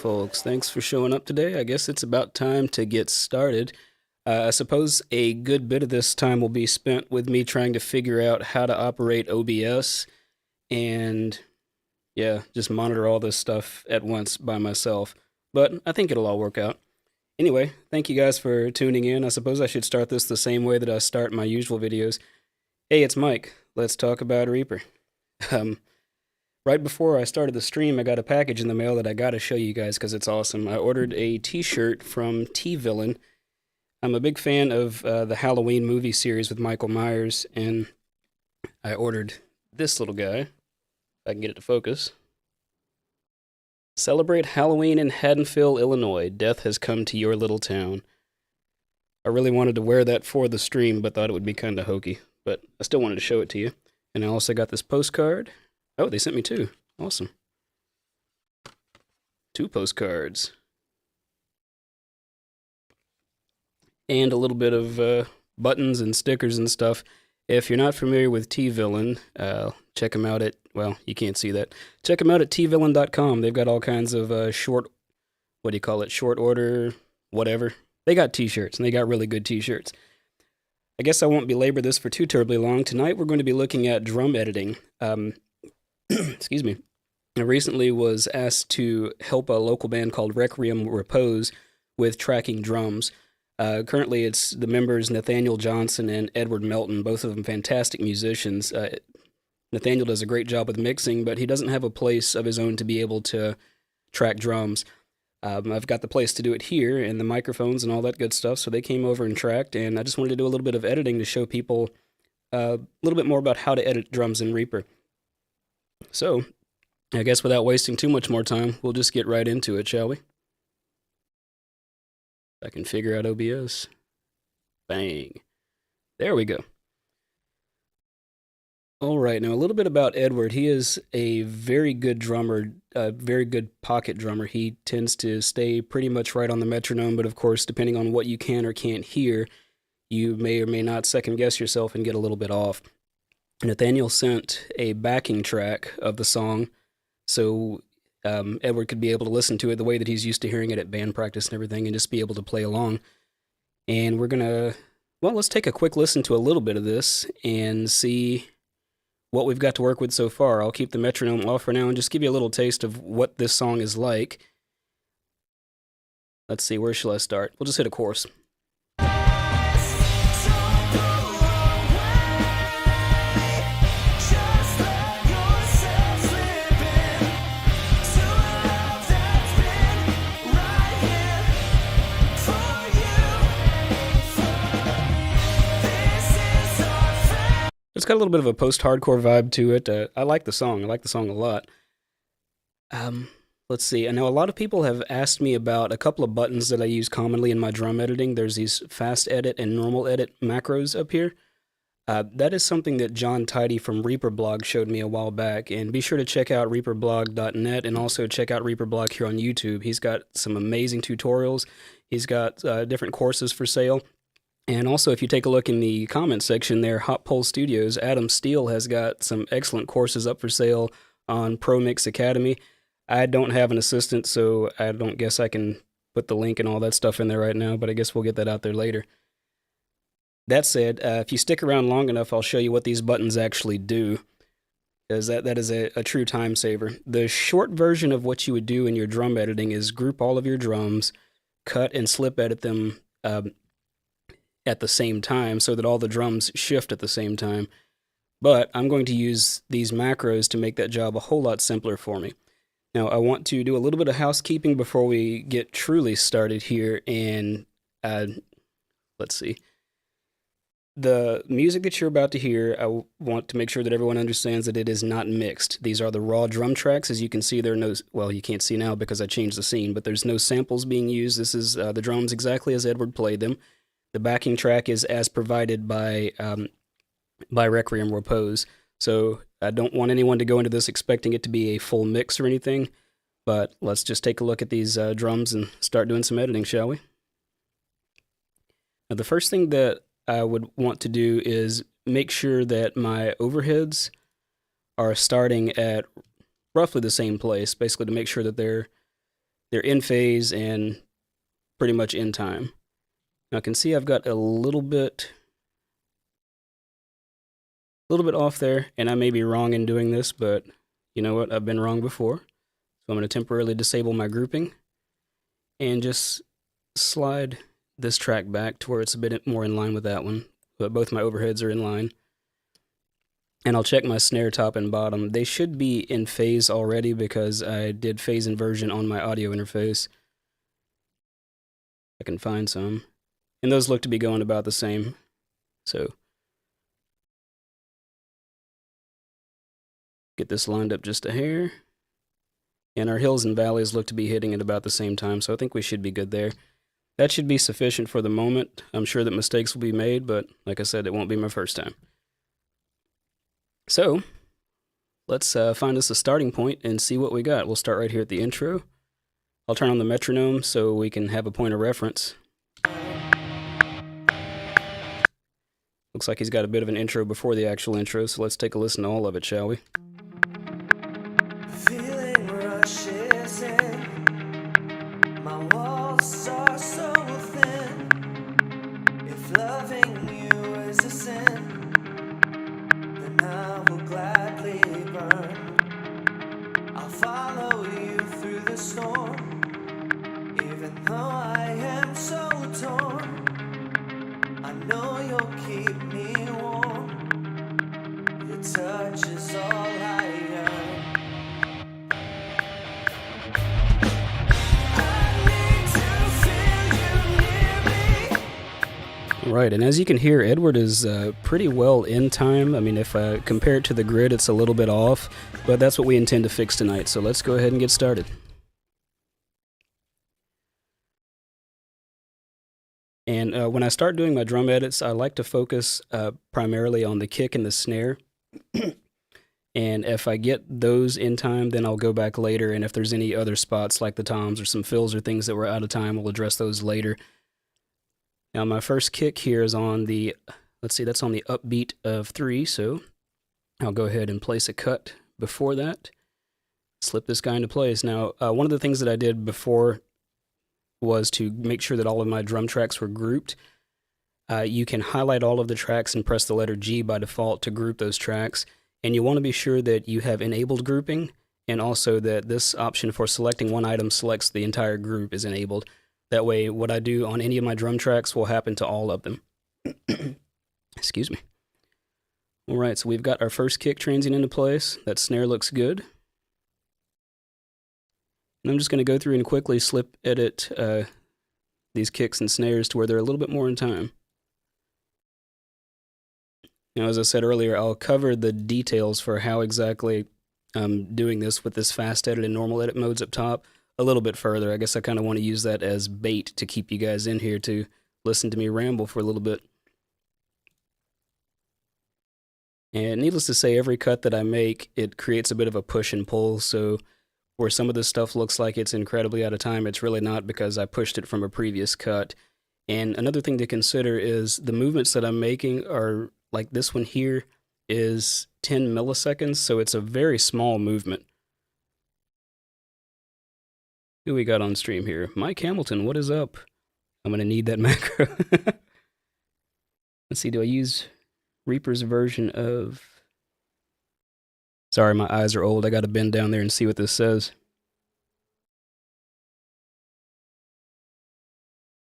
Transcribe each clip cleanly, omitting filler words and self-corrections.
folks. Thanks for showing up today. I guess it's about time to get started. I suppose a good bit of this time will be spent with me trying to figure out how to operate OBS and, yeah, just monitor all this stuff at once by myself. But I think it'll all work out. Anyway, thank you guys for tuning in. I suppose I should start this the same way that I start my usual videos. Hey, it's Mike. Let's talk about Reaper. Right before I started the stream, I got a package in the mail that I gotta show you guys because it's awesome. I ordered a t-shirt from T-Villain. I'm a big fan of the Halloween movie series with Michael Myers, and I ordered this little guy. If I can get it to focus. Celebrate Halloween in Haddonfield, Illinois. Death has come to your little town. I really wanted to wear that for the stream, but thought it would be kind of hokey. But I still wanted to show it to you. And I also got this postcard. Oh, they sent me two. Awesome. 2 postcards. And a little bit of buttons and stickers and stuff. If you're not familiar with T-Villain, check them out at, well, you can't see that. Check them out at tvillain.com. They've got all kinds of short order, whatever. They got t-shirts, and they got really good t-shirts. I guess I won't belabor this for too terribly long. Tonight we're going to be looking at drum editing. Excuse me. I recently was asked to help a local band called Requiem Repose with tracking drums. Currently, it's the members Nathaniel Johnson and Edward Melton, both of them fantastic musicians. Nathaniel does a great job with mixing, but he doesn't have a place of his own to be able to track drums. I've got the place to do it here, and the microphones and all that good stuff, so they came over and tracked, and I just wanted to do a little bit of editing to show people a little bit more about how to edit drums in Reaper. So, I guess without wasting too much more time, we'll just get right into it, shall we? I can figure out OBS. Bang. There we go. Alright, now a little bit about Edward. He is a very good drummer, a very good pocket drummer. He tends to stay pretty much right on the metronome, but of course, depending on what you can or can't hear, you may or may not second guess yourself and get a little bit off. Nathaniel sent a backing track of the song, so Edward could be able to listen to it the way that he's used to hearing it at band practice and everything, and just be able to play along. And we're gonna, well, let's take a quick listen to a little bit of this and see what we've got to work with so far. I'll keep the metronome off for now and just give you a little taste of what this song is like. Let's see, where shall I start? We'll just hit a chorus. It's got a little bit of a post-hardcore vibe to it. I like the song. I like the song a lot. Let's see. I know a lot of people have asked me about a couple of buttons that I use commonly in my drum editing. There's these fast edit and normal edit macros up here. That is something that John Tidy from Reaper Blog showed me a while back. And be sure to check out reaperblog.net and also check out Reaper Blog here on YouTube. He's got some amazing tutorials. He's got different courses for sale. And also, if you take a look in the comment section there, Hot Pole Studios, Adam Steele has got some excellent courses up for sale on Pro Mix Academy. I don't have an assistant, so I don't guess I can put the link and all that stuff in there right now, but I guess we'll get that out there later. That said, if you stick around long enough, I'll show you what these buttons actually do, because that is a true time saver. The short version of what you would do in your drum editing is group all of your drums, cut and slip edit them at the same time so that all the drums shift at the same time. But I'm going to use these macros to make that job a whole lot simpler for me. Now, I want to do a little bit of housekeeping before we get truly started here, and let's see. The music that you're about to hear, I want to make sure that everyone understands that it is not mixed. These are the raw drum tracks. As you can see, there are no, well, you can't see now because I changed the scene, but there's no samples being used. This is the drums exactly as Edward played them. The backing track is as provided by Requiem Repose. So I don't want anyone to go into this expecting it to be a full mix or anything, but let's just take a look at these drums and start doing some editing, shall we? Now, the first thing that I would want to do is make sure that my overheads are starting at roughly the same place, basically to make sure that they're they're in phase and pretty much in time. Now I can see I've got a little bit off there, and I may be wrong in doing this, but you know what? I've been wrong before. So I'm going to temporarily disable my grouping and just slide this track back to where it's a bit more in line with that one. But both my overheads are in line. And I'll check my snare top and bottom. They should be in phase already because I did phase inversion on my audio interface. I can find some. And those look to be going about the same. So get this lined up just a hair. And our hills and valleys look to be hitting at about the same time, so I think we should be good there. That should be sufficient for the moment. I'm sure that mistakes will be made, but like I said, it won't be my first time. So, let's find us a starting point and see what we got. We'll start right here at the intro. I'll turn on the metronome so we can have a point of reference. Looks like he's got a bit of an intro before the actual intro, so let's take a listen to all of it, shall we? Feeling rushes in, my walls are so thin. If loving you is a sin, then I will gladly burn. I'll follow you through the storm, even though I am so torn. I know you'll keep me warm. Your touch is all I yearn. Right, and as you can hear, Edward is pretty well in time. I mean, if I compare it to the grid, it's a little bit off, but that's what we intend to fix tonight, so let's go ahead and get started. And when I start doing my drum edits, I like to focus primarily on the kick and the snare. And if I get those in time, then I'll go back later, and if there's any other spots like the toms or some fills or things that were out of time, we'll address those later. Now my first kick here is on the, let's see, that's on the upbeat of 3, so I'll go ahead and place a cut before that. Slip this guy into place. Now, one of the things that I did before was to make sure that all of my drum tracks were grouped. You can highlight all of the tracks and press the letter G by default to group those tracks, and you want to be sure that you have enabled grouping, and also that this option for selecting one item selects the entire group is enabled. That way, what I do on any of my drum tracks will happen to all of them. Excuse me. All right, so we've got our first kick transient into place. That snare looks good. And I'm just going to go through and quickly slip edit these kicks and snares to where they're a little bit more in time. Now, as I said earlier, I'll cover the details for how exactly I'm doing this with this fast edit and normal edit modes up top a little bit further. I guess I kind of want to use that as bait to keep you guys in here to listen to me ramble for a little bit. And needless to say, every cut that I make, it creates a bit of a push and pull, so where some of this stuff looks like it's incredibly out of time, it's really not, because I pushed it from a previous cut. And another thing to consider is the movements that I'm making are, like this one here is 10 milliseconds, so it's a very small movement. Who we got on stream here? Mike Hamilton, what is up? I'm going to need that macro. Let's see, do I use Reaper's version of... Sorry, my eyes are old. I got to bend down there and see what this says.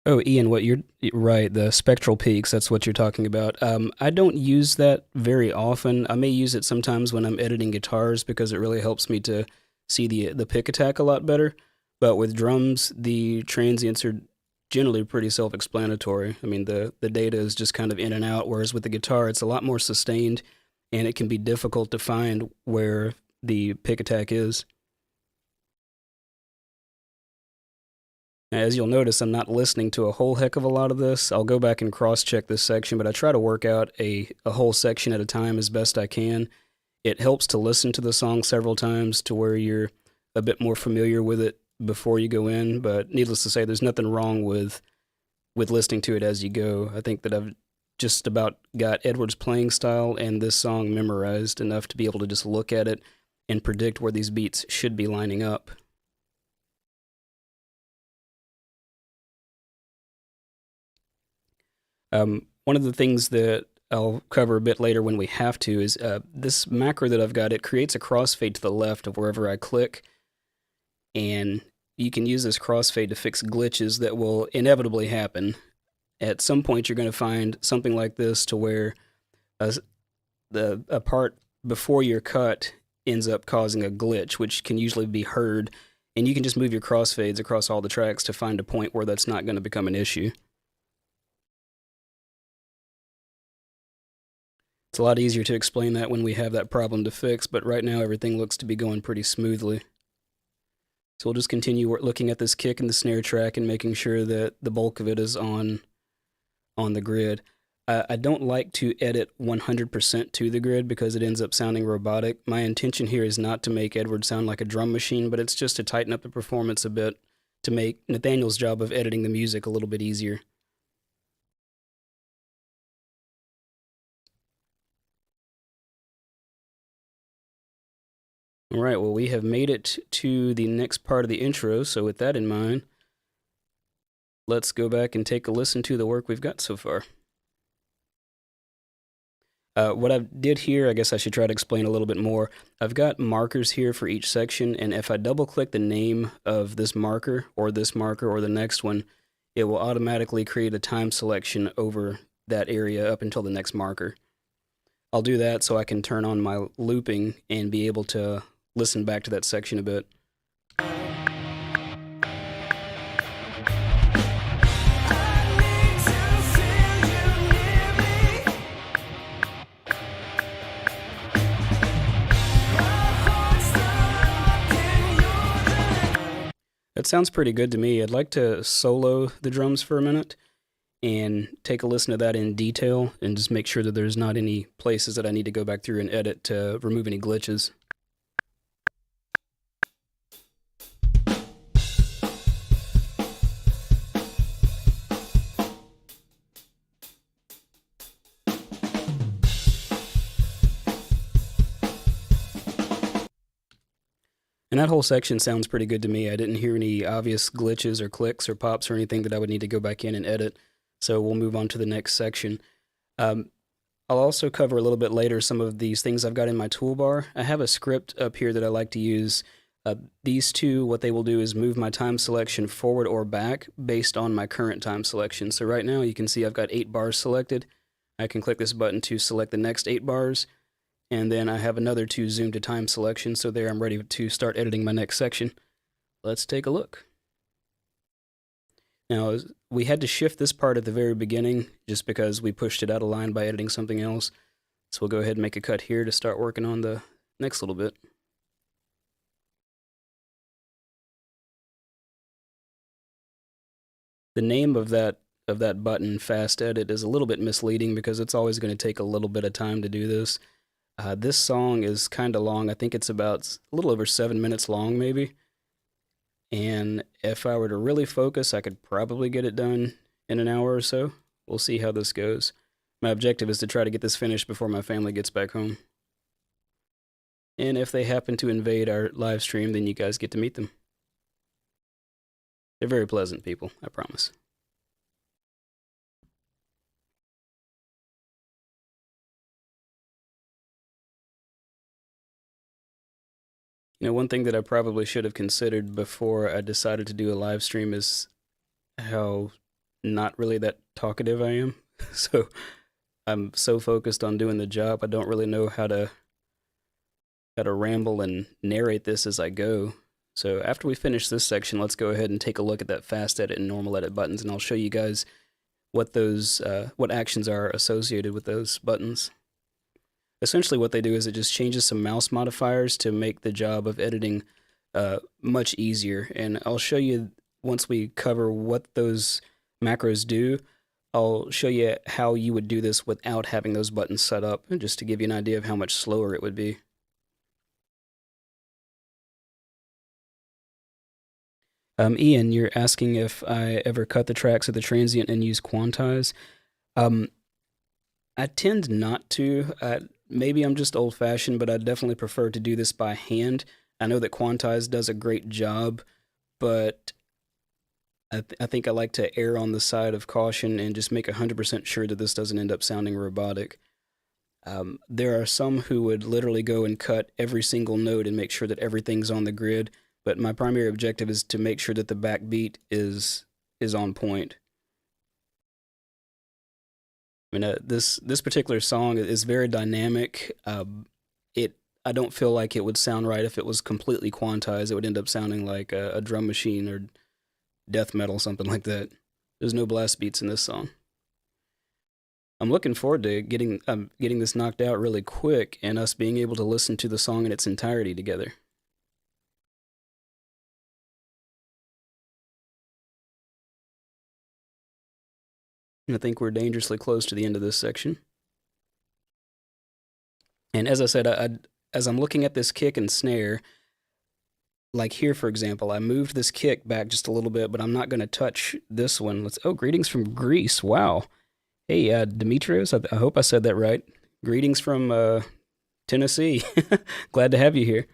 Oh, Ian, what you're right, the spectral peaks, that's what you're talking about. I don't use that very often. I may use it sometimes when I'm editing guitars because it really helps me to see the pick attack a lot better. But with drums, the transients are generally pretty self-explanatory. I mean, the data is just kind of in and out, whereas with the guitar, it's a lot more sustained, and it can be difficult to find where the pick attack is. As you'll notice, I'm not listening to a whole heck of a lot of this. I'll go back and cross-check this section, but I try to work out a whole section at a time as best I can. It helps to listen to the song several times to where you're a bit more familiar with it before you go in, but needless to say, there's nothing wrong with listening to it as you go. I think that I've just about got Edward's playing style and this song memorized enough to be able to just look at it and predict where these beats should be lining up. One of the things that I'll cover a bit later when we have to is this macro that I've got. It creates a crossfade to the left of wherever I click, and you can use this crossfade to fix glitches that will inevitably happen. At some point, you're going to find something like this to where a, a part before your cut ends up causing a glitch, which can usually be heard, and you can just move your crossfades across all the tracks to find a point where that's not going to become an issue. It's a lot easier to explain that when we have that problem to fix, but right now everything looks to be going pretty smoothly. So we'll just continue looking at this kick and the snare track and making sure that the bulk of it is on the grid. I don't like to edit 100% to the grid because it ends up sounding robotic. My intention here is not to make Edward sound like a drum machine, but it's just to tighten up the performance a bit to make Nathaniel's job of editing the music a little bit easier. All right, well, we have made it to the next part of the intro, so with that in mind, let's go back and take a listen to the work we've got so far. What I did here, I guess I should try to explain a little bit more. I've got markers here for each section, and if I double-click the name of this marker or the next one, it will automatically create a time selection over that area up until the next marker. I'll do that so I can turn on my looping and be able to listen back to that section a bit. That sounds pretty good to me. I'd like to solo the drums for a minute and take a listen to that in detail and just make sure that there's not any places that I need to go back through and edit to remove any glitches. And that whole section sounds pretty good to me. I didn't hear any obvious glitches or clicks or pops or anything that I would need to go back in and edit. So we'll move on to the next section. I'll also cover a little bit later some of these things I've got in my toolbar. I have a script up here that I like to use. These two, what they will do is move my time selection forward or back based on my current time selection. So right now you can see I've got 8 bars selected. I can click this button to select the next 8 bars. And then I have another 2 zoom to time selection, so there I'm ready to start editing my next section. Let's take a look. Now, we had to shift this part at the very beginning just because we pushed it out of line by editing something else. So we'll go ahead and make a cut here to start working on the next little bit. The name of that button, Fast Edit, is a little bit misleading because it's always going to take a little bit of time to do this. This song is kind of long. I think it's about a little over 7 minutes long, maybe. And if I were to really focus, I could probably get it done in an hour or so. We'll see how this goes. My objective is to try to get this finished before my family gets back home. And if they happen to invade our live stream, then you guys get to meet them. They're very pleasant people, I promise. You know, one thing that I probably should have considered before I decided to do a live stream is how not really that talkative I am. So I'm so focused on doing the job, I don't really know how to ramble and narrate this as I go. So after we finish this section, let's go ahead and take a look at that fast edit and normal edit buttons, and I'll show you guys what those what actions are associated with those buttons. Essentially what they do is it just changes some mouse modifiers to make the job of editing much easier. And I'll show you, once we cover what those macros do, I'll show you how you would do this without having those buttons set up, just to give you an idea of how much slower it would be. Ian, you're asking if I ever cut the tracks of the transient and use quantize. I tend not to. Maybe I'm just old-fashioned, but I definitely prefer to do this by hand. I know that quantize does a great job, but I think I like to err on the side of caution and just make 100% sure that this doesn't end up sounding robotic. There are some who would literally go and cut every single note and make sure that everything's on the grid, but my primary objective is to make sure that the backbeat is on point. I mean, this particular song is very dynamic. It I don't feel like it would sound right if it was completely quantized. It would end up sounding like a drum machine or death metal, something like that. There's no blast beats in this song. I'm looking forward to getting this knocked out really quick and us being able to listen to the song in its entirety together. I think we're dangerously close to the end of this section. And as I said, as I'm looking at this kick and snare, like here, for example, I moved this kick back just a little bit, but I'm not going to touch this one. Oh, greetings from Greece. Wow. Hey, Demetrios, I hope I said that right. Greetings from Tennessee. Glad to have you here.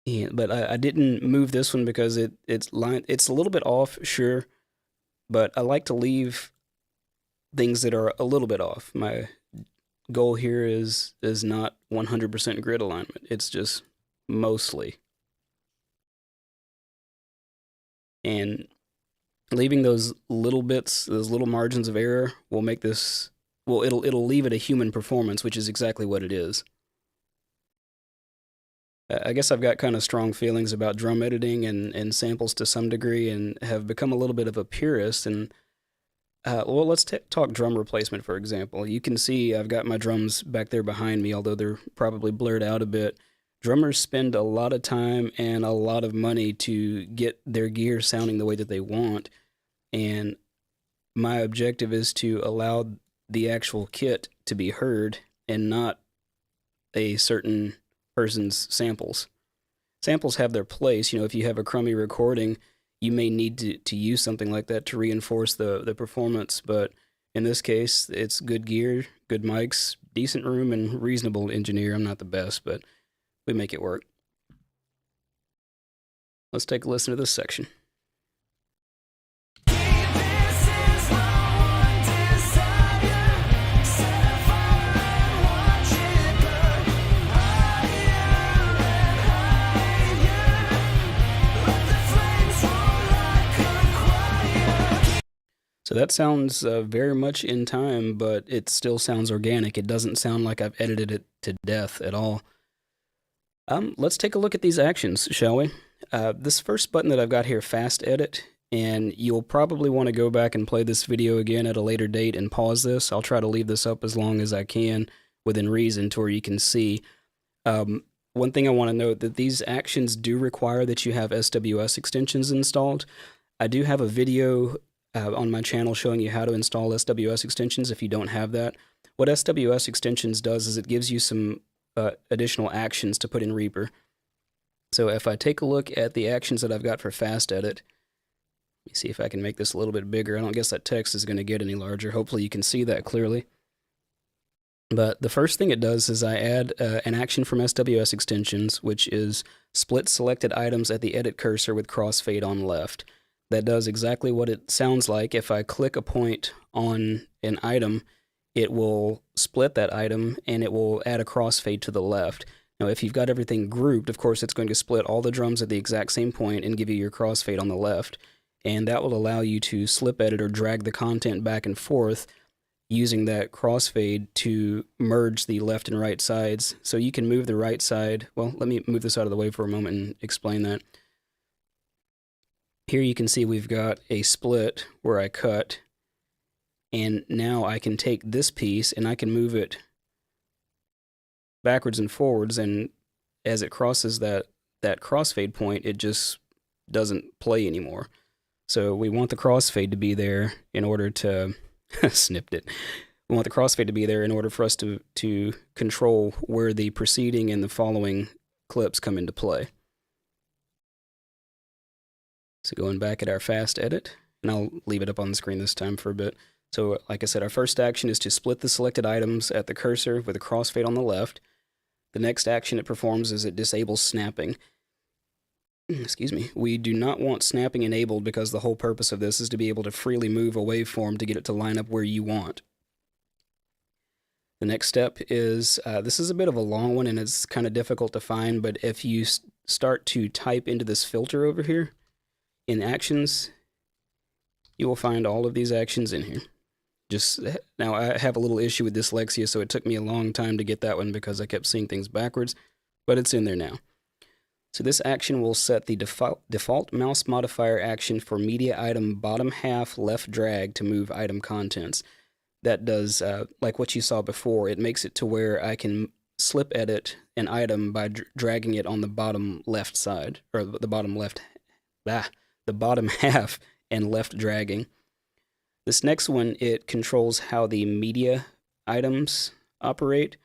Yeah, but I didn't move this one because it's a little bit off, sure, but I like to leave things that are a little bit off. My goal here is not 100% grid alignment. It's just mostly. And leaving those little bits, those little margins of error will make this, well, it'll leave it a human performance, which is exactly what it is. I guess I've got kind of strong feelings about drum editing and samples to some degree, and have become a little bit of a purist. And well, let's talk drum replacement, for example. You can see I've got my drums back there behind me, although they're probably blurred out a bit. Drummers spend a lot of time and a lot of money to get their gear sounding the way that they want, and my objective is to allow the actual kit to be heard and not a certain person's samples. Samples have their place. If you have a crummy recording, you may need to use something like that to reinforce the performance, but in this case, it's good gear, good mics, decent room, and reasonable engineer. I'm not the best, but we make it work. Let's take a listen to this section. So that sounds very much in time, but it still sounds organic. It doesn't sound like I've edited it to death at all. Let's take a look at these actions, shall we? This first button that I've got here, Fast Edit, and you'll probably want to go back and play this video again at a later date and pause this. I'll try to leave this up as long as I can within reason to where you can see. One thing I want to note, that these actions do require that you have SWS extensions installed. I do have a video on my channel showing you how to install SWS extensions if you don't have that. What SWS extensions does is it gives you some additional actions to put in Reaper. So if I take a look at the actions that I've got for Fast Edit, let me see if I can make this a little bit bigger. I don't guess that text is going to get any larger. Hopefully you can see that clearly. But the first thing it does is I add an action from SWS extensions, which is split selected items at the edit cursor with crossfade on left. That does exactly what it sounds like. If I click a point on an item, it will split that item and it will add a crossfade to the left. Now, if you've got everything grouped, of course, it's going to split all the drums at the exact same point and give you your crossfade on the left. And that will allow you to slip edit or drag the content back and forth using that crossfade to merge the left and right sides. So you can move the right side. Well, let me move this out of the way for a moment and explain that. Here you can see we've got a split where I cut, and now I can take this piece and I can move it backwards and forwards, and as it crosses that crossfade point, it just doesn't play anymore. So we want the crossfade to be there in order to snipped it. We want the crossfade to be there in order for us to control where the preceding and the following clips come into play. So going back at our Fast Edit, and I'll leave it up on the screen this time for a bit. So like I said, our first action is to split the selected items at the cursor with a crossfade on the left. The next action it performs is it disables snapping. excuse me, we do not want snapping enabled because the whole purpose of this is to be able to freely move a waveform to get it to line up where you want. The next step is, this is a bit of a long one and it's kind of difficult to find, but if you start to type into this filter over here, in actions, you will find all of these actions in here. Now I have a little issue with dyslexia, so it took me a long time to get that one because I kept seeing things backwards, but it's in there now. So this action will set the default mouse modifier action for media item bottom half left drag to move item contents. That does, like what you saw before, it makes it to where I can slip edit an item by dragging it on the bottom left side, or the bottom half and left dragging. This next one, it controls how the media items operate.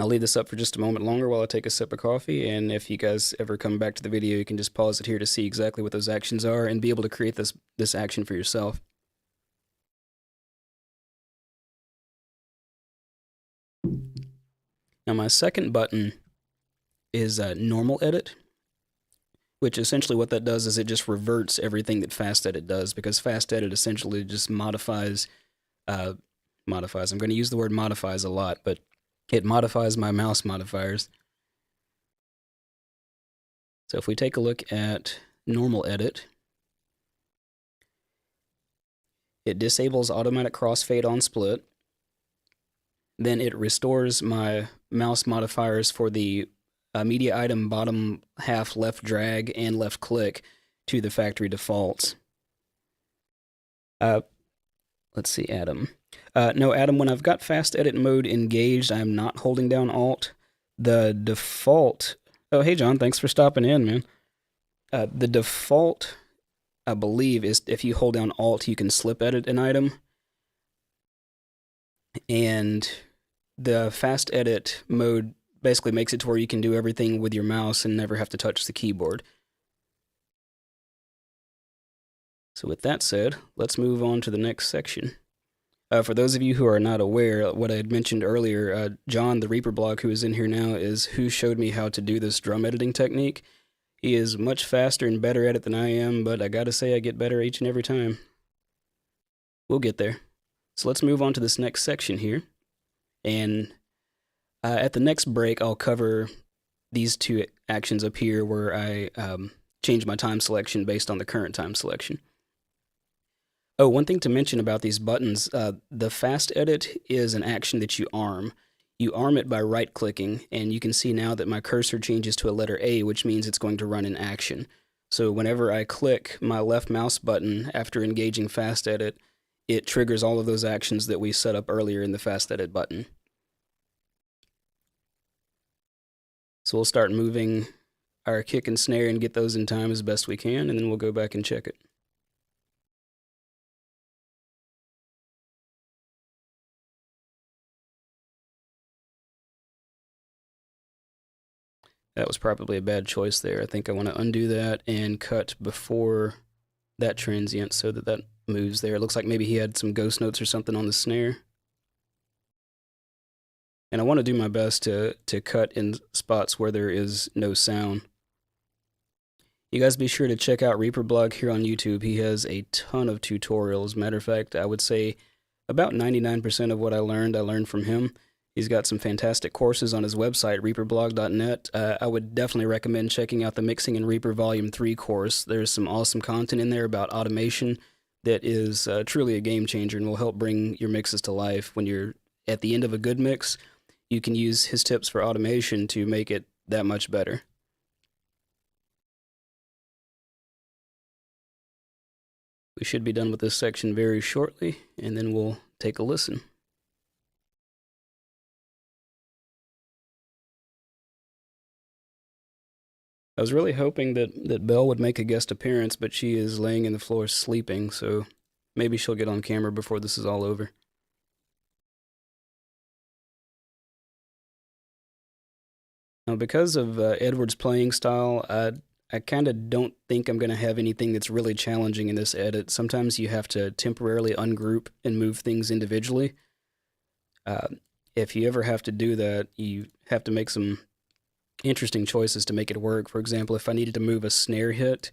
I'll leave this up for just a moment longer while I take a sip of coffee, and if you guys ever come back to the video, you can just pause it here to see exactly what those actions are and be able to create this action for yourself. Now my second button is normal edit, which essentially what that does is it just reverts everything that fast edit does, because fast edit essentially just modifies, I'm going to use the word modifies a lot, but it modifies my mouse modifiers. So if we take a look at normal edit, it disables automatic crossfade on split. Then it restores my mouse modifiers for the media item bottom half left drag and left click to the factory defaults. Let's see, Adam. No, Adam, when I've got fast edit mode engaged, I'm not holding down Alt. The default... Oh, hey, John, thanks for stopping in, man. The default, I believe, is if you hold down Alt, you can slip edit an item. And the fast edit mode basically makes it to where you can do everything with your mouse and never have to touch the keyboard. So with that said, let's move on to the next section. For those of you who are not aware, what I had mentioned earlier, John, the Reaper blog, who is in here now, is who showed me how to do this drum editing technique. He is much faster and better at it than I am, but I gotta say I get better each and every time. We'll get there. So let's move on to this next section here. And at the next break, I'll cover these two actions up here where I change my time selection based on the current time selection. Oh, one thing to mention about these buttons, the fast edit is an action that you arm. You arm it by right-clicking, and you can see now that my cursor changes to a letter A, which means it's going to run in action. So whenever I click my left mouse button after engaging fast edit, it triggers all of those actions that we set up earlier in the fast edit button. So we'll start moving our kick and snare and get those in time as best we can, and then we'll go back and check it. That was probably a bad choice there. I think I want to undo that and cut before that transient so that that moves there. It looks like maybe he had some ghost notes or something on the snare. And I want to do my best to cut in spots where there is no sound. You guys be sure to check out Reaper blog here on YouTube. He has a ton of tutorials. Matter of fact, I would say about 99% of what I learned from him. He's got some fantastic courses on his website, reaperblog.net. I would definitely recommend checking out the Mixing in Reaper Volume 3 course. There's some awesome content in there about automation that is truly a game changer and will help bring your mixes to life. When you're at the end of a good mix, you can use his tips for automation to make it that much better. We should be done with this section very shortly, and then we'll take a listen. I was really hoping that Belle would make a guest appearance, but she is laying in the floor sleeping, so maybe she'll get on camera before this is all over. Now, because of Edward's playing style, I kind of don't think I'm going to have anything that's really challenging in this edit. Sometimes you have to temporarily ungroup and move things individually. If you ever have to do that, you have to make some interesting choices to make it work. For example, if I needed to move a snare hit,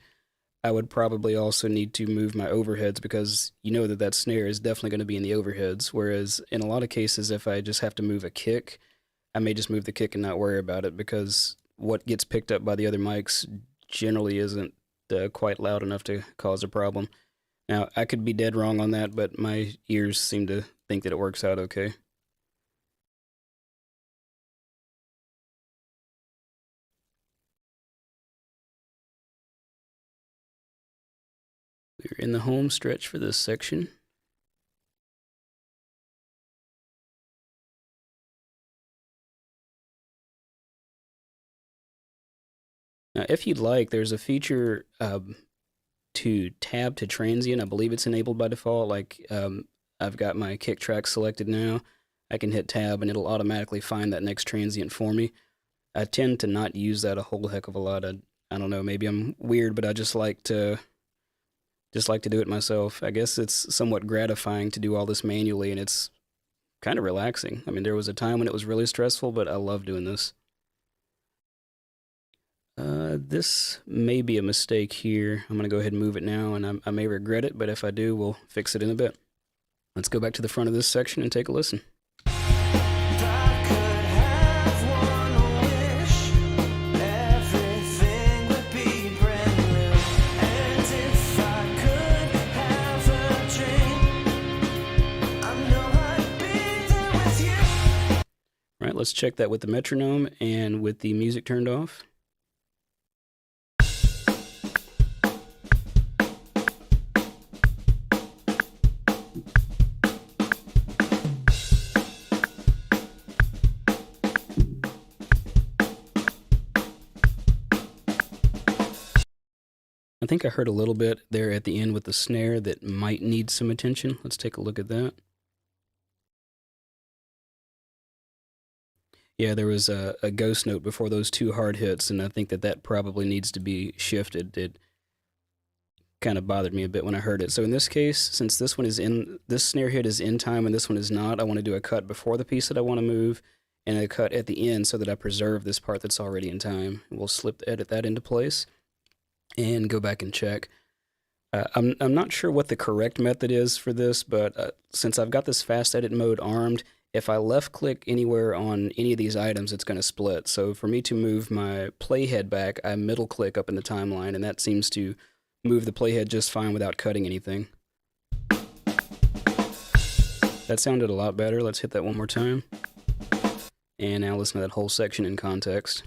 I would probably also need to move my overheads because you know that that snare is definitely going to be in the overheads. Whereas in a lot of cases, if I just have to move a kick, I may just move the kick and not worry about it because what gets picked up by the other mics generally isn't quite loud enough to cause a problem. Now, I could be dead wrong on that, but my ears seem to think that it works out okay. We're in the home stretch for this section. Now, if you'd like, there's a feature to tab to transient. I believe it's enabled by default. Like, I've got my kick track selected now. I can hit tab and it'll automatically find that next transient for me. I tend to not use that a whole heck of a lot. I don't know, maybe I'm weird, but I just like to do it myself. I guess it's somewhat gratifying to do all this manually, and it's kind of relaxing. I mean, there was a time when it was really stressful, but I love doing this. This may be a mistake here. I'm going to go ahead and move it now, and I may regret it, but if I do, we'll fix it in a bit. Let's go back to the front of this section and take a listen. All right, let's check that with the metronome and with the music turned off. I think I heard a little bit there at the end with the snare that might need some attention. Let's take a look at that. Yeah, there was a ghost note before those two hard hits, and I think that probably needs to be shifted. It kind of bothered me a bit when I heard it. So in this case, since this snare hit is in time and this one is not, I want to do a cut before the piece that I want to move and a cut at the end so that I preserve this part that's already in time. We'll edit that into place and go back and check. I'm not sure what the correct method is for this, but since I've got this fast edit mode armed, if I left click anywhere on any of these items, it's going to split. So for me to move my playhead back, I middle click up in the timeline, and that seems to move the playhead just fine without cutting anything. That sounded a lot better. Let's hit that one more time. And now listen to that whole section in context.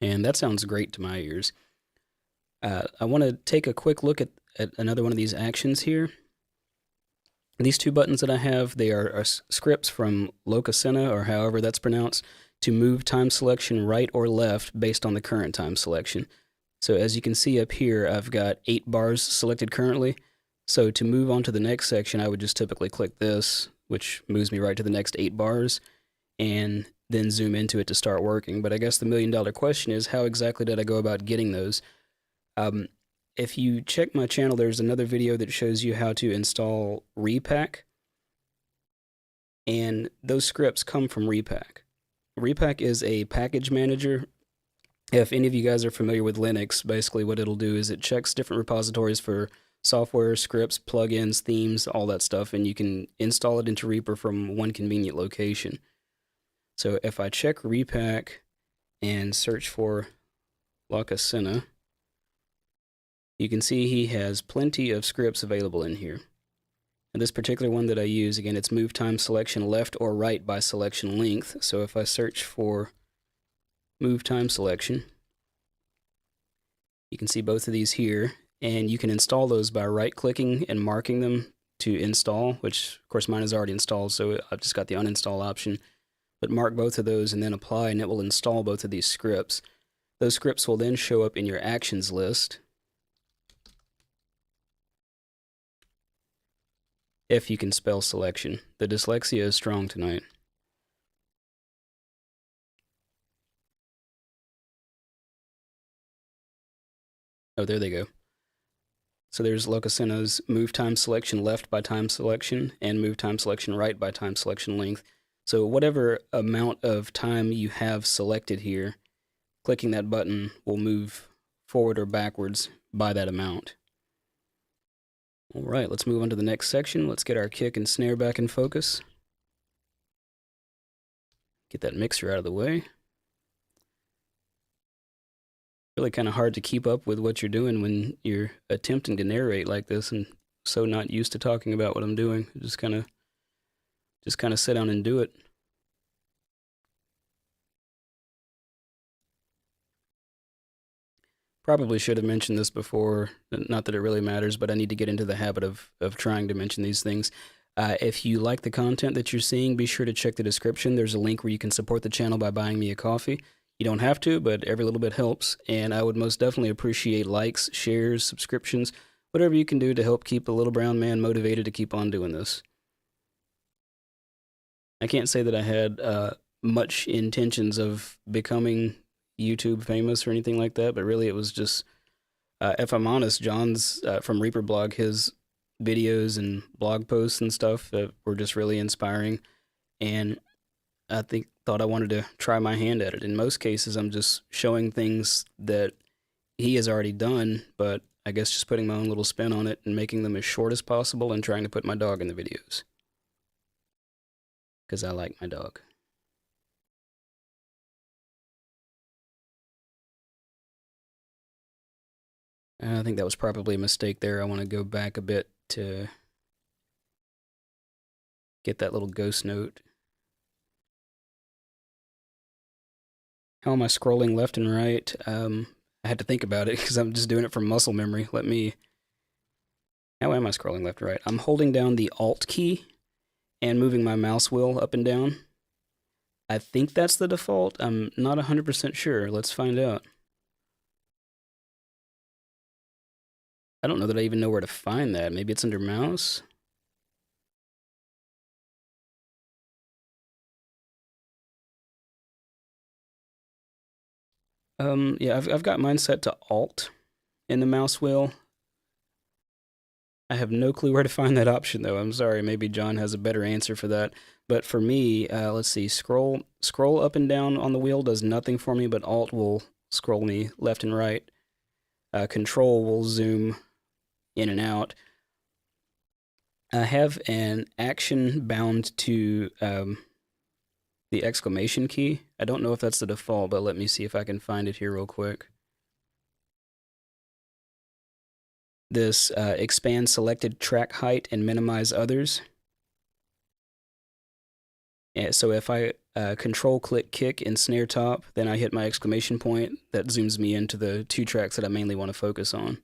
And that sounds great to my ears. I want to take a quick look at another one of these actions here. These two buttons that I have, they are scripts from Locusena, or however that's pronounced, to move time selection right or left based on the current time selection. So as you can see up here, I've got 8 bars selected currently. So to move on to the next section, I would just typically click this, which moves me right to the next 8 bars, and then zoom into it to start working. But I guess the million-dollar question is, how exactly did I go about getting those? If you check my channel, there's another video that shows you how to install Repack, and those scripts come from Repack. Repack is a package manager. If any of you guys are familiar with Linux, basically what it'll do is it checks different repositories for software, scripts, plugins, themes, all that stuff, and you can install it into Reaper from one convenient location. So if I check Repack and search for Locusena, you can see he has plenty of scripts available in here. And this particular one that I use, again, it's move time selection left or right by selection length. So if I search for move time selection, you can see both of these here, and you can install those by right-clicking and marking them to install, which of course mine is already installed, so I've just got the uninstall option. But mark both of those and then apply, and it will install both of these scripts. Those scripts will then show up in your actions list if you can spell selection. The dyslexia is strong tonight. Oh, there they go. So there's Locaseno's move time selection left by time selection and move time selection right by time selection length. So whatever amount of time you have selected here, clicking that button will move forward or backwards by that amount. All right, let's move on to the next section. Let's get our kick and snare back in focus. Get that mixer out of the way. Really kind of hard to keep up with what you're doing when you're attempting to narrate like this and so not used to talking about what I'm doing. Just kind of sit down and do it. Probably should have mentioned this before, not that it really matters, but I need to get into the habit of trying to mention these things. If you like the content that you're seeing, be sure to check the description. There's a link where you can support the channel by buying me a coffee. You don't have to, but every little bit helps, and I would most definitely appreciate likes, shares, subscriptions, whatever you can do to help keep the little brown man motivated to keep on doing this. I can't say that I had much intentions of becoming YouTube famous or anything like that, but really it was just, if I'm honest, John's from Reaper Blog, his videos and blog posts and stuff were just really inspiring, and I thought I wanted to try my hand at it. In most cases, I'm just showing things that he has already done, but I guess just putting my own little spin on it and making them as short as possible and trying to put my dog in the videos. Because I like my dog. I think that was probably a mistake there. I want to go back a bit to get that little ghost note. How am I scrolling left and right? I had to think about it because I'm just doing it from muscle memory. How am I scrolling left and right? I'm holding down the Alt key and moving my mouse wheel up and down. I think that's the default. I'm not 100% sure. Let's find out. I don't know that I even know where to find that. Maybe it's under mouse? Yeah, I've got mine set to Alt in the mouse wheel. I have no clue where to find that option, though. I'm sorry. Maybe John has a better answer for that. But for me, let's see. Scroll up and down on the wheel does nothing for me, but Alt will scroll me left and right. Control will zoom in and out. I have an action bound to the exclamation key. I don't know if that's the default, but let me see if I can find it here real quick. This expand selected track height and minimize others. Yeah, so if I control click kick and snare top, then I hit my exclamation point. That zooms me into the 2 tracks that I mainly want to focus on.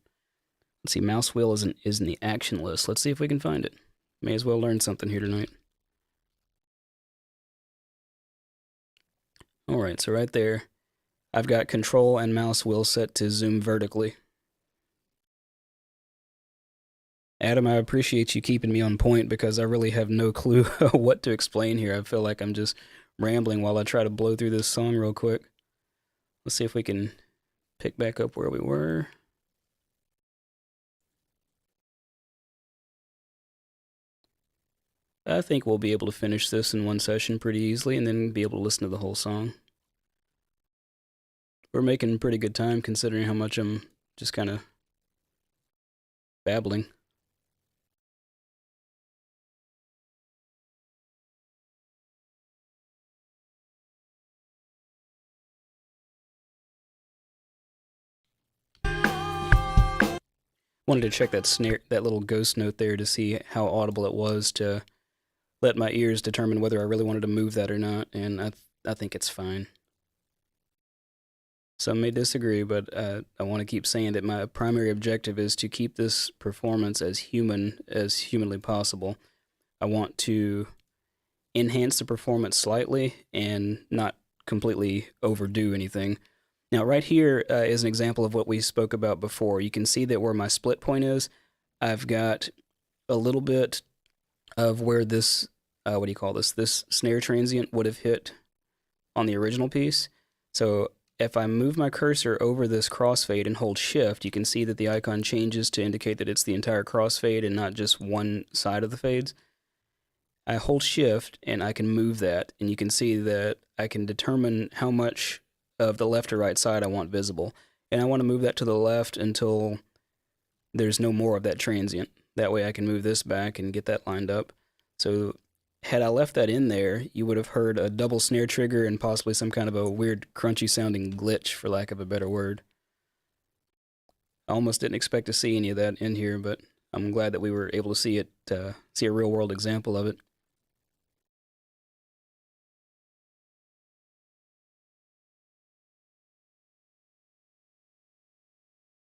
Let's see, mouse wheel is in the action list. Let's see if we can find it. May as well learn something here tonight. Alright, so right there, I've got control and mouse wheel set to zoom vertically. Adam, I appreciate you keeping me on point because I really have no clue what to explain here. I feel like I'm just rambling while I try to blow through this song real quick. Let's see if we can pick back up where we were. I think we'll be able to finish this in one session pretty easily and then be able to listen to the whole song. We're making pretty good time considering how much I'm just kind of babbling. Wanted to check that snare, that little ghost note there to see how audible it was to let my ears determine whether I really wanted to move that or not, and I think it's fine. Some may disagree, but I want to keep saying that my primary objective is to keep this performance as humanly possible. I want to enhance the performance slightly and not completely overdo anything. Now, right here is an example of what we spoke about before. You can see that where my split point is, I've got a little bit of where this, this snare transient would have hit on the original piece. So if I move my cursor over this crossfade and hold shift, you can see that the icon changes to indicate that it's the entire crossfade and not just one side of the fades. I hold shift and I can move that, and you can see that I can determine how much of the left or right side I want visible. And I want to move that to the left until there's no more of that transient. That way I can move this back and get that lined up. So had I left that in there, you would have heard a double snare trigger and possibly some kind of a weird crunchy sounding glitch, for lack of a better word. I almost didn't expect to see any of that in here, but I'm glad that we were able to see it, see a real world example of it.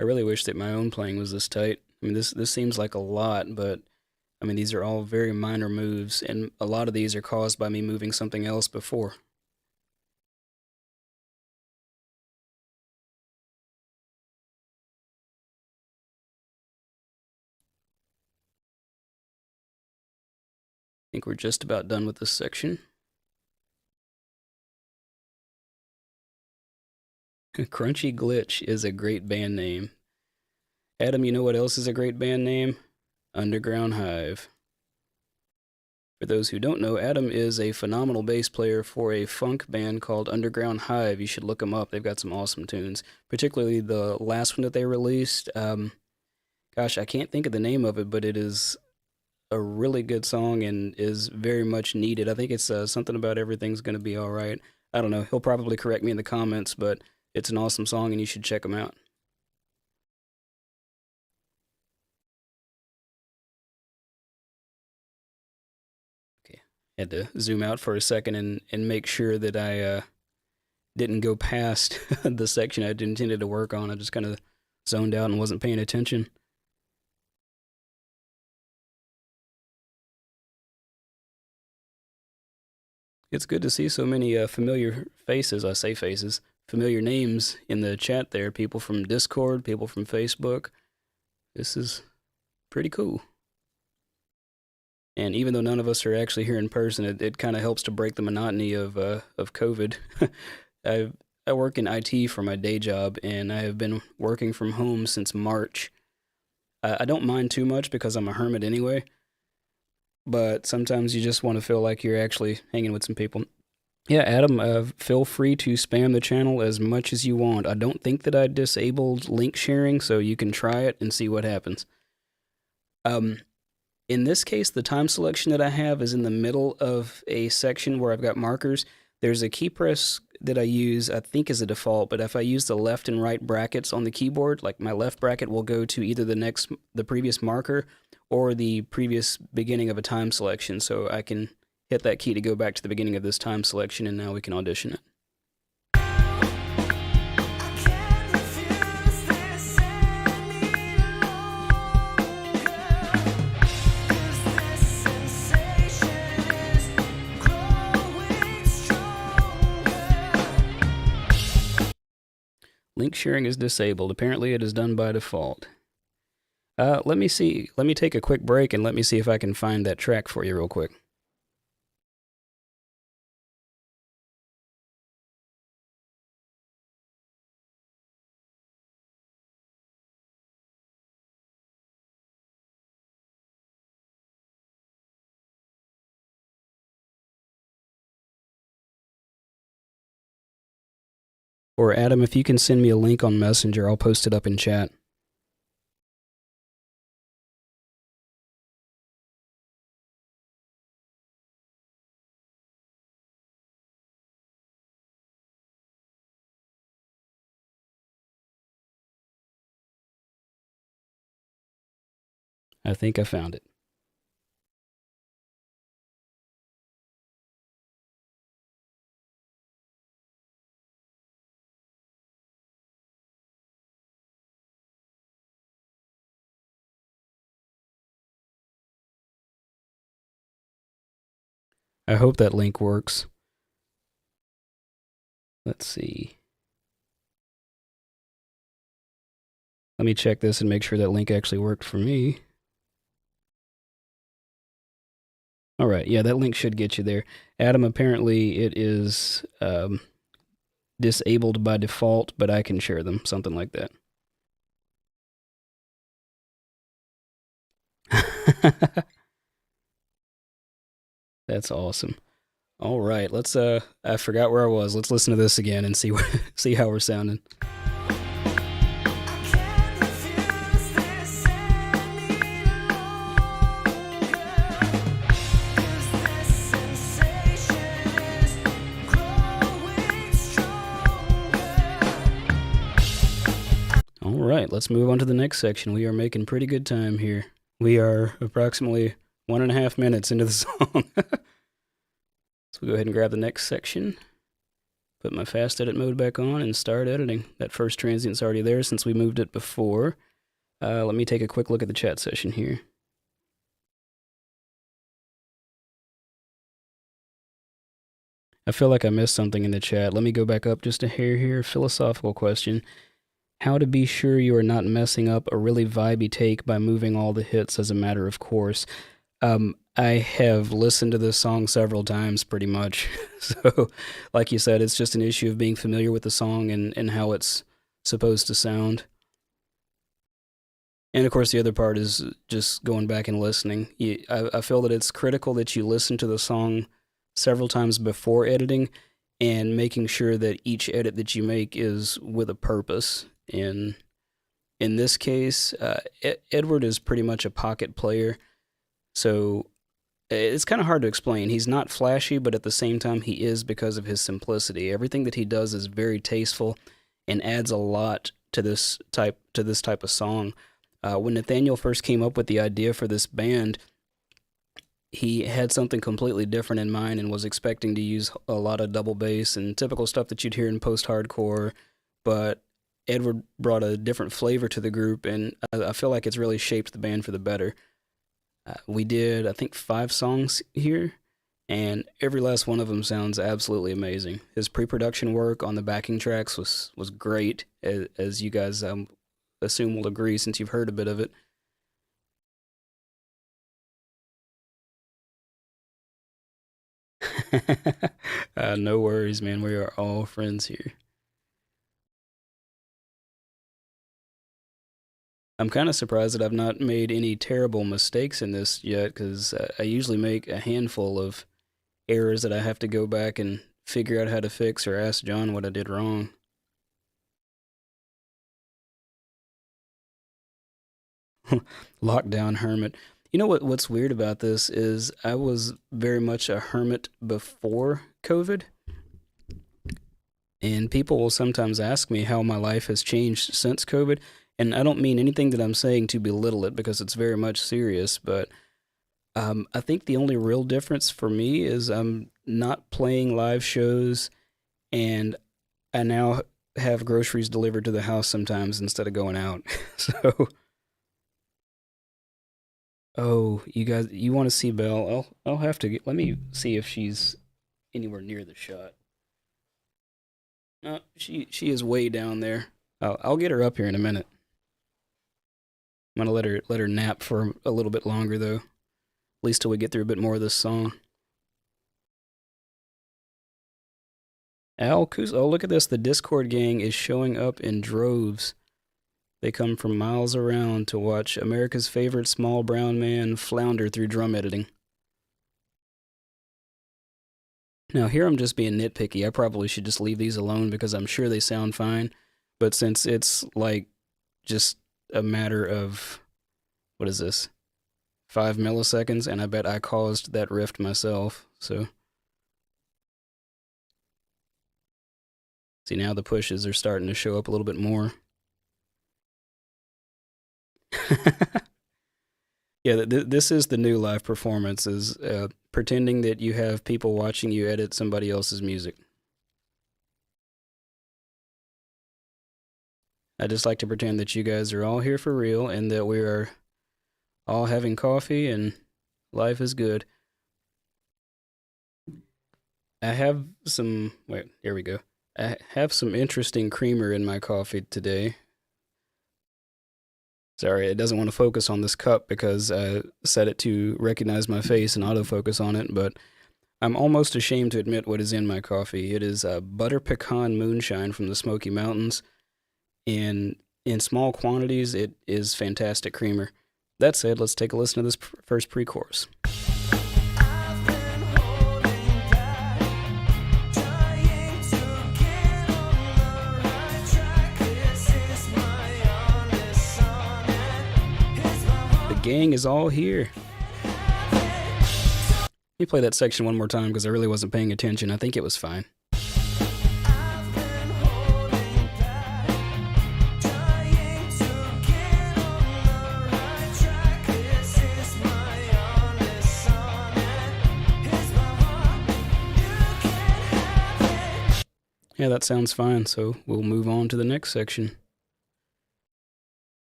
I really wish that my own playing was this tight. I mean, this seems like a lot, but I mean, these are all very minor moves, and a lot of these are caused by me moving something else before. I think we're just about done with this section. Crunchy Glitch is a great band name. Adam, you know what else is a great band name? Underground Hive. For those who don't know, Adam is a phenomenal bass player for a funk band called Underground Hive. You should look them up. They've got some awesome tunes, particularly the last one that they released. Gosh, I can't think of the name of it, but it is a really good song and is very much needed. I think it's something about everything's gonna be all right. I don't know. He'll probably correct me in the comments, but it's an awesome song and you should check them out. Okay, had to zoom out for a second and make sure that I didn't go past the section I intended to work on. I just kind of zoned out and wasn't paying attention. It's good to see so many familiar faces. I say faces, familiar names in the chat there. People from Discord, people from Facebook. This is pretty cool. And even though none of us are actually here in person, it kind of helps to break the monotony of COVID. I work in IT for my day job, and I have been working from home since March. I don't mind too much because I'm a hermit anyway, but sometimes you just want to feel like you're actually hanging with some people. Yeah, Adam, feel free to spam the channel as much as you want. I don't think that I disabled link sharing, so you can try it and see what happens. In this case, the time selection that I have is in the middle of a section where I've got markers. There's a key press that I use, I think is a default, but if I use the left and right brackets on the keyboard, like my left bracket will go to either the previous marker or the previous beginning of a time selection. So I can hit that key to go back to the beginning of this time selection, and now we can audition it. Link sharing is disabled. Apparently it is done by default. Let me see. Let me take a quick break and let me see if I can find that track for you real quick. Or Adam, if you can send me a link on Messenger, I'll post it up in chat. I think I found it. I hope that link works. Let's see. Let me check this and make sure that link actually worked for me. All right, yeah, that link should get you there. Adam, apparently it is disabled by default, but I can share them, something like that. That's awesome. All right, let's I forgot where I was. Let's listen to this again and see see how we're sounding. I can't refuse this any longer. 'Cause this sensation is growing stronger. All right, let's move on to the next section. We are making pretty good time here. We are approximately 1.5 minutes into the song. So we go ahead and grab the next section, put my fast edit mode back on, and start editing. That first transient's already there since we moved it before. Let me take a quick look at the chat session here. I feel like I missed something in the chat. Let me go back up just a hair here. Philosophical question. How to be sure you are not messing up a really vibey take by moving all the hits as a matter of course. I have listened to this song several times pretty much. So, like you said, it's just an issue of being familiar with the song and how it's supposed to sound. And of course, the other part is just going back and listening. I feel that it's critical that you listen to the song several times before editing and making sure that each edit that you make is with a purpose. In this case, Edward is pretty much a pocket player, so it's kind of hard to explain. He's not flashy, but at the same time, he is because of his simplicity. Everything that he does is very tasteful and adds a lot to this type of song. When Nathaniel first came up with the idea for this band, he had something completely different in mind and was expecting to use a lot of double bass and typical stuff that you'd hear in post-hardcore, but Edward brought a different flavor to the group, and I feel like it's really shaped the band for the better. We did, I think, 5 songs here, and every last one of them sounds absolutely amazing. His pre-production work on the backing tracks was great, as you guys assume will agree since you've heard a bit of it. No worries, man. We are all friends here. I'm kind of surprised that I've not made any terrible mistakes in this yet, because I usually make a handful of errors that I have to go back and figure out how to fix or ask John what I did wrong. Lockdown hermit. You know what's weird about this is I was very much a hermit before COVID, and people will sometimes ask me how my life has changed since COVID, and I don't mean anything that I'm saying to belittle it because it's very much serious, but I think the only real difference for me is I'm not playing live shows, and I now have groceries delivered to the house sometimes instead of going out. So, oh, you guys, you want to see Belle? I'll have to let me see if she's anywhere near the shot. No, she is way down there. I'll get her up here in a minute. I'm gonna let her nap for a little bit longer though, at least till we get through a bit more of this song. Al Kuz, oh look at this, the Discord gang is showing up in droves. They come from miles around to watch America's favorite small brown man flounder through drum editing. Now here I'm just being nitpicky. I probably should just leave these alone because I'm sure they sound fine. But since it's like just a matter of, what is this, 5 milliseconds, and I bet I caused that rift myself, so. See, now the pushes are starting to show up a little bit more. Yeah, this is the new live performance, is pretending that you have people watching you edit somebody else's music. I just like to pretend that you guys are all here for real and that we are all having coffee and life is good. I have some, wait, here we go. I have some interesting creamer in my coffee today. Sorry, it doesn't want to focus on this cup because I set it to recognize my face and autofocus on it, but I'm almost ashamed to admit what is in my coffee. It is butter pecan moonshine from the Smoky Mountains. In small quantities, it is fantastic creamer. That said, let's take a listen to this first pre-chorus. I've been holding back, trying to get on the right track. This is my honest sonnet. Here's my heart. The gang is all here. Let me play that section one more time because I really wasn't paying attention. I think it was fine. I've been holding back, trying to get on the right track. This is my honest sonnet. Here's my heart. You can have it. Yeah, that sounds fine, so we'll move on to the next section.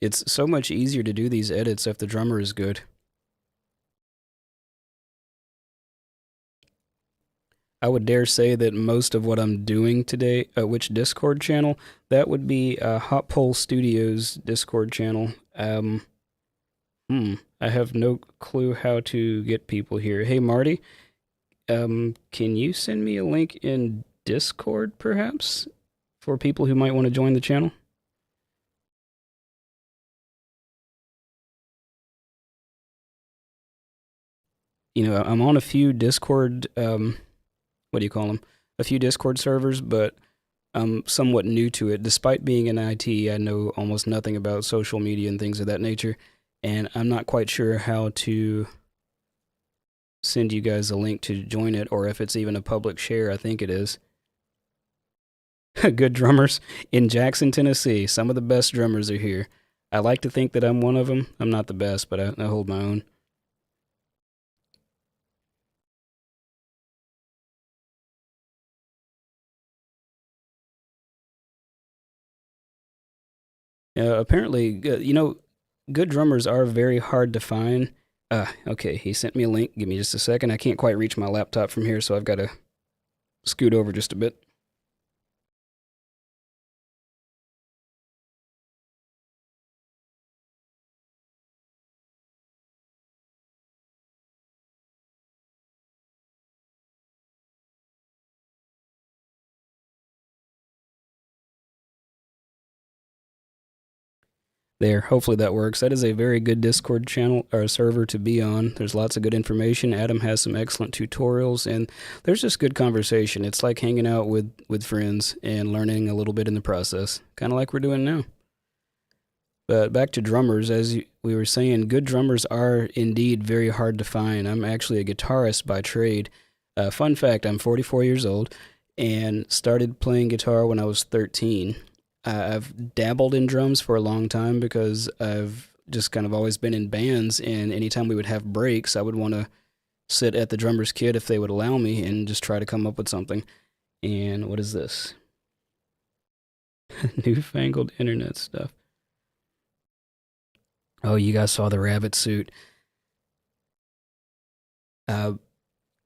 It's so much easier to do these edits if the drummer is good. I would dare say that most of what I'm doing today, which Discord channel, that would be Hot Pole Studios Discord channel. I have no clue how to get people here. Hey, Marty, can you send me a link in Discord, perhaps, for people who might want to join the channel? You know, I'm on a few Discord, what do you call them? A few Discord servers, but I'm somewhat new to it. Despite being in IT, I know almost nothing about social media and things of that nature, and I'm not quite sure how to send you guys a link to join it, or if it's even a public share. I think it is. Good drummers in Jackson, Tennessee. Some of the best drummers are here. I like to think that I'm one of them. I'm not the best, but I hold my own. Apparently, good drummers are very hard to find. Okay, he sent me a link. Give me just a second. I can't quite reach my laptop from here, so I've got to scoot over just a bit. There, hopefully that works. That is a very good Discord channel or server to be on. There's lots of good information. Adam has some excellent tutorials, and there's just good conversation. It's like hanging out with friends and learning a little bit in the process, kind of like we're doing now. But back to drummers, as we were saying, good drummers are indeed very hard to find. I'm actually a guitarist by trade. Fun fact, I'm 44 years old and started playing guitar when I was 13. I've dabbled in drums for a long time because I've just kind of always been in bands, and anytime we would have breaks, I would want to sit at the drummer's kit if they would allow me and just try to come up with something. And what is this? Newfangled internet stuff. Oh, you guys saw the rabbit suit. And,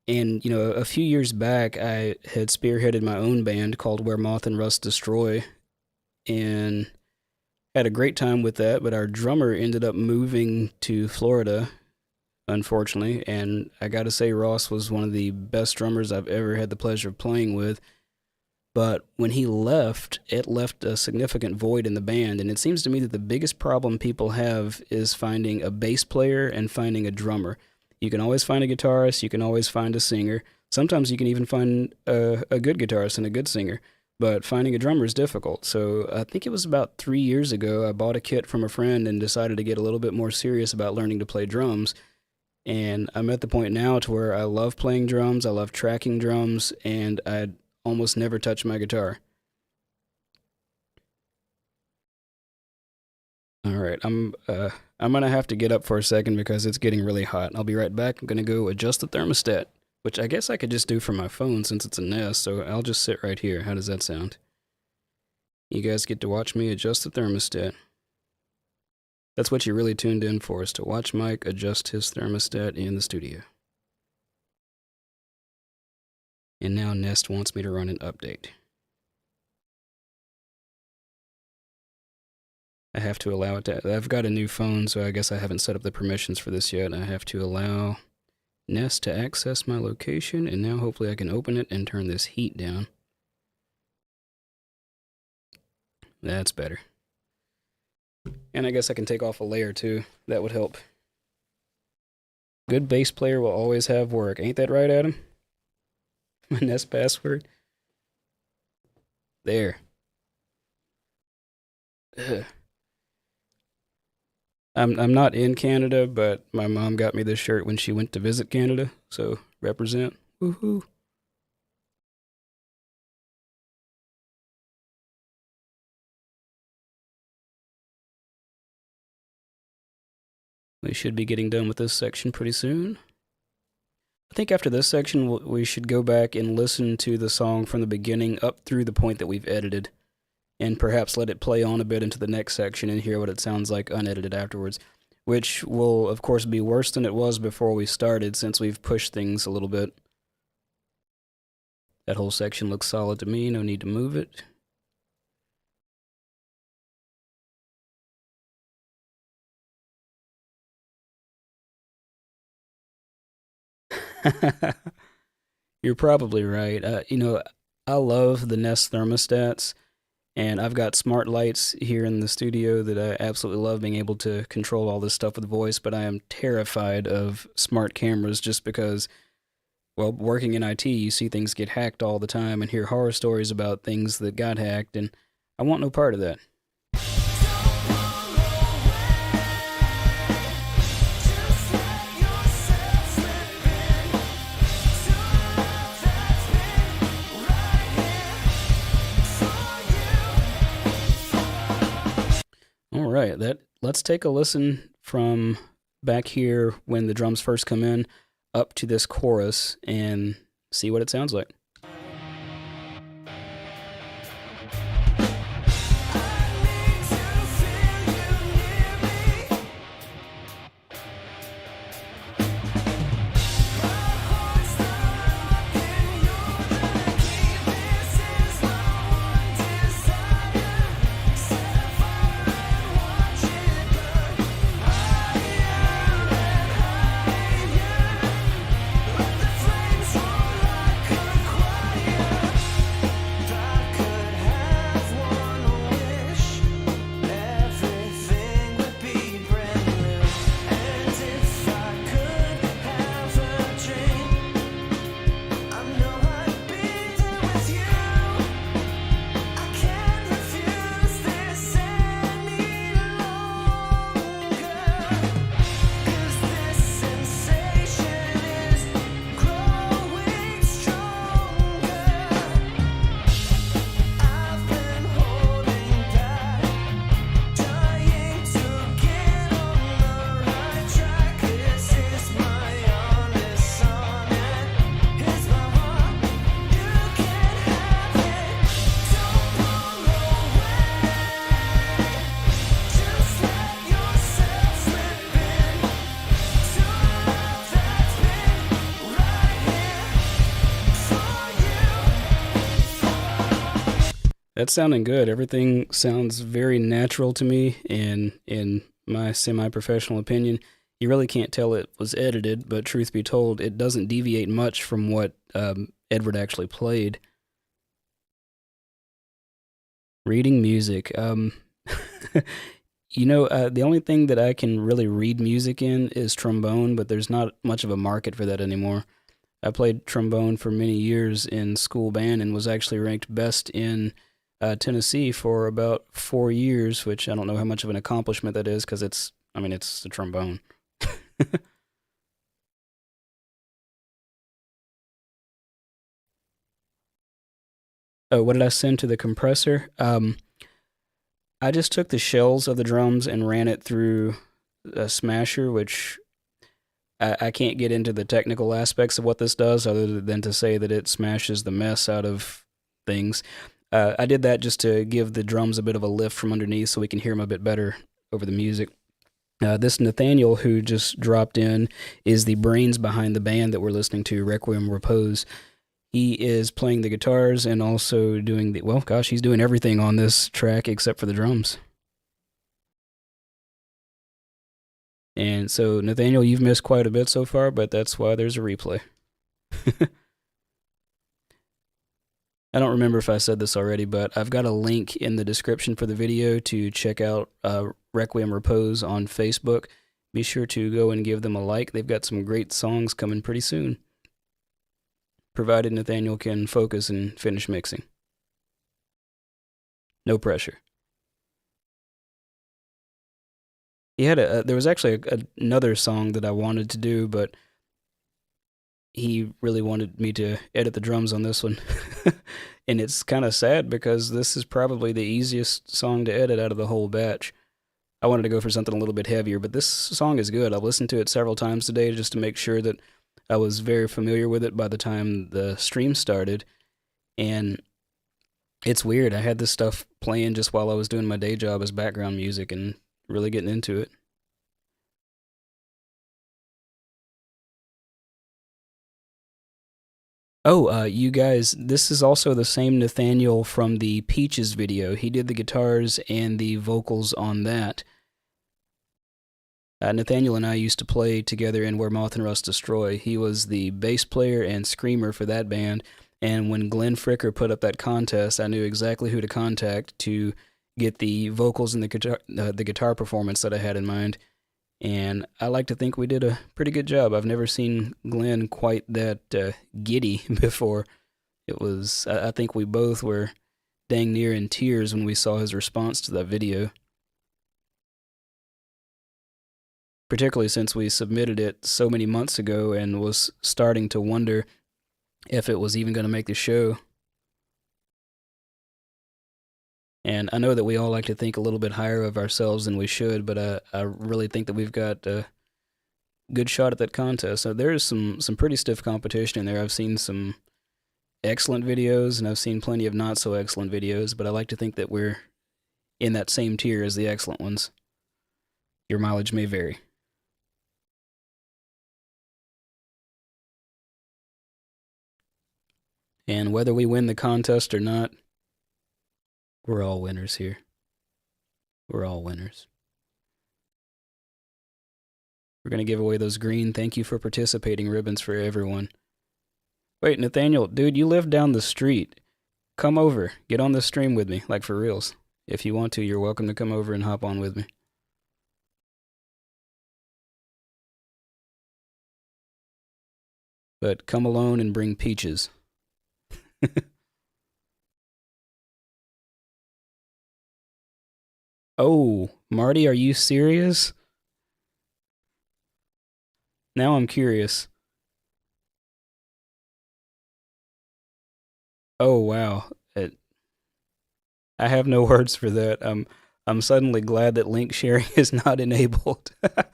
a few years back, I had spearheaded my own band called Where Moth and Rust Destroy, and had a great time with that, but our drummer ended up moving to Florida, unfortunately, and I gotta say Ross was one of the best drummers I've ever had the pleasure of playing with. But when he left, it left a significant void in the band, and it seems to me that the biggest problem people have is finding a bass player and finding a drummer. You can always find a guitarist, you can always find a singer. Sometimes you can even find a good guitarist and a good singer, but finding a drummer is difficult. So I think it was about 3 years ago, I bought a kit from a friend and decided to get a little bit more serious about learning to play drums. And I'm at the point now to where I love playing drums, I love tracking drums, and I almost never touch my guitar. All right, I'm gonna have to get up for a second because it's getting really hot. I'll be right back. I'm gonna go adjust the thermostat, which I guess I could just do from my phone since it's a Nest. So I'll just sit right here. How does that sound? You guys get to watch me adjust the thermostat. That's what you really tuned in for, is to watch Mike adjust his thermostat in the studio. And now Nest wants me to run an update. I have to allow it to. I've got a new phone, so I guess I haven't set up the permissions for this yet. I have to allow Nest to access my location, and now hopefully I can open it and turn this heat down. That's better. And I guess I can take off a layer too. That would help. Good bass player will always have work. Ain't that right, Adam? My Nest password. There. Ugh. I'm not in Canada, but my mom got me this shirt when she went to visit Canada, so represent. Woohoo. We should be getting done with this section pretty soon. I think after this section, we should go back and listen to the song from the beginning up through the point that we've edited, and perhaps let it play on a bit into the next section and hear what it sounds like unedited afterwards, which will, of course, be worse than it was before we started since we've pushed things a little bit. That whole section looks solid to me, no need to move it. You're probably right. I love the Nest thermostats, and I've got smart lights here in the studio that I absolutely love being able to control all this stuff with voice, but I am terrified of smart cameras just because, well, working in IT, you see things get hacked all the time and hear horror stories about things that got hacked, and I want no part of that. All right, let's take a listen from back here when the drums first come in up to this chorus and see what it sounds like. That's sounding good. Everything sounds very natural to me, and in my semi-professional opinion, you really can't tell it was edited, but truth be told, it doesn't deviate much from what Edward actually played. Reading music. The only thing that I can really read music in is trombone, but there's not much of a market for that anymore. I played trombone for many years in school band and was actually ranked best in Tennessee for about 4 years, which I don't know how much of an accomplishment that is because it's a trombone. Oh, what did I send to the compressor? I just took the shells of the drums and ran it through a smasher, which I can't get into the technical aspects of what this does other than to say that it smashes the mess out of things. I did that just to give the drums a bit of a lift from underneath so we can hear them a bit better over the music. This Nathaniel who just dropped in is the brains behind the band that we're listening to, Requiem Repose. He is playing the guitars and also doing he's doing everything on this track except for the drums. And And so, Nathaniel, you've missed quite a bit so far, but that's why there's a replay. I don't remember if I said this already, but I've got a link in the description for the video to check out Requiem Repose on Facebook. Be sure to go and give them a like. They've got some great songs coming pretty soon, provided Nathaniel can focus and finish mixing. No pressure. He had there was actually another song that I wanted to do, but he really wanted me to edit the drums on this one. And it's kind of sad because this is probably the easiest song to edit out of the whole batch. I wanted to go for something a little bit heavier, but this song is good. I've listened to it several times today just to make sure that I was very familiar with it by the time the stream started. And it's weird. I had this stuff playing just while I was doing my day job as background music and really getting into it. Oh, you guys, this is also the same Nathaniel from the Peaches video. He did the guitars and the vocals on that. Nathaniel and I used to play together in Where Moth and Rust Destroy. He was the bass player and screamer for that band, and when Glenn Fricker put up that contest, I knew exactly who to contact to get the vocals and the guitar performance that I had in mind. And I like to think we did a pretty good job. I've never seen Glenn quite that giddy before. It was, I think we both were dang near in tears when we saw his response to that video. Particularly since we submitted it so many months ago and was starting to wonder if it was even going to make the show. And I know that we all like to think a little bit higher of ourselves than we should, but I really think that we've got a good shot at that contest. So there is some pretty stiff competition in there. I've seen some excellent videos, and I've seen plenty of not so excellent videos, but I like to think that we're in that same tier as the excellent ones. Your mileage may vary. And whether we win the contest or not, we're all winners here. We're all winners. We're going to give away those green thank you for participating ribbons for everyone. Wait, Nathaniel, dude, you live down the street. Come over. Get on this stream with me, like for reals. If you want to, you're welcome to come over and hop on with me. But come alone and bring peaches. Oh, Marty, are you serious? Now I'm curious. Oh, wow. I have no words for that. I'm suddenly glad that link sharing is not enabled. All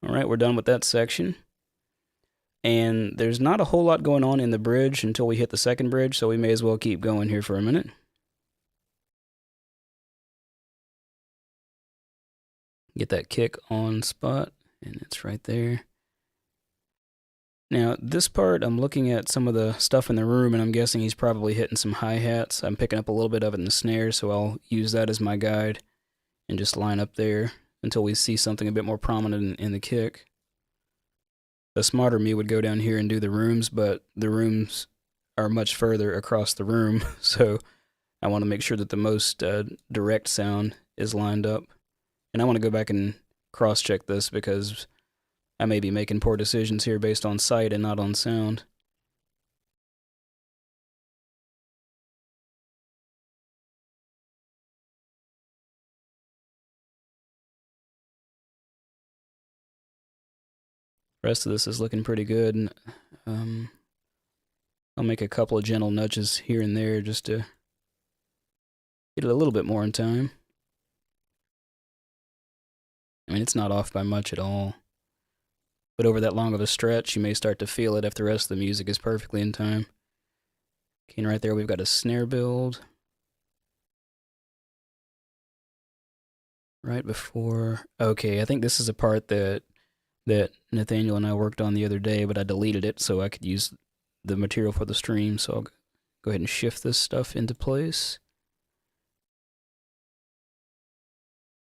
right, we're done with that section. And there's not a whole lot going on in the bridge until we hit the second bridge, so we may as well keep going here for a minute. Get that kick on spot, and it's right there. Now, this part, I'm looking at some of the stuff in the room, and I'm guessing he's probably hitting some hi-hats. I'm picking up a little bit of it in the snare, so I'll use that as my guide and just line up there until we see something a bit more prominent in the kick. The smarter me would go down here and do the rooms, but the rooms are much further across the room, so I want to make sure that the most direct sound is lined up. And I want to go back and cross-check this because I may be making poor decisions here based on sight and not on sound. The rest of this is looking pretty good. I'll make a couple of gentle nudges here and there just to get it a little bit more in time. I mean, it's not off by much at all. But over that long of a stretch, you may start to feel it if the rest of the music is perfectly in time. Okay, and right there we've got a snare build. Right before... Okay, I think this is a part that Nathaniel and I worked on the other day, but I deleted it so I could use the material for the stream. So I'll go ahead and shift this stuff into place.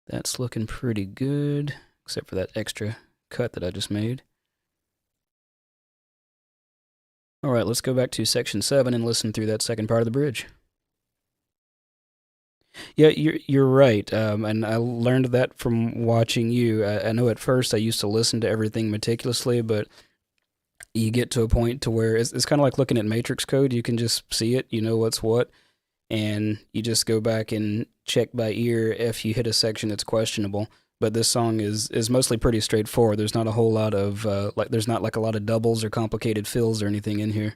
That's looking pretty good. except for that extra cut that I just made. All right, let's go back to section 7 and listen through that second part of the bridge. Yeah, you're right, and I learned that from watching you. I know at first I used to listen to everything meticulously, but you get to a point to where it's kind of like looking at matrix code. You can just see it, you know what's what, and you just go back and check by ear if you hit a section that's questionable. But this song is mostly pretty straightforward. There's not a whole lot of there's not like a lot of doubles or complicated fills or anything in here.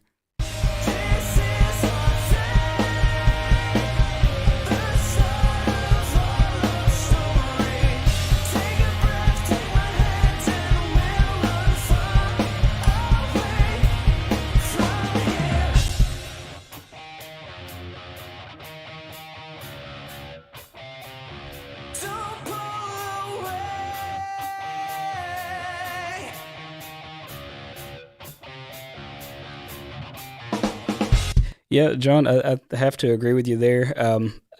Yeah, John, I have to agree with you there.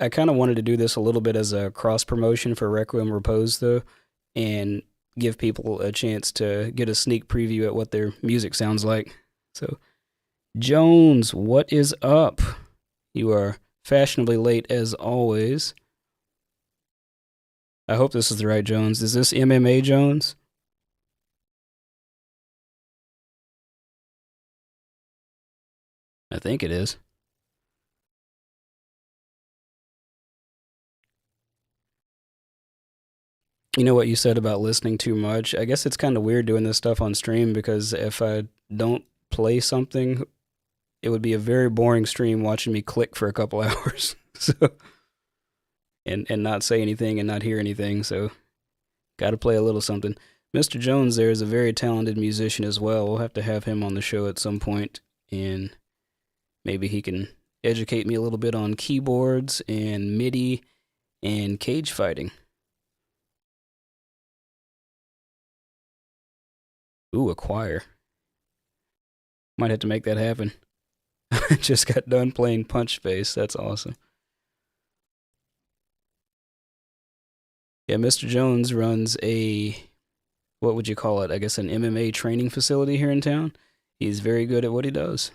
I kind of wanted to do this a little bit as a cross promotion for Requiem Repose, though, and give people a chance to get a sneak preview at what their music sounds like. So, Jones, what is up? You are fashionably late as always. I hope this is the right Jones. Is this MMA Jones? I think it is. You know what you said about listening too much? I guess it's kind of weird doing this stuff on stream because if I don't play something, it would be a very boring stream watching me click for a couple hours. So and not say anything and not hear anything. So got to play a little something. Mr. Jones there is a very talented musician as well. We'll have to have him on the show at some point, and maybe he can educate me a little bit on keyboards and MIDI and cage fighting. Ooh, a choir. Might have to make that happen. I just got done playing Punch Face. That's awesome. Yeah, Mr. Jones runs a, what would you call it? I guess an MMA training facility here in town. He's very good at what he does.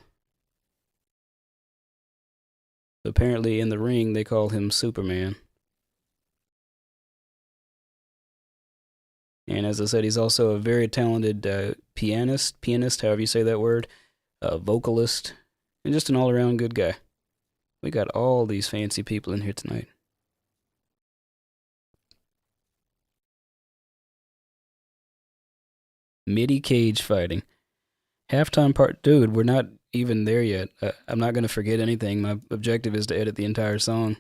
Apparently, in the ring, they call him Superman. And as I said, he's also a very talented pianist, however you say that word, vocalist, and just an all-around good guy. We got all these fancy people in here tonight. MIDI cage fighting. Halftime part. Dude, we're not even there yet. I'm not going to forget anything. My objective is to edit the entire song,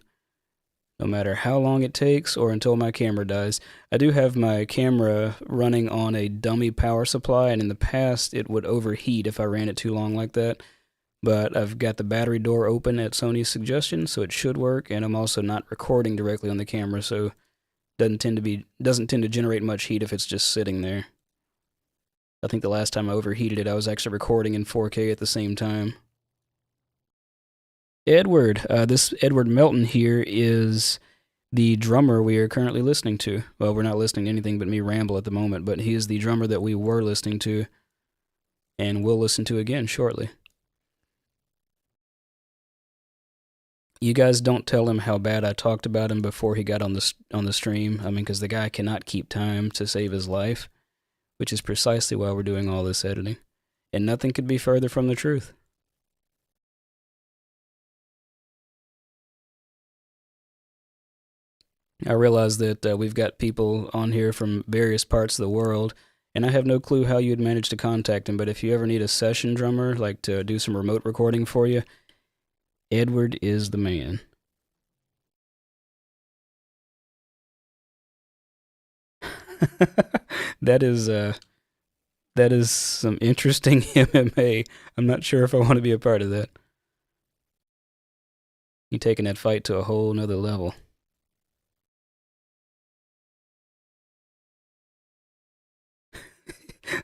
no matter how long it takes or until my camera dies. I do have my camera running on a dummy power supply, and in the past it would overheat if I ran it too long like that. But I've got the battery door open at Sony's suggestion, so it should work, and I'm also not recording directly on the camera, so doesn't tend to generate much heat if it's just sitting there. I think the last time I overheated it, I was actually recording in 4K at the same time. Edward, this Edward Melton here is the drummer we are currently listening to. Well, we're not listening to anything but me ramble at the moment, but he is the drummer that we were listening to and will listen to again shortly. You guys don't tell him how bad I talked about him before he got on the stream. I mean, because the guy cannot keep time to save his life, which is precisely why we're doing all this editing. And nothing could be further from the truth. I realize that we've got people on here from various parts of the world, and I have no clue how you'd manage to contact him, but if you ever need a session drummer, like to do some remote recording for you, Edward is the man. That is some interesting MMA. I'm not sure if I want to be a part of that. You taking that fight to a whole nother level.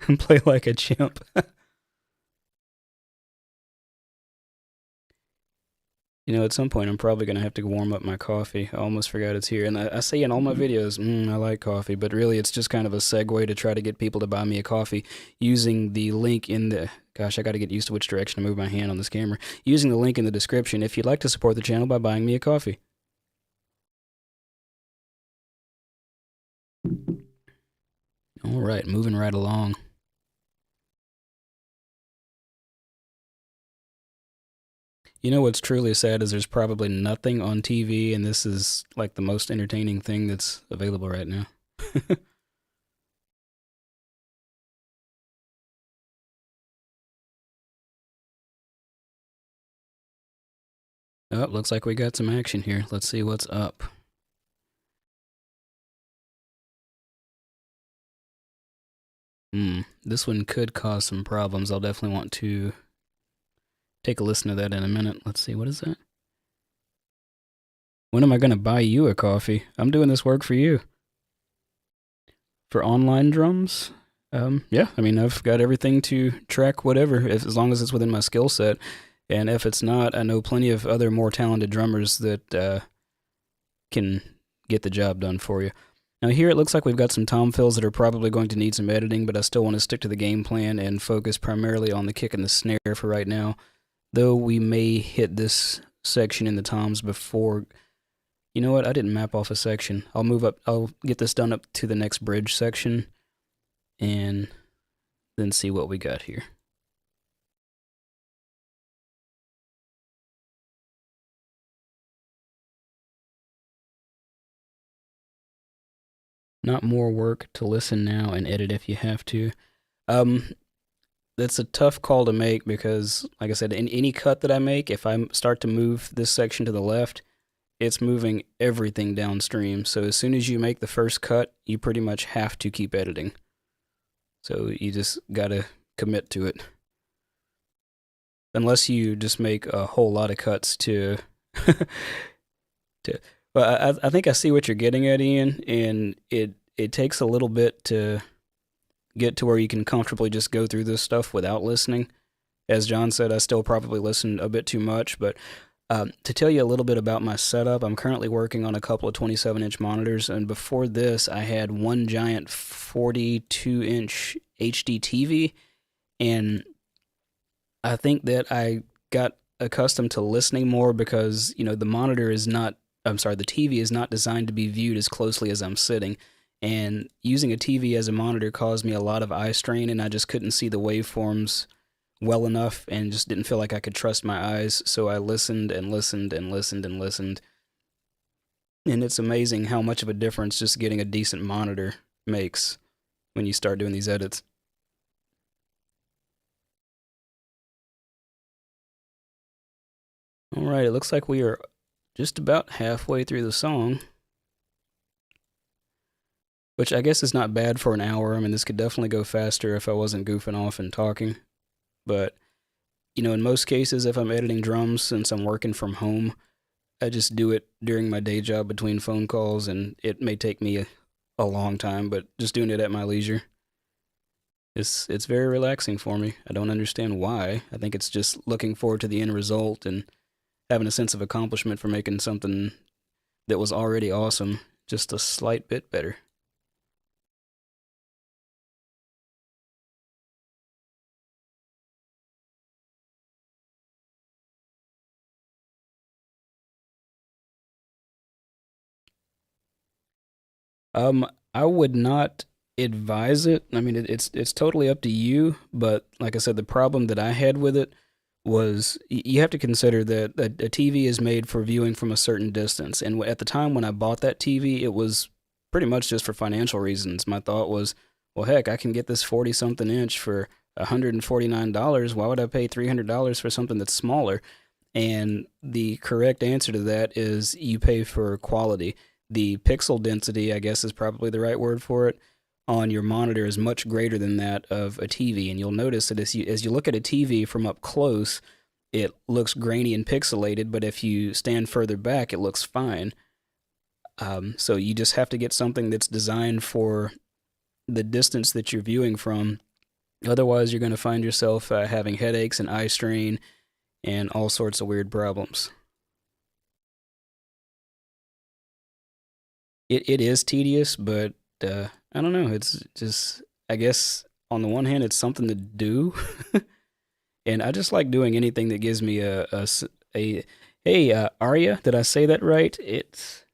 And play like a chimp. At some point, I'm probably going to have to warm up my coffee. I almost forgot it's here. And I say in all my videos, I like coffee, but really it's just kind of a segue to try to get people to buy me a coffee using the link in the. Gosh, I got to get used to which direction to move my hand on this camera. Using the link in the description if you'd like to support the channel by buying me a coffee. All right, moving right along. What's truly sad is there's probably nothing on TV, and this is like the most entertaining thing that's available right now. Oh, looks like we got some action here. Let's see what's up. This one could cause some problems. I'll definitely want to take a listen to that in a minute. Let's see, what is that? When am I going to buy you a coffee? I'm doing this work for you. For online drums? Yeah, I mean, I've got everything to track whatever, as long as it's within my skill set. And if it's not, I know plenty of other more talented drummers that can get the job done for you. Now here it looks like we've got some tom fills that are probably going to need some editing, but I still want to stick to the game plan and focus primarily on the kick and the snare for right now. Though we may hit this section in the toms before. You know what? I didn't map off a section. I'll move up. I'll get this done up to the next bridge section and then see what we got here. Not more work to listen now and edit if you have to. That's a tough call to make because, like I said, in any cut that I make, if I start to move this section to the left, it's moving everything downstream. So as soon as you make the first cut, you pretty much have to keep editing. So you just gotta commit to it. Unless you just make a whole lot of cuts to well, I think I see what you're getting at, Ian, and it takes a little bit to get to where you can comfortably just go through this stuff without listening. As John said, I still probably listen a bit too much, but to tell you a little bit about my setup, I'm currently working on a couple of 27-inch monitors, and before this, I had one giant 42-inch HD TV, and I think that I got accustomed to listening more because, the monitor is not, I'm sorry, the TV is not designed to be viewed as closely as I'm sitting. And using a TV as a monitor caused me a lot of eye strain, and I just couldn't see the waveforms well enough and just didn't feel like I could trust my eyes. So I listened and listened and listened and listened. And it's amazing how much of a difference just getting a decent monitor makes when you start doing these edits. All right, it looks like we are just about halfway through the song, which I guess is not bad for an hour. I mean, this could definitely go faster if I wasn't goofing off and talking. But, in most cases, if I'm editing drums, since I'm working from home, I just do it during my day job between phone calls, and it may take me a long time, but just doing it at my leisure. It's very relaxing for me. I don't understand why. I think it's just looking forward to the end result and having a sense of accomplishment for making something that was already awesome just a slight bit better. I would not advise it. I mean, it's totally up to you. But like I said, the problem that I had with it was you have to consider that a TV is made for viewing from a certain distance. And at the time when I bought that TV, it was pretty much just for financial reasons. My thought was, well, heck, I can get this 40-something inch for $149. Why would I pay $300 for something that's smaller? And the correct answer to that is you pay for quality. The pixel density, I guess is probably the right word for it, on your monitor is much greater than that of a TV. And you'll notice that as you look at a TV from up close, it looks grainy and pixelated, but if you stand further back, it looks fine. So you just have to get something that's designed for the distance that you're viewing from. Otherwise, you're going to find yourself having headaches and eye strain and all sorts of weird problems. it is tedious, but I don't know. It's just, I guess on the one hand, it's something to do, and I just like doing anything that gives me a hey, Arya, did I say that right? It's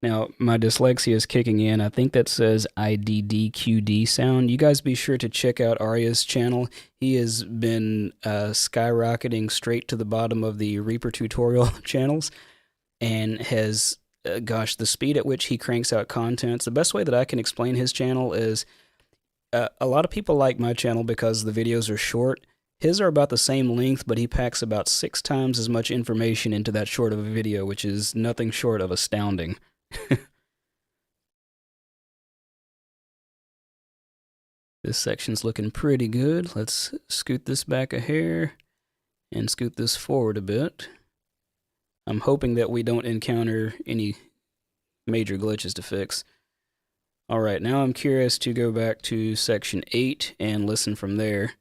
now my dyslexia is kicking in. I think that says IDDQD sound. You guys be sure to check out Arya's channel. He has been skyrocketing straight to the bottom of the Reaper tutorial channels, and has gosh, the speed at which he cranks out content. The best way that I can explain his channel is a lot of people like my channel because the videos are short. His are about the same length, but he packs about 6 times as much information into that short of a video, which is nothing short of astounding. This section's looking pretty good. Let's scoot this back a hair and scoot this forward a bit. I'm hoping that we don't encounter any major glitches to fix. Alright, now I'm curious to go back to section 8 and listen from there.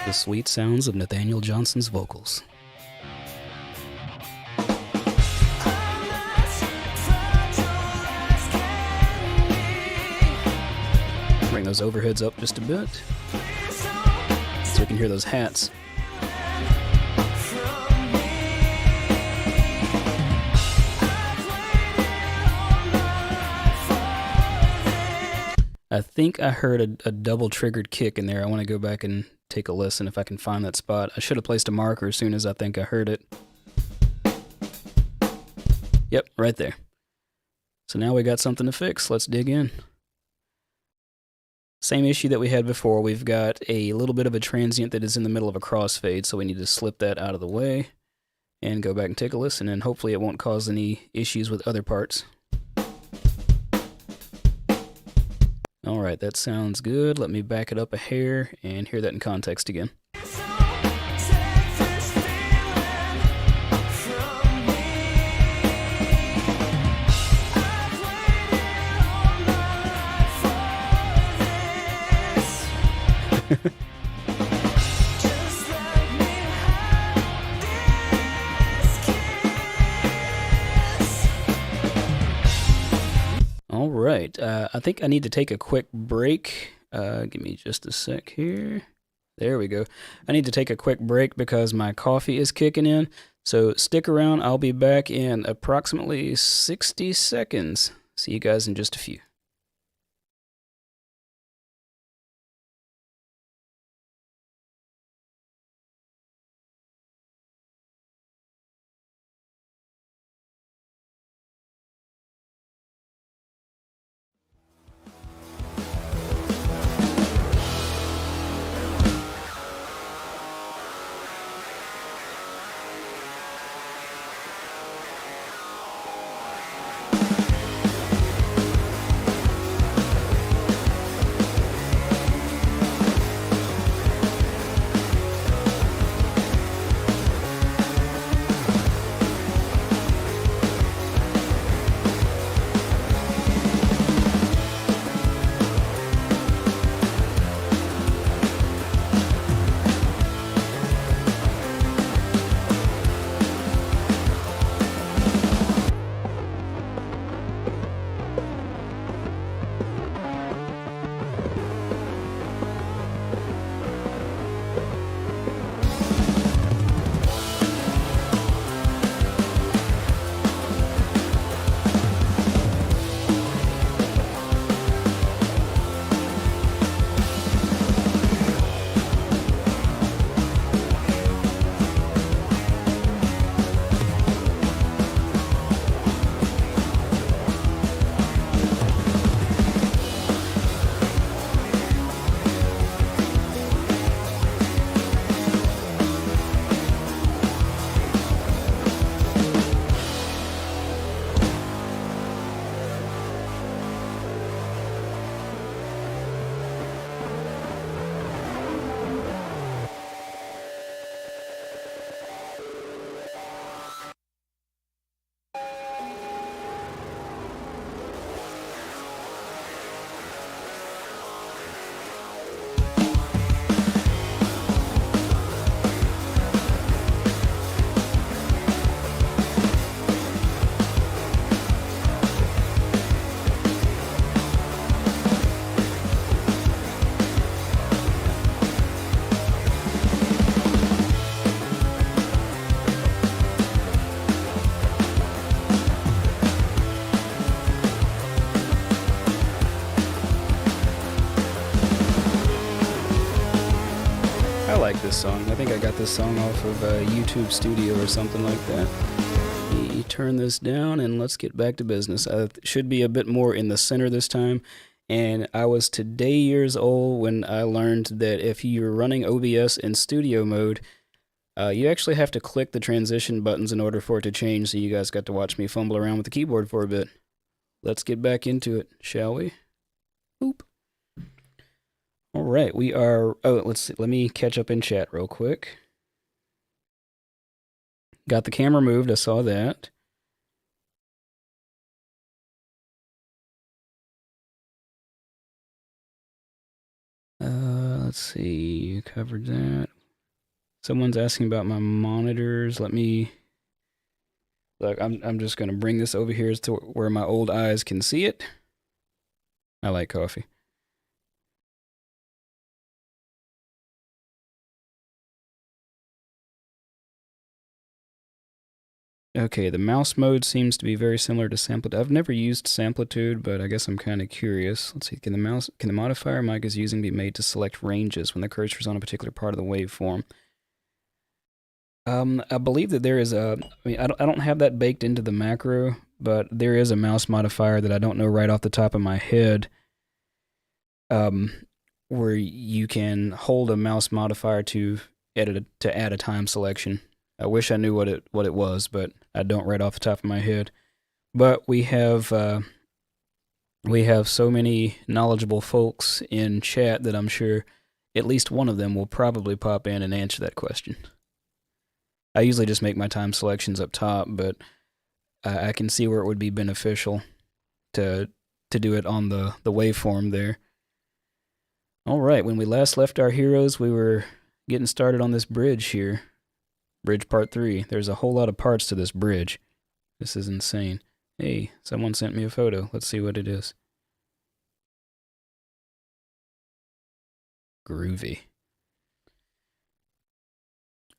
The sweet sounds of Nathaniel Johnson's vocals. Bring those overheads up just a bit so we can hear those hats. I think I heard a double triggered kick in there. I want to go back and take a listen if I can find that spot. I should have placed a marker as soon as I think I heard it. Yep, right there. So now we got something to fix. Let's dig in. Same issue that we had before. We've got a little bit of a transient that is in the middle of a crossfade, so we need to slip that out of the way and go back and take a listen, and hopefully it won't cause any issues with other parts. Alright, that sounds good. Let me back it up a hair and hear that in context again. Alright, I think I need to take a quick break. Give me just a sec here. There we go. I need to take a quick break because my coffee is kicking in. So stick around. I'll be back in approximately 60 seconds. See you guys in just a few. like this song. I think I got this song off of YouTube Studio or something like that. Let me turn this down and let's get back to business. I should be a bit more in the center this time. And I was today years old when I learned that if you're running OBS in studio mode, you actually have to click the transition buttons in order for it to change, so you guys got to watch me fumble around with the keyboard for a bit. Let's get back into it, shall we? Boop. All right, we are... Oh, let's see. Let me catch up in chat real quick. Got the camera moved, I saw that. Let's see, you covered that. Someone's asking about my monitors. Let me... Look, I'm just going to bring this over here to where my old eyes can see it. I like coffee. Okay, the mouse mode seems to be very similar to Samplitude. I've never used Samplitude, but I guess I'm kind of curious. Let's see, can the modifier Mike is using be made to select ranges when the cursor is on a particular part of the waveform? I believe that there is a... I mean, I don't have that baked into the macro, but there is a mouse modifier that I don't know right off the top of my head, where you can hold a mouse modifier to add a time selection. I wish I knew what it was, but I don't right off the top of my head. But we have so many knowledgeable folks in chat that I'm sure at least one of them will probably pop in and answer that question. I usually just make my time selections up top, but I can see where it would be beneficial to do it on the waveform there. All right, when we last left our heroes, we were getting started on this bridge here. Bridge part 3. There's a whole lot of parts to this bridge. This is insane. Hey, someone sent me a photo. Let's see what it is. Groovy.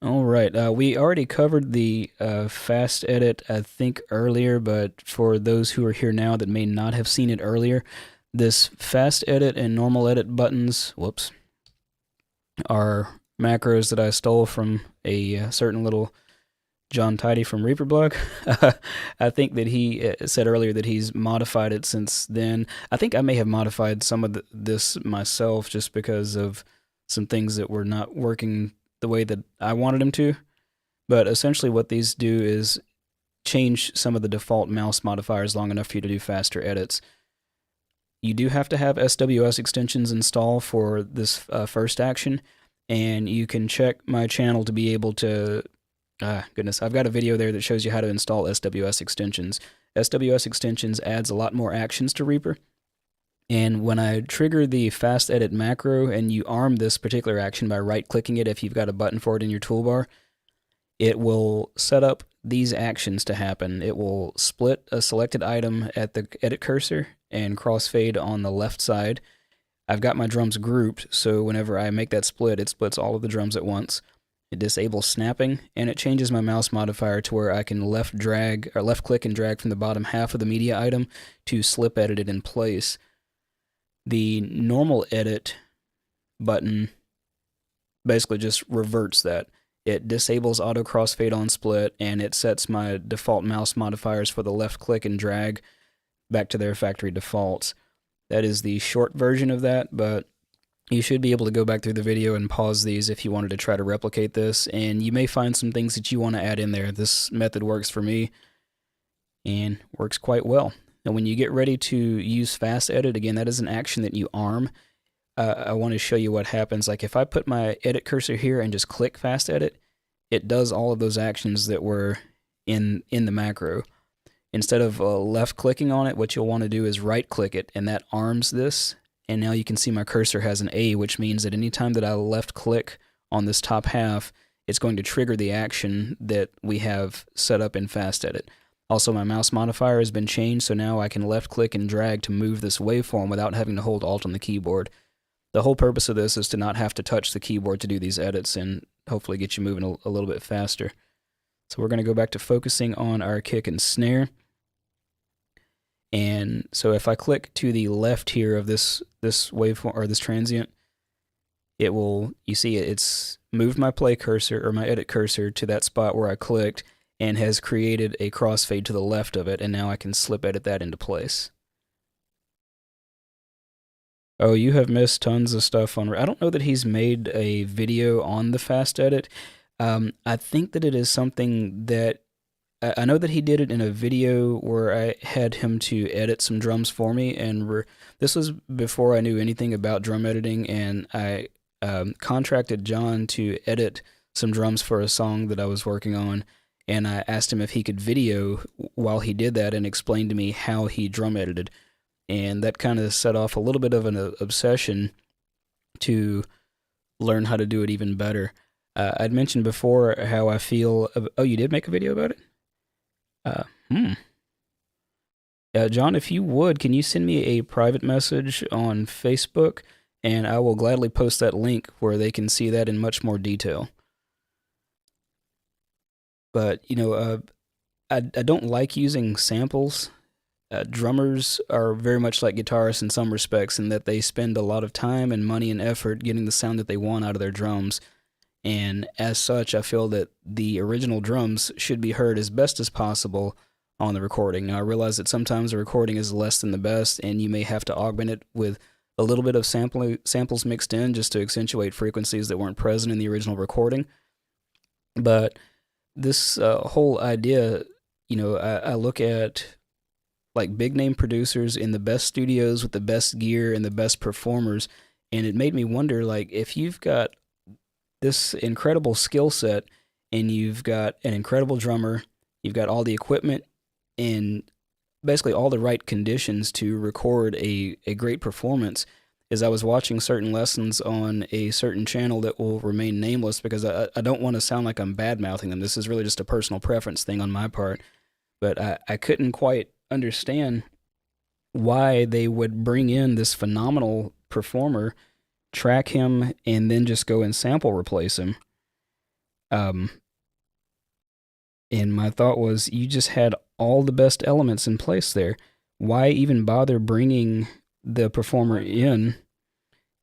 All right, we already covered the fast edit, I think, earlier, but for those who are here now that may not have seen it earlier, this fast edit and normal edit buttons, whoops, are macros that I stole from a certain little John Tidy from ReaperBlog. I think that he said earlier that he's modified it since then. I think I may have modified some of this myself just because of some things that were not working the way that I wanted them to. But essentially what these do is change some of the default mouse modifiers long enough for you to do faster edits. You do have to have SWS extensions installed for this first action, and you can check my channel to be able to... goodness, I've got a video there that shows you how to install SWS extensions. SWS extensions adds a lot more actions to Reaper, and when I trigger the fast edit macro and you arm this particular action by right-clicking it if you've got a button for it in your toolbar, it will set up these actions to happen. It will split a selected item at the edit cursor and crossfade on the left side. I've got my drums grouped, so whenever I make that split, it splits all of the drums at once. It disables snapping, and it changes my mouse modifier to where I can left click and drag from the bottom half of the media item to slip edit it in place. The normal edit button basically just reverts that. It disables auto crossfade on split, and it sets my default mouse modifiers for the left click and drag back to their factory defaults. That is the short version of that, but you should be able to go back through the video and pause these if you wanted to try to replicate this, and you may find some things that you want to add in there. This method works for me and works quite well. And when you get ready to use fast edit, again, that is an action that you arm. I want to show you what happens. Like if I put my edit cursor here and just click fast edit, it does all of those actions that were in the macro. Instead of left clicking on it, what you'll want to do is right click it, and that arms this. And now you can see my cursor has an A, which means that anytime that I left click on this top half, it's going to trigger the action that we have set up in fast edit. Also, my mouse modifier has been changed, so now I can left click and drag to move this waveform without having to hold Alt on the keyboard. The whole purpose of this is to not have to touch the keyboard to do these edits and hopefully get you moving a little bit faster. So we're going to go back to focusing on our kick and snare. And so if I click to the left here of this waveform or this transient, it will, you see it's moved my play cursor or my edit cursor to that spot where I clicked and has created a crossfade to the left of it, and now I can slip edit that into place. Oh, you have missed tons of stuff on. I don't know that he's made a video on the fast edit. I think that it is something that I know that he did it in a video where I had him to edit some drums for me, and this was before I knew anything about drum editing, and I contracted John to edit some drums for a song that I was working on, and I asked him if he could video while he did that and explain to me how he drum edited, and that kind of set off a little bit of an obsession to learn how to do it even better. I'd mentioned before how I feel. Oh, you did make a video about it? Uh, hmm. John, if you would, can you send me a private message on Facebook, and I will gladly post that link where they can see that in much more detail. But I don't like using samples. Drummers are very much like guitarists in some respects, in that they spend a lot of time and money and effort getting the sound that they want out of their drums. And as such, I feel that the original drums should be heard as best as possible on the recording. Now, I realize that sometimes the recording is less than the best, and you may have to augment it with a little bit of samples mixed in just to accentuate frequencies that weren't present in the original recording. But this whole idea, I look at like big name producers in the best studios with the best gear and the best performers, and it made me wonder, like, if you've got this incredible skill set and you've got an incredible drummer, you've got all the equipment and basically all the right conditions to record a great performance. As I was watching certain lessons on a certain channel that will remain nameless because I don't want to sound like I'm bad-mouthing them. This is really just a personal preference thing on my part. But I couldn't quite understand why they would bring in this phenomenal performer, track him, and then just go and sample replace him. And my thought was, you just had all the best elements in place there. Why even bother bringing the performer in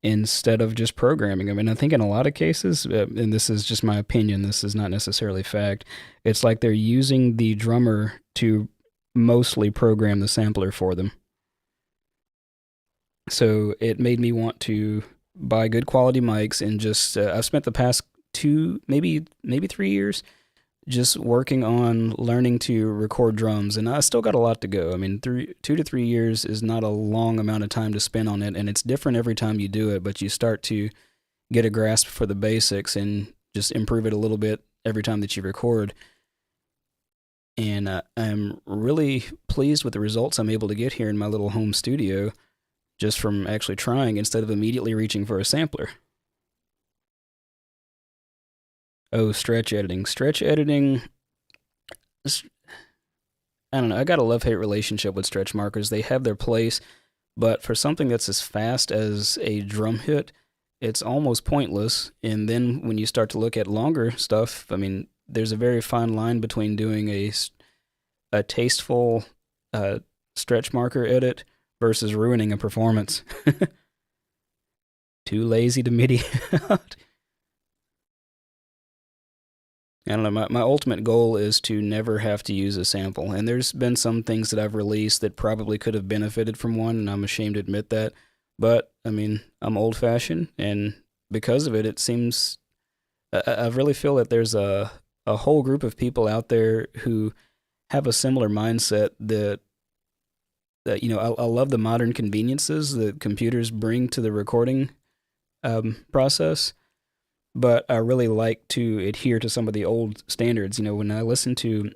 instead of just programming him? And I think in a lot of cases, and this is just my opinion, this is not necessarily fact, it's like they're using the drummer to mostly program the sampler for them. So it made me want to buy good quality mics and just I've spent the past 2, maybe 3 years just working on learning to record drums, and I still got a lot to go. I mean, 2 to 3 years is not a long amount of time to spend on it, and it's different every time you do it, but you start to get a grasp for the basics and just improve it a little bit every time that you record. And I'm really pleased with the results I'm able to get here in my little home studio just from actually trying instead of immediately reaching for a sampler. Oh, stretch editing. Stretch editing, I don't know, I got a love-hate relationship with stretch markers. They have their place, but for something that's as fast as a drum hit, it's almost pointless. And then when you start to look at longer stuff, I mean, there's a very fine line between doing a tasteful stretch marker edit versus ruining a performance. Too lazy to MIDI out. I don't know, my ultimate goal is to never have to use a sample, and there's been some things that I've released that probably could have benefited from one, and I'm ashamed to admit that, but, I mean, I'm old-fashioned, and because of it, it seems, I really feel that there's a whole group of people out there who have a similar mindset that I love the modern conveniences that computers bring to the recording process, but I really like to adhere to some of the old standards. When I listen to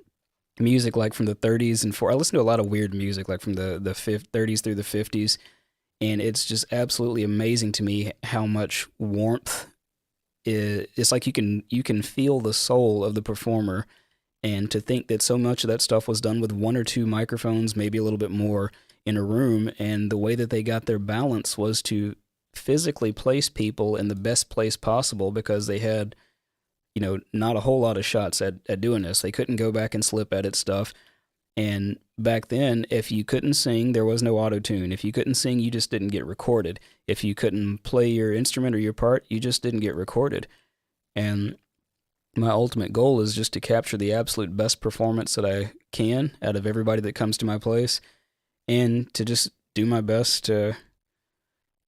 music like from the 30s and I listen to a lot of weird music like from the 30s through the 50s, and it's just absolutely amazing to me how much warmth it's like you can feel the soul of the performer, and to think that so much of that stuff was done with 1 or 2 microphones, maybe a little bit more, in a room, and the way that they got their balance was to physically place people in the best place possible because they had, not a whole lot of shots at doing this. They couldn't go back and slip edit stuff, And back then, if you couldn't sing, there was no auto-tune. If you couldn't sing, you just didn't get recorded. If you couldn't play your instrument or your part, you just didn't get recorded. And my ultimate goal is just to capture the absolute best performance that I can out of everybody that comes to my place, and to just do my best to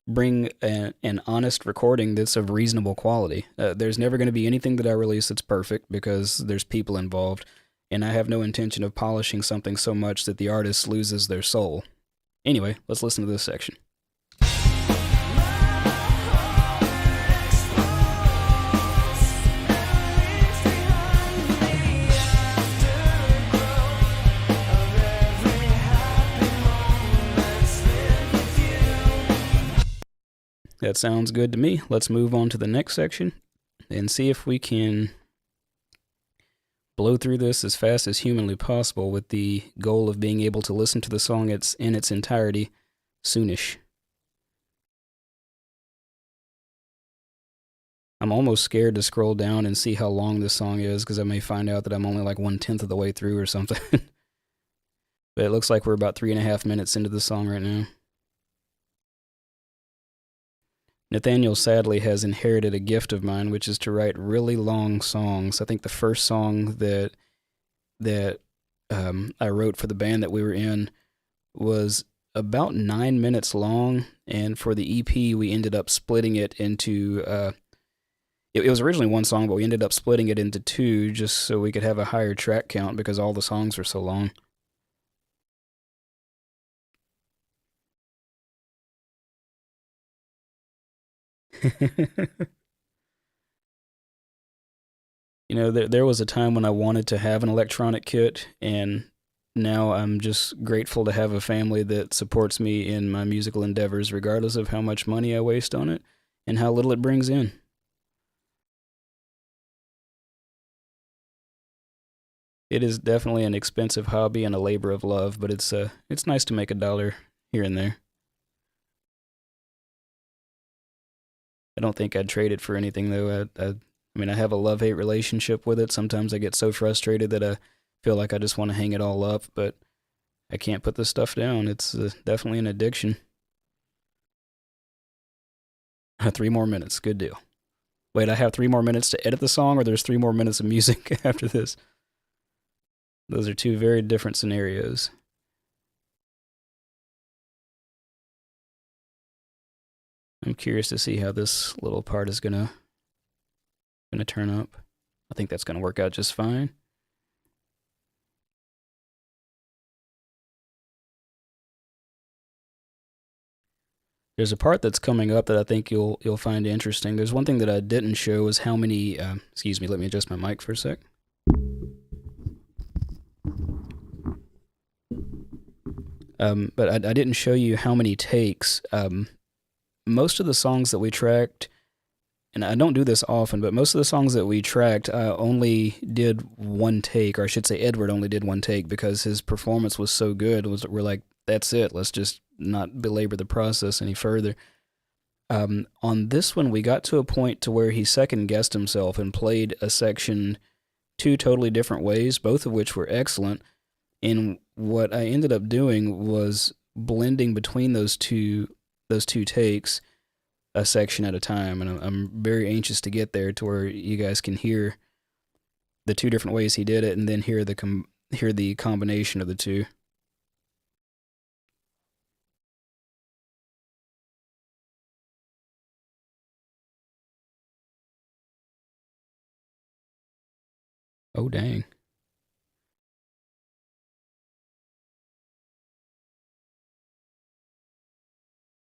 bring an honest recording that's of reasonable quality. There's never going to be anything that I release that's perfect because there's people involved, and I have no intention of polishing something so much that the artist loses their soul. Anyway, let's listen to this section. That sounds good to me. Let's move on to the next section and see if we can blow through this as fast as humanly possible with the goal of being able to listen to the song in its entirety soonish. I'm almost scared to scroll down and see how long this song is because I may find out that I'm only like 1/10 of the way through or something. But it looks like we're about 3.5 minutes into the song right now. Nathaniel sadly has inherited a gift of mine, which is to write really long songs. I think the first song that I wrote for the band that we were in was about 9 minutes long, and for the EP we ended up splitting it into it was originally one song, but we ended up splitting it into two just so we could have a higher track count because all the songs were so long. You know, there was a time when I wanted to have an electronic kit, and now I'm just grateful to have a family that supports me in my musical endeavors, regardless of how much money I waste on it and how little it brings in. It is definitely an expensive hobby and a labor of love, but it's nice to make a dollar here and there. I don't think I'd trade it for anything, though. I mean, I have a love-hate relationship with it. Sometimes I get so frustrated that I feel like I just want to hang it all up, but I can't put this stuff down. It's definitely an addiction. 3 more minutes. Good deal. Wait, I have 3 more minutes to edit the song, or there's 3 more minutes of music after this? Those are 2 very different scenarios. I'm curious to see how this little part is gonna turn up. I think that's gonna work out just fine. There's a part that's coming up that I think you'll find interesting. There's one thing that I didn't show is how many. Excuse me. Let me adjust my mic for a sec. But I didn't show you how many takes. Most of the songs that we tracked, and I don't do this often, but most of the songs that we tracked only did 1 take, or I should say Edward only did 1 take because his performance was so good. We're like, that's it. Let's just not belabor the process any further. On this one, we got to a point to where he second-guessed himself and played a section 2 totally different ways, both of which were excellent. And what I ended up doing was blending between those two takes a section at a time, and I'm very anxious to get there to where you guys can hear the 2 different ways he did it, and then hear the combination of the 2. Oh dang!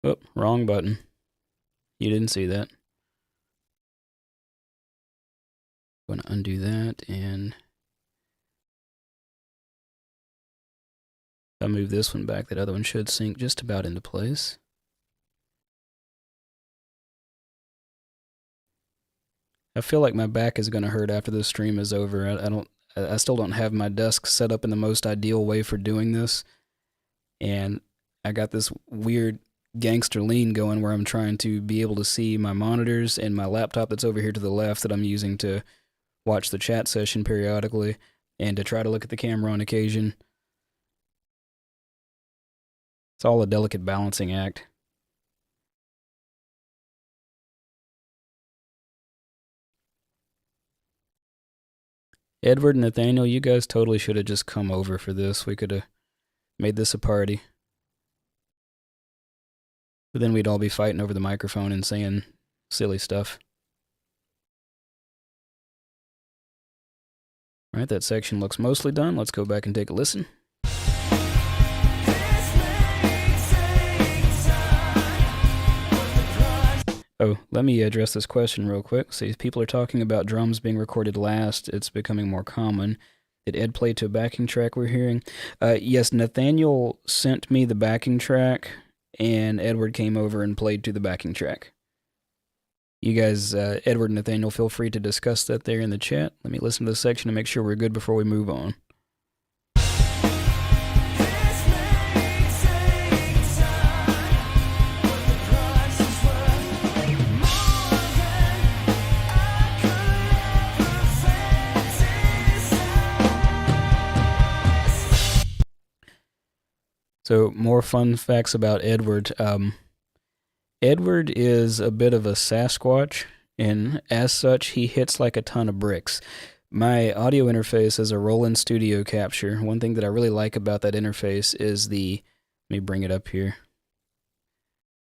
Oh, wrong button. You didn't see that. I'm going to undo that, and if I move this one back, that other one should sync just about into place. I feel like my back is going to hurt after this stream is over. I still don't have my desk set up in the most ideal way for doing this, and I got this weird gangster lean going where I'm trying to be able to see my monitors and my laptop that's over here to the left that I'm using to watch the chat session periodically and to try to look at the camera on occasion. It's all a delicate balancing act. Edward and Nathaniel, you guys totally should have just come over for this. We could have made this a party. But then we'd all be fighting over the microphone and saying silly stuff. All right, that section looks mostly done. Let's go back and take a listen. Oh, let me address this question real quick. See, people are talking about drums being recorded last. It's becoming more common. Did Ed play to a backing track we're hearing? Yes, Nathaniel sent me the backing track, and Edward came over and played to the backing track. You guys, Edward and Nathaniel, feel free to discuss that there in the chat. Let me listen to this section to make sure we're good before we move on. So, more fun facts about Edward. Edward is a bit of a Sasquatch, and as such, he hits like a ton of bricks. My audio interface is a Roland Studio Capture. One thing that I really like about that interface is let me bring it up here.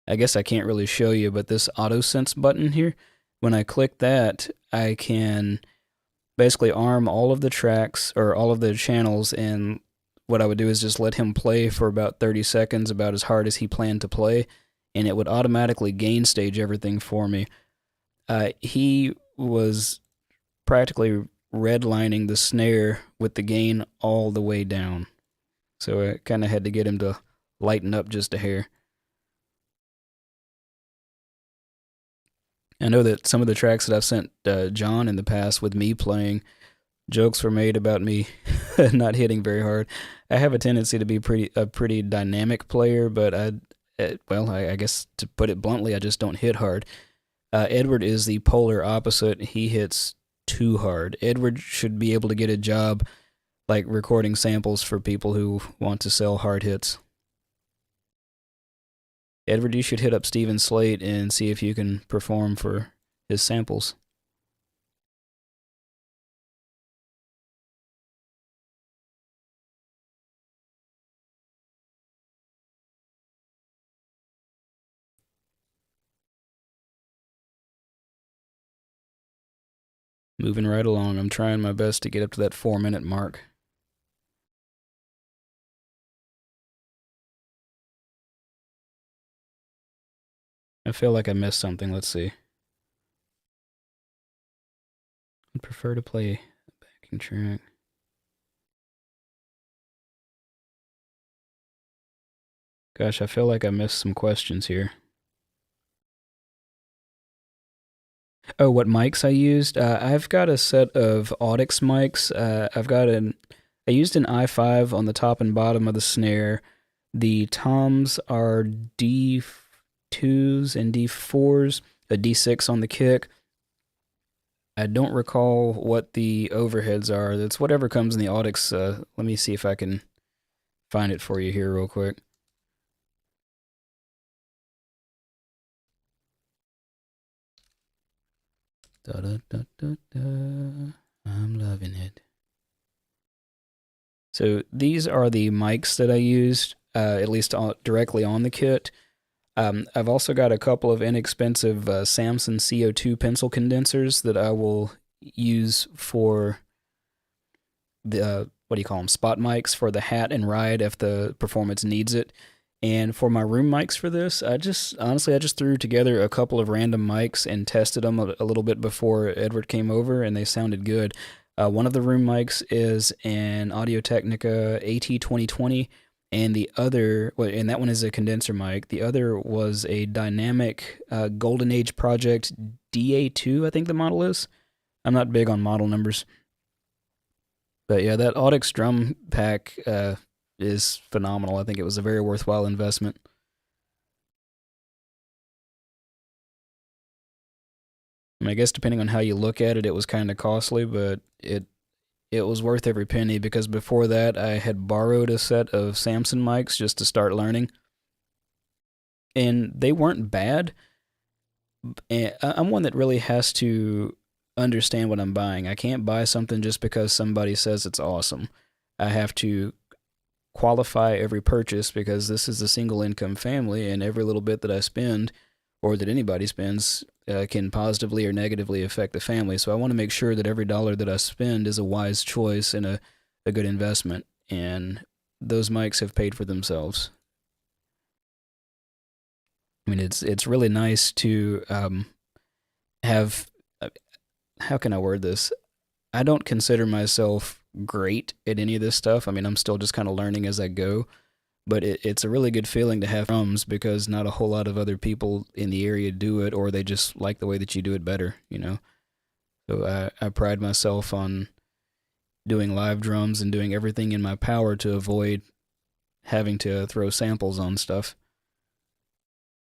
I guess I can't really show you, but this AutoSense button here, when I click that, I can basically arm all of the tracks, or all of the channels, and what I would do is just let him play for about 30 seconds, about as hard as he planned to play, and it would automatically gain stage everything for me. He was practically redlining the snare with the gain all the way down. So I kind of had to get him to lighten up just a hair. I know that some of the tracks that I've sent John in the past with me playing, jokes were made about me not hitting very hard. I have a tendency to be a pretty dynamic player, but I guess to put it bluntly, I just don't hit hard. Edward is the polar opposite. He hits too hard. Edward should be able to get a job like recording samples for people who want to sell hard hits. Edward, you should hit up Steven Slate and see if you can perform for his samples. Moving right along. I'm trying my best to get up to that 4-minute mark. I feel like I missed something. Let's see. I'd prefer to play a backing track. Gosh, I feel like I missed some questions here. Oh, what mics I used? I've got a set of Audix mics. I used an i5 on the top and bottom of the snare. The toms are D2s and D4s, a D6 on the kick. I don't recall what the overheads are. That's whatever comes in the Audix. Let me see if I can find it for you here real quick. Da da da da da. I'm loving it. So these are the mics that I used, at least directly on the kit. I've also got a couple of inexpensive Samson CO2 pencil condensers that I will use for the, what do you call them, spot mics for the hat and ride if the performance needs it. And for my room mics for this, I just threw together a couple of random mics and tested them a little bit before Edward came over, and they sounded good. One of the room mics is an Audio-Technica AT2020, and the other, and that one is a condenser mic. The other was a dynamic Golden Age Project DA2, I think the model is. I'm not big on model numbers. But yeah, that Audix drum pack is phenomenal. I think it was a very worthwhile investment. I mean, I guess depending on how you look at it, it was kind of costly, but it was worth every penny, because before that I had borrowed a set of Samson mics just to start learning, and they weren't bad. And I'm one that really has to understand what I'm buying. I can't buy something just because somebody says it's awesome. I have to qualify every purchase because this is a single income family, and every little bit that I spend or that anybody spends can positively or negatively affect the family. So I want to make sure that every dollar that I spend is a wise choice and a good investment. And those mics have paid for themselves. I mean, it's really nice to have. How can I word this? I don't consider myself great at any of this stuff. I mean, I'm still just kind of learning as I go. But it's a really good feeling to have drums because not a whole lot of other people in the area do it, or they just like the way that you do it better, you know? So I pride myself on doing live drums and doing everything in my power to avoid having to throw samples on stuff.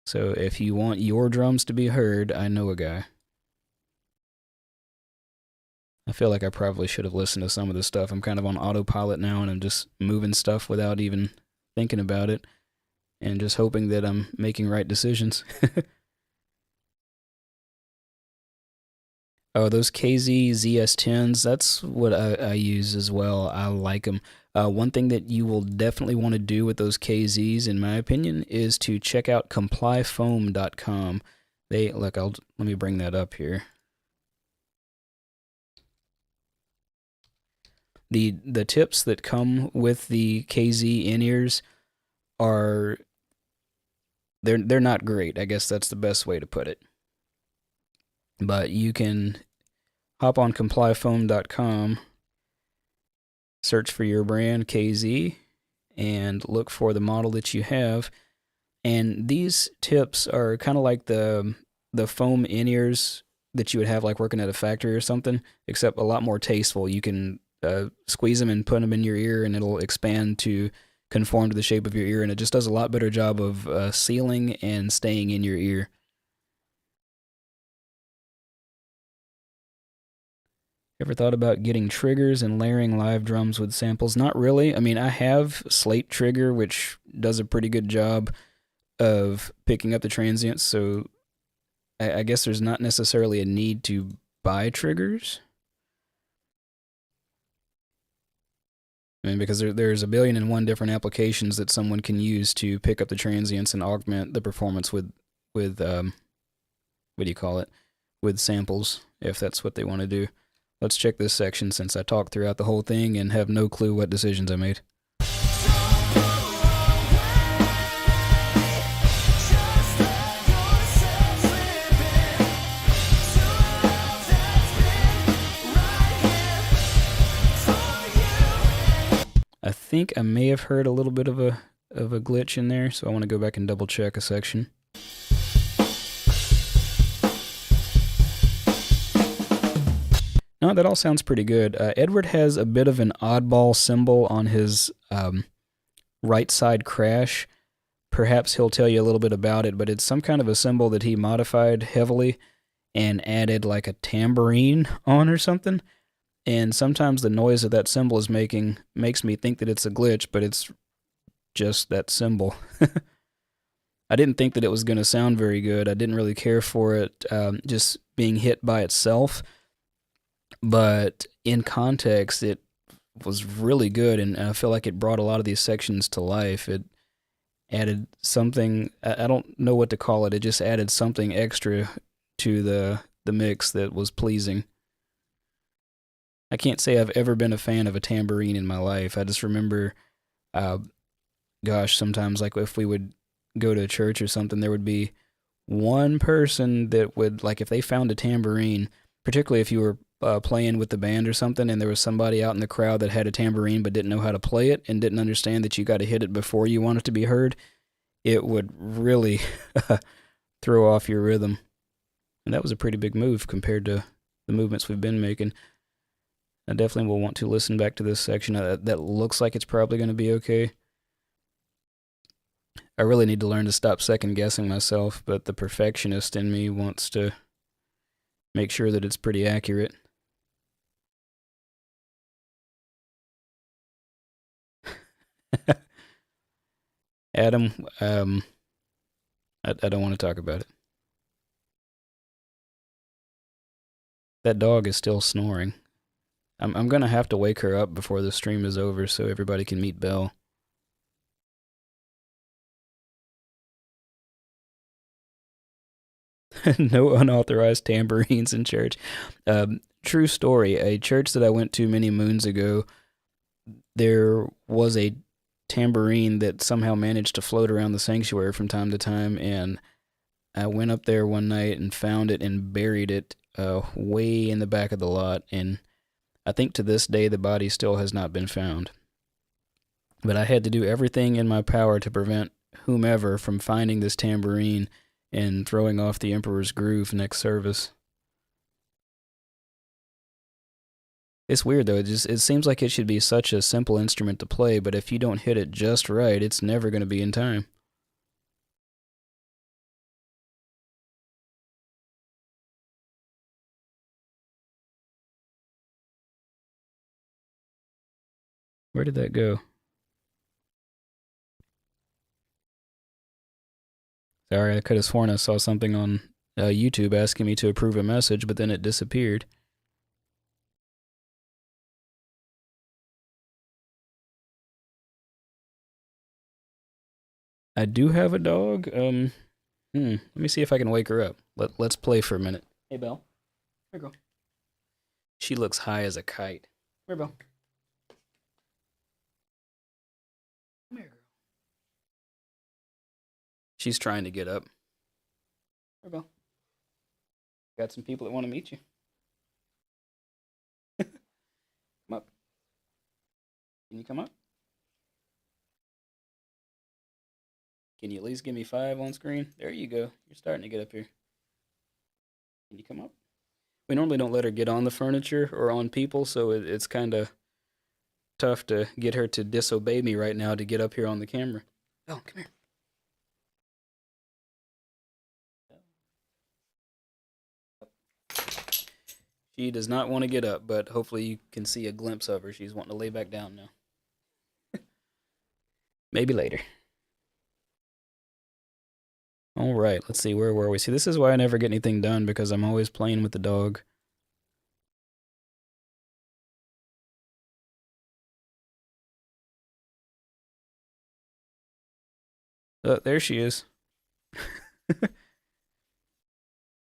So if you want your drums to be heard, I know a guy. I feel like I probably should have listened to some of this stuff. I'm kind of on autopilot now, and I'm just moving stuff without even thinking about it and just hoping that I'm making right decisions. Oh, those KZ ZS10s, that's what I use as well. I like them. One thing that you will definitely want to do with those KZs, in my opinion, is to check out complyfoam.com. Let me bring that up here. The tips that come with the KZ in-ears are they're not great. I guess that's the best way to put it. But you can hop on complyfoam.com, search for your brand KZ, and look for the model that you have. And these tips are kind of like the foam in-ears that you would have like working at a factory or something, except a lot more tasteful. You can squeeze them and put them in your ear, and it'll expand to conform to the shape of your ear, and it just does a lot better job of sealing and staying in your ear. Ever thought about getting triggers and layering live drums with samples? Not really. I mean, I have Slate Trigger, which does a pretty good job of picking up the transients, so I guess there's not necessarily a need to buy triggers. I mean, because there's a billion and one different applications that someone can use to pick up the transients and augment the performance with what do you call it? With samples, if that's what they want to do. Let's check this section since I talked throughout the whole thing and have no clue what decisions I made. I think I may have heard a little bit of a glitch in there, so I want to go back and double check a section. No, that all sounds pretty good. Edward has a bit of an oddball symbol on his right side crash. Perhaps he'll tell you a little bit about it, but it's some kind of a symbol that he modified heavily and added like a tambourine on or something. And sometimes the noise that that symbol is making makes me think that it's a glitch, but it's just that symbol. I didn't think that it was going to sound very good. I didn't really care for it just being hit by itself. But in context, it was really good, and I feel like it brought a lot of these sections to life. It added something, I don't know what to call it, it just added something extra to the mix that was pleasing. I can't say I've ever been a fan of a tambourine in my life. I just remember, sometimes like if we would go to a church or something, there would be one person that would, like, if they found a tambourine, particularly if you were playing with the band or something, and there was somebody out in the crowd that had a tambourine but didn't know how to play it and didn't understand that you got to hit it before you want it to be heard, it would really throw off your rhythm. And that was a pretty big move compared to the movements we've been making. I definitely will want to listen back to this section. That looks like it's probably going to be okay. I really need to learn to stop second guessing myself, but the perfectionist in me wants to make sure that it's pretty accurate. Adam, I don't want to talk about it. That dog is still snoring. I'm gonna have to wake her up before the stream is over so everybody can meet Belle. No unauthorized tambourines in church. True story. A church that I went to many moons ago, there was a tambourine that somehow managed to float around the sanctuary from time to time, and I went up there one night and found it and buried it way in the back of the lot, and I think to this day the body still has not been found. But I had to do everything in my power to prevent whomever from finding this tambourine and throwing off the Emperor's Groove next service. It's weird though. It seems like it should be such a simple instrument to play, but if you don't hit it just right, it's never going to be in time. Where did that go? Sorry, I could have sworn I saw something on YouTube asking me to approve a message, but then it disappeared. I do have a dog. Let me see if I can wake her up. Let's play for a minute. Hey, Belle. Here, girl. She looks high as a kite. Where, Belle? Come here, girl. She's trying to get up. Where, Belle? Got some people that want to meet you. Come up. Can you come up? Can you at least give me 5 on screen? There you go. You're starting to get up here. Can you come up? We normally don't let her get on the furniture or on people, so it's kind of tough to get her to disobey me right now to get up here on the camera. Oh, come here. She does not want to get up, but hopefully you can see a glimpse of her. She's wanting to lay back down now. Maybe later. All right, let's see. Where were we? See, this is why I never get anything done, because I'm always playing with the dog. There she is.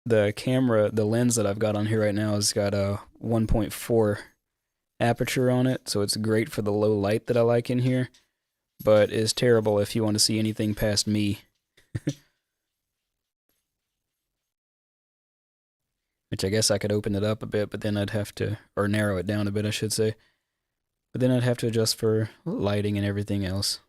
The camera, the lens that I've got on here right now has got a 1.4 aperture on it, so it's great for the low light that I like in here, but is terrible if you want to see anything past me. Which I guess I could open it up a bit, but then I'd have to, or narrow it down a bit, I should say. But then I'd have to adjust for lighting and everything else.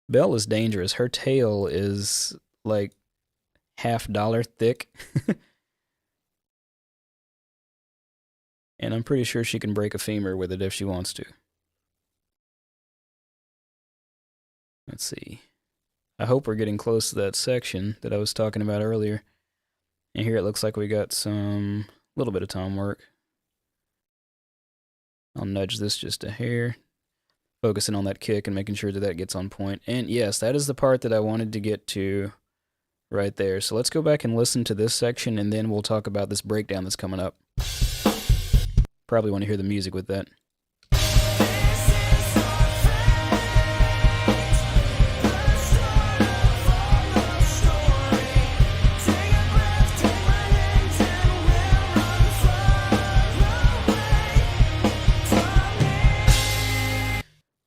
Belle is dangerous. Her tail is like $50 thick. And I'm pretty sure she can break a femur with it if she wants to. Let's see. I hope we're getting close to that section that I was talking about earlier. And here it looks like we got some little bit of tom work. I'll nudge this just a hair, focusing on that kick and making sure that that gets on point. And yes, that is the part that I wanted to get to right there. So let's go back and listen to this section, and then we'll talk about this breakdown that's coming up. Probably want to hear the music with that.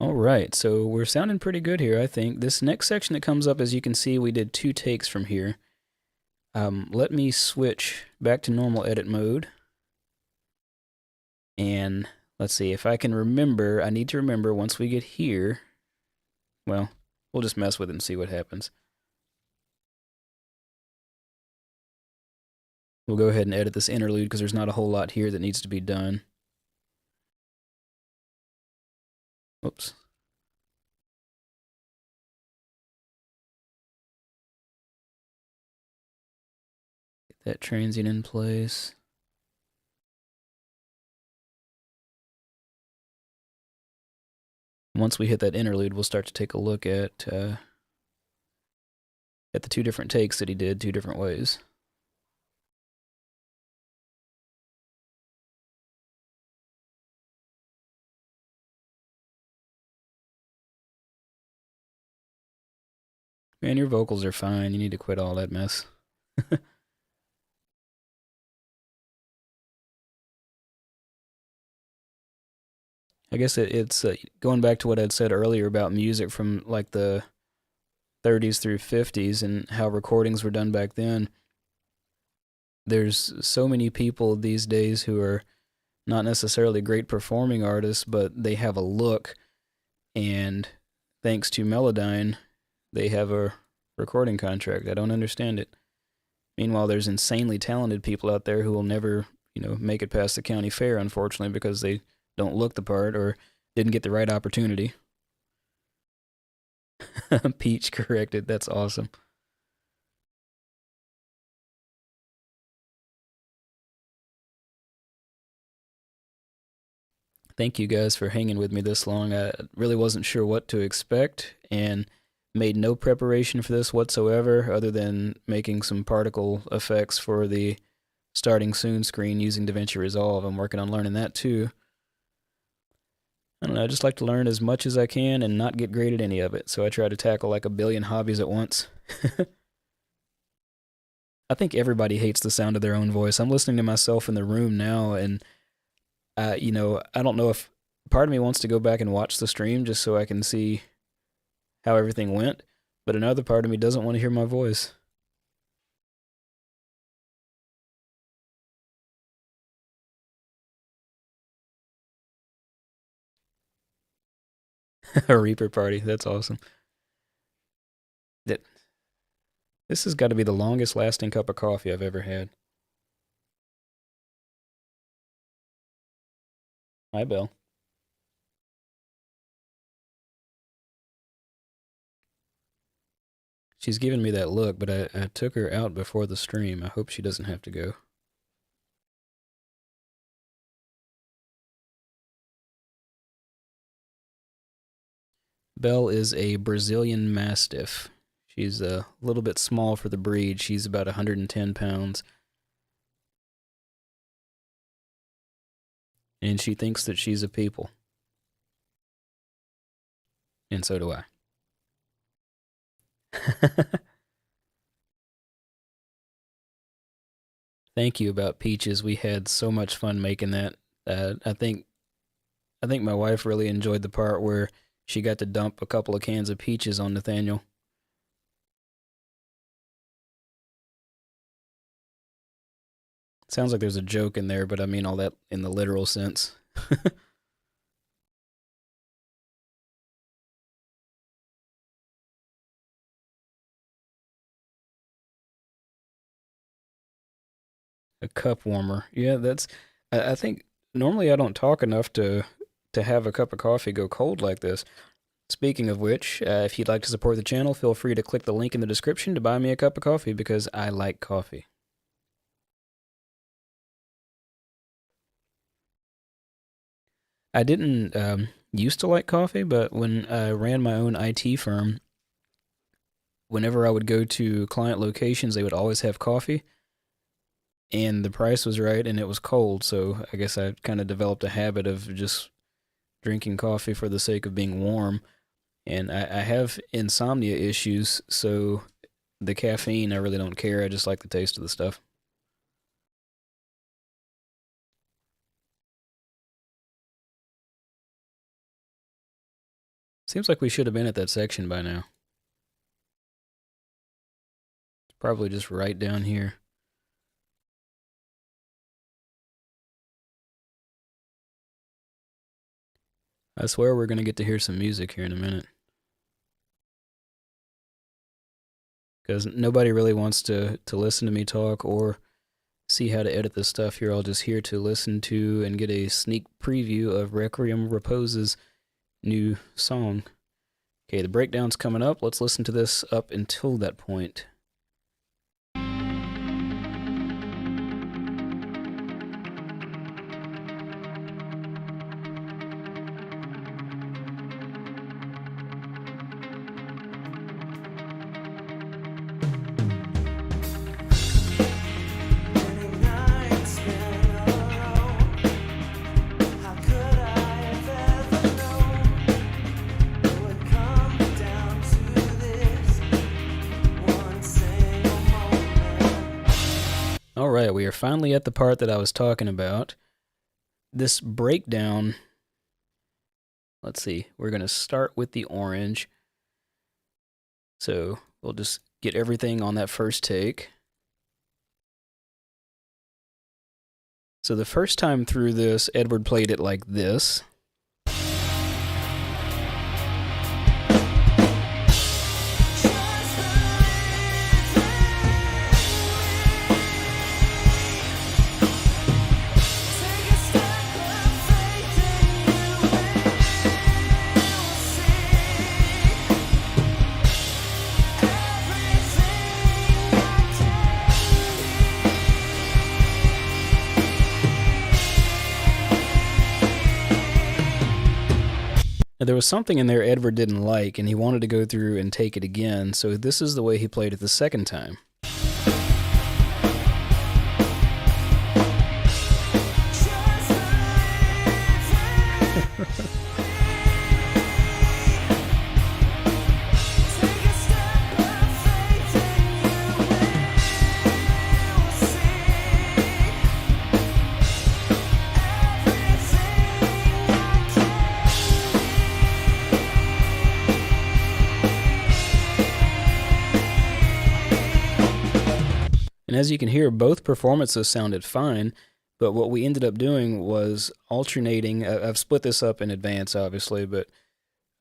Alright, so we're sounding pretty good here, I think. This next section that comes up, as you can see, we did 2 takes from here. Let me switch back to normal edit mode. And let's see, if I can remember, I need to remember once we get here, well, we'll just mess with it and see what happens. We'll go ahead and edit this interlude because there's not a whole lot here that needs to be done. Oops. Get that transient in place. Once we hit that interlude, we'll start to take a look at the two different takes that he did, two different ways. Man, your vocals are fine. You need to quit all that mess. I guess it's going back to what I'd said earlier about music from like the 30s through 50s and how recordings were done back then. There's so many people these days who are not necessarily great performing artists, but they have a look, and thanks to Melodyne, they have a recording contract. I don't understand it. Meanwhile, there's insanely talented people out there who will never, make it past the county fair, unfortunately, because they don't look the part or didn't get the right opportunity. Peach corrected. That's awesome. Thank you guys for hanging with me this long. I really wasn't sure what to expect and made no preparation for this whatsoever other than making some particle effects for the starting soon screen using DaVinci Resolve. I'm working on learning that too. I don't know, I just like to learn as much as I can and not get great at any of it, so I try to tackle like a billion hobbies at once. I think everybody hates the sound of their own voice. I'm listening to myself in the room now, and I don't know if part of me wants to go back and watch the stream just so I can see how everything went, but another part of me doesn't want to hear my voice. A Reaper party, that's awesome. This has got to be the longest lasting cup of coffee I've ever had. Hi, Belle. She's giving me that look, but I took her out before the stream. I hope she doesn't have to go. Belle is a Brazilian Mastiff. She's a little bit small for the breed. She's about 110 pounds. And she thinks that she's a people. And so do I. Thank you about peaches. We had so much fun making that. I think my wife really enjoyed the part where she got to dump a couple of cans of peaches on Nathaniel. Sounds like there's a joke in there, but I mean all that in the literal sense. A cup warmer. Yeah, that's. I think normally I don't talk enough to have a cup of coffee go cold like this. Speaking of which, if you'd like to support the channel, feel free to click the link in the description to buy me a cup of coffee because I like coffee. I didn't used to like coffee, but when I ran my own IT firm, whenever I would go to client locations, they would always have coffee, and the price was right, and it was cold. So I guess I kind of developed a habit of just drinking coffee for the sake of being warm. And I have insomnia issues, so the caffeine, I really don't care. I just like the taste of the stuff. Seems like we should have been at that section by now. It's probably just right down here. I swear we're going to get to hear some music here in a minute. Because nobody really wants to listen to me talk or see how to edit this stuff. You're all just here to listen to and get a sneak preview of Requiem Repose's new song. Okay, the breakdown's coming up. Let's listen to this up until that point. it's been alone. How could I have ever known it would come down to this one single moment? Alright, we are finally at the part that I was talking about. This breakdown, let's see, we're going to start with the orange. So we'll just get everything on that first take. So the first time through this, Edward played it like this. Now, there was something in there Edward didn't like, and he wanted to go through and take it again, so this is the way he played it the second time. And as you can hear, both performances sounded fine, but what we ended up doing was alternating. I've split this up in advance, obviously, but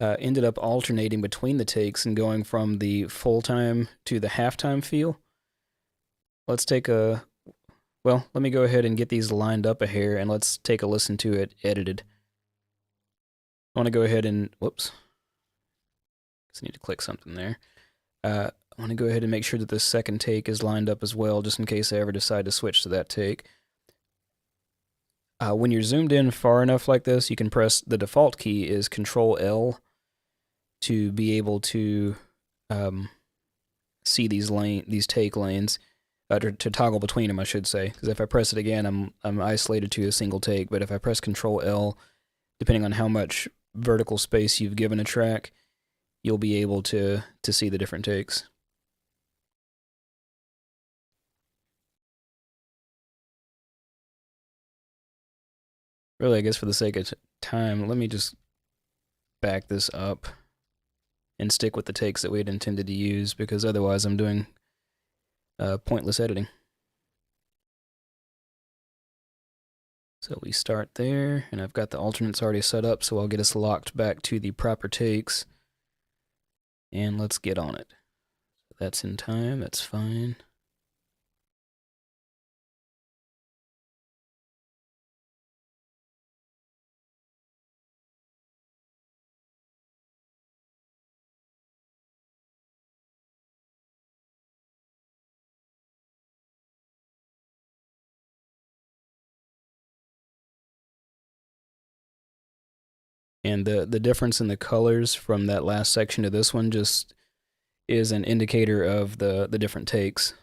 ended up alternating between the takes and going from the full-time to the halftime feel. Let's take a... Well, let me go ahead and get these lined up a hair, and let's take a listen to it edited. I want to go ahead and... Whoops. Just need to click something there. I want to go ahead and make sure that this second take is lined up as well, just in case I ever decide to switch to that take. When you're zoomed in far enough like this, you can press the default key is Control-L to be able to see these take lanes, to toggle between them, I should say. Because if I press it again, I'm isolated to a single take. But if I press Control-L, depending on how much vertical space you've given a track, you'll be able to see the different takes. Really, I guess for the sake of time, let me just back this up and stick with the takes that we had intended to use, because otherwise I'm doing pointless editing. So we start there, and I've got the alternates already set up, so I'll get us locked back to the proper takes. And let's get on it. That's in time, that's fine. And the difference in the colors from that last section to this one just is an indicator of the different takes.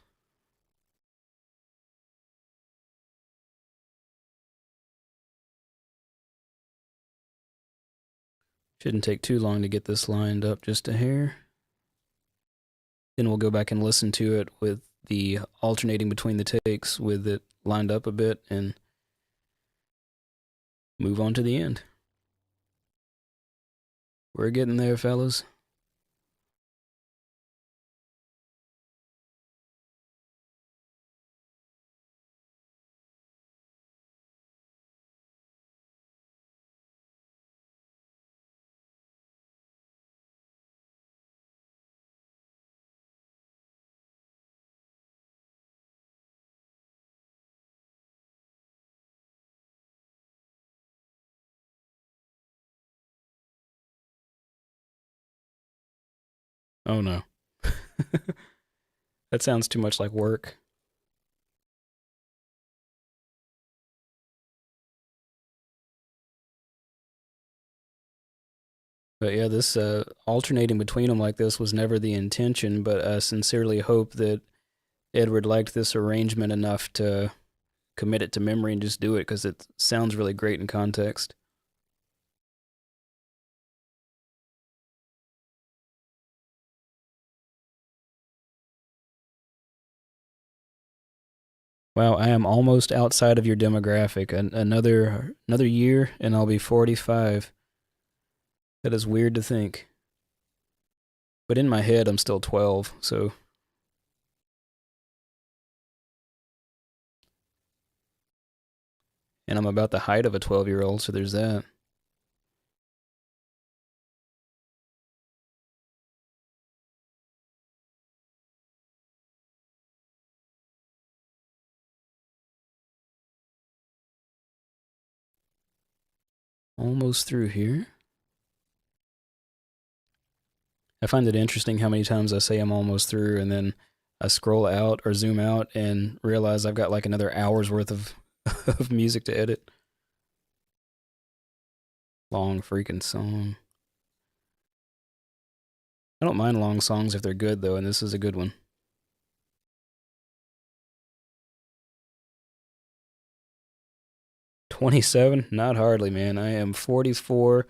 Shouldn't take too long to get this lined up just a hair. Then we'll go back and listen to it with the alternating between the takes with it lined up a bit and move on to the end. We're getting there, fellas. Oh no. That sounds too much like work. But yeah, this alternating between them like this was never the intention, but I sincerely hope that Edward liked this arrangement enough to commit it to memory and just do it because it sounds really great in context. Wow, I am almost outside of your demographic. Another year and I'll be 45. That is weird to think. But in my head I'm still 12, so and I'm about the height of a 12-year-old, so there's that. Almost through here. I find it interesting how many times I say I'm almost through and then I scroll out or zoom out and realize I've got like another hour's worth of of music to edit. Long freaking song. I don't mind long songs if they're good though, and this is a good one. 27? Not hardly, man. I am 44.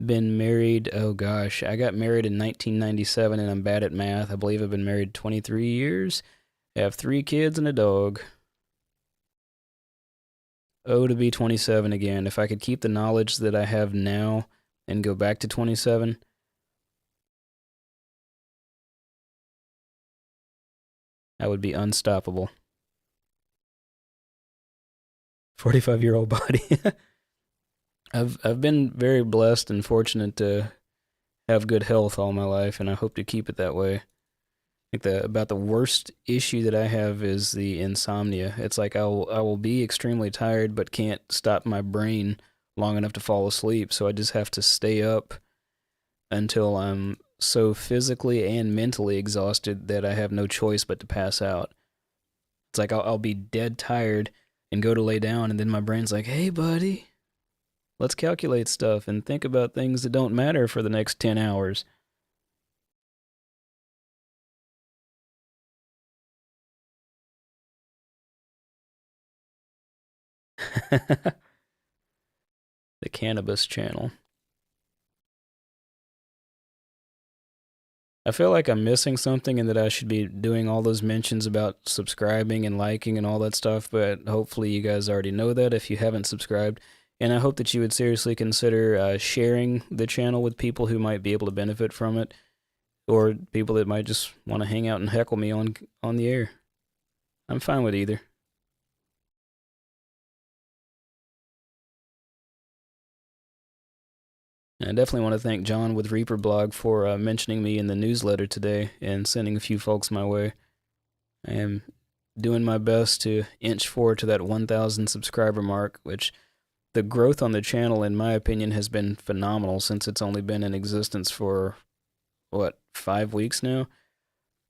Been married, oh gosh, I got married in 1997 and I'm bad at math. I believe I've been married 23 years. I have 3 kids and a dog. Oh, to be 27 again. If I could keep the knowledge that I have now and go back to 27, I would be unstoppable. 45-year-old body. I've been very blessed and fortunate to have good health all my life, and I hope to keep it that way. I think about the worst issue that I have is the insomnia. It's like I will be extremely tired, but can't stop my brain long enough to fall asleep. So I just have to stay up until I'm so physically and mentally exhausted that I have no choice but to pass out. It's like I'll be dead tired and go to lay down, and then my brain's like, "Hey, buddy, let's calculate stuff and think about things that don't matter for the next 10 hours." The cannabis channel. I feel like I'm missing something and that I should be doing all those mentions about subscribing and liking and all that stuff, but hopefully you guys already know that if you haven't subscribed. And I hope that you would seriously consider sharing the channel with people who might be able to benefit from it, or people that might just want to hang out and heckle me on the air. I'm fine with either. And I definitely want to thank John with Reaper Blog for mentioning me in the newsletter today and sending a few folks my way. I am doing my best to inch forward to that 1,000 subscriber mark, which the growth on the channel, in my opinion, has been phenomenal since it's only been in existence for, what, 5 weeks now?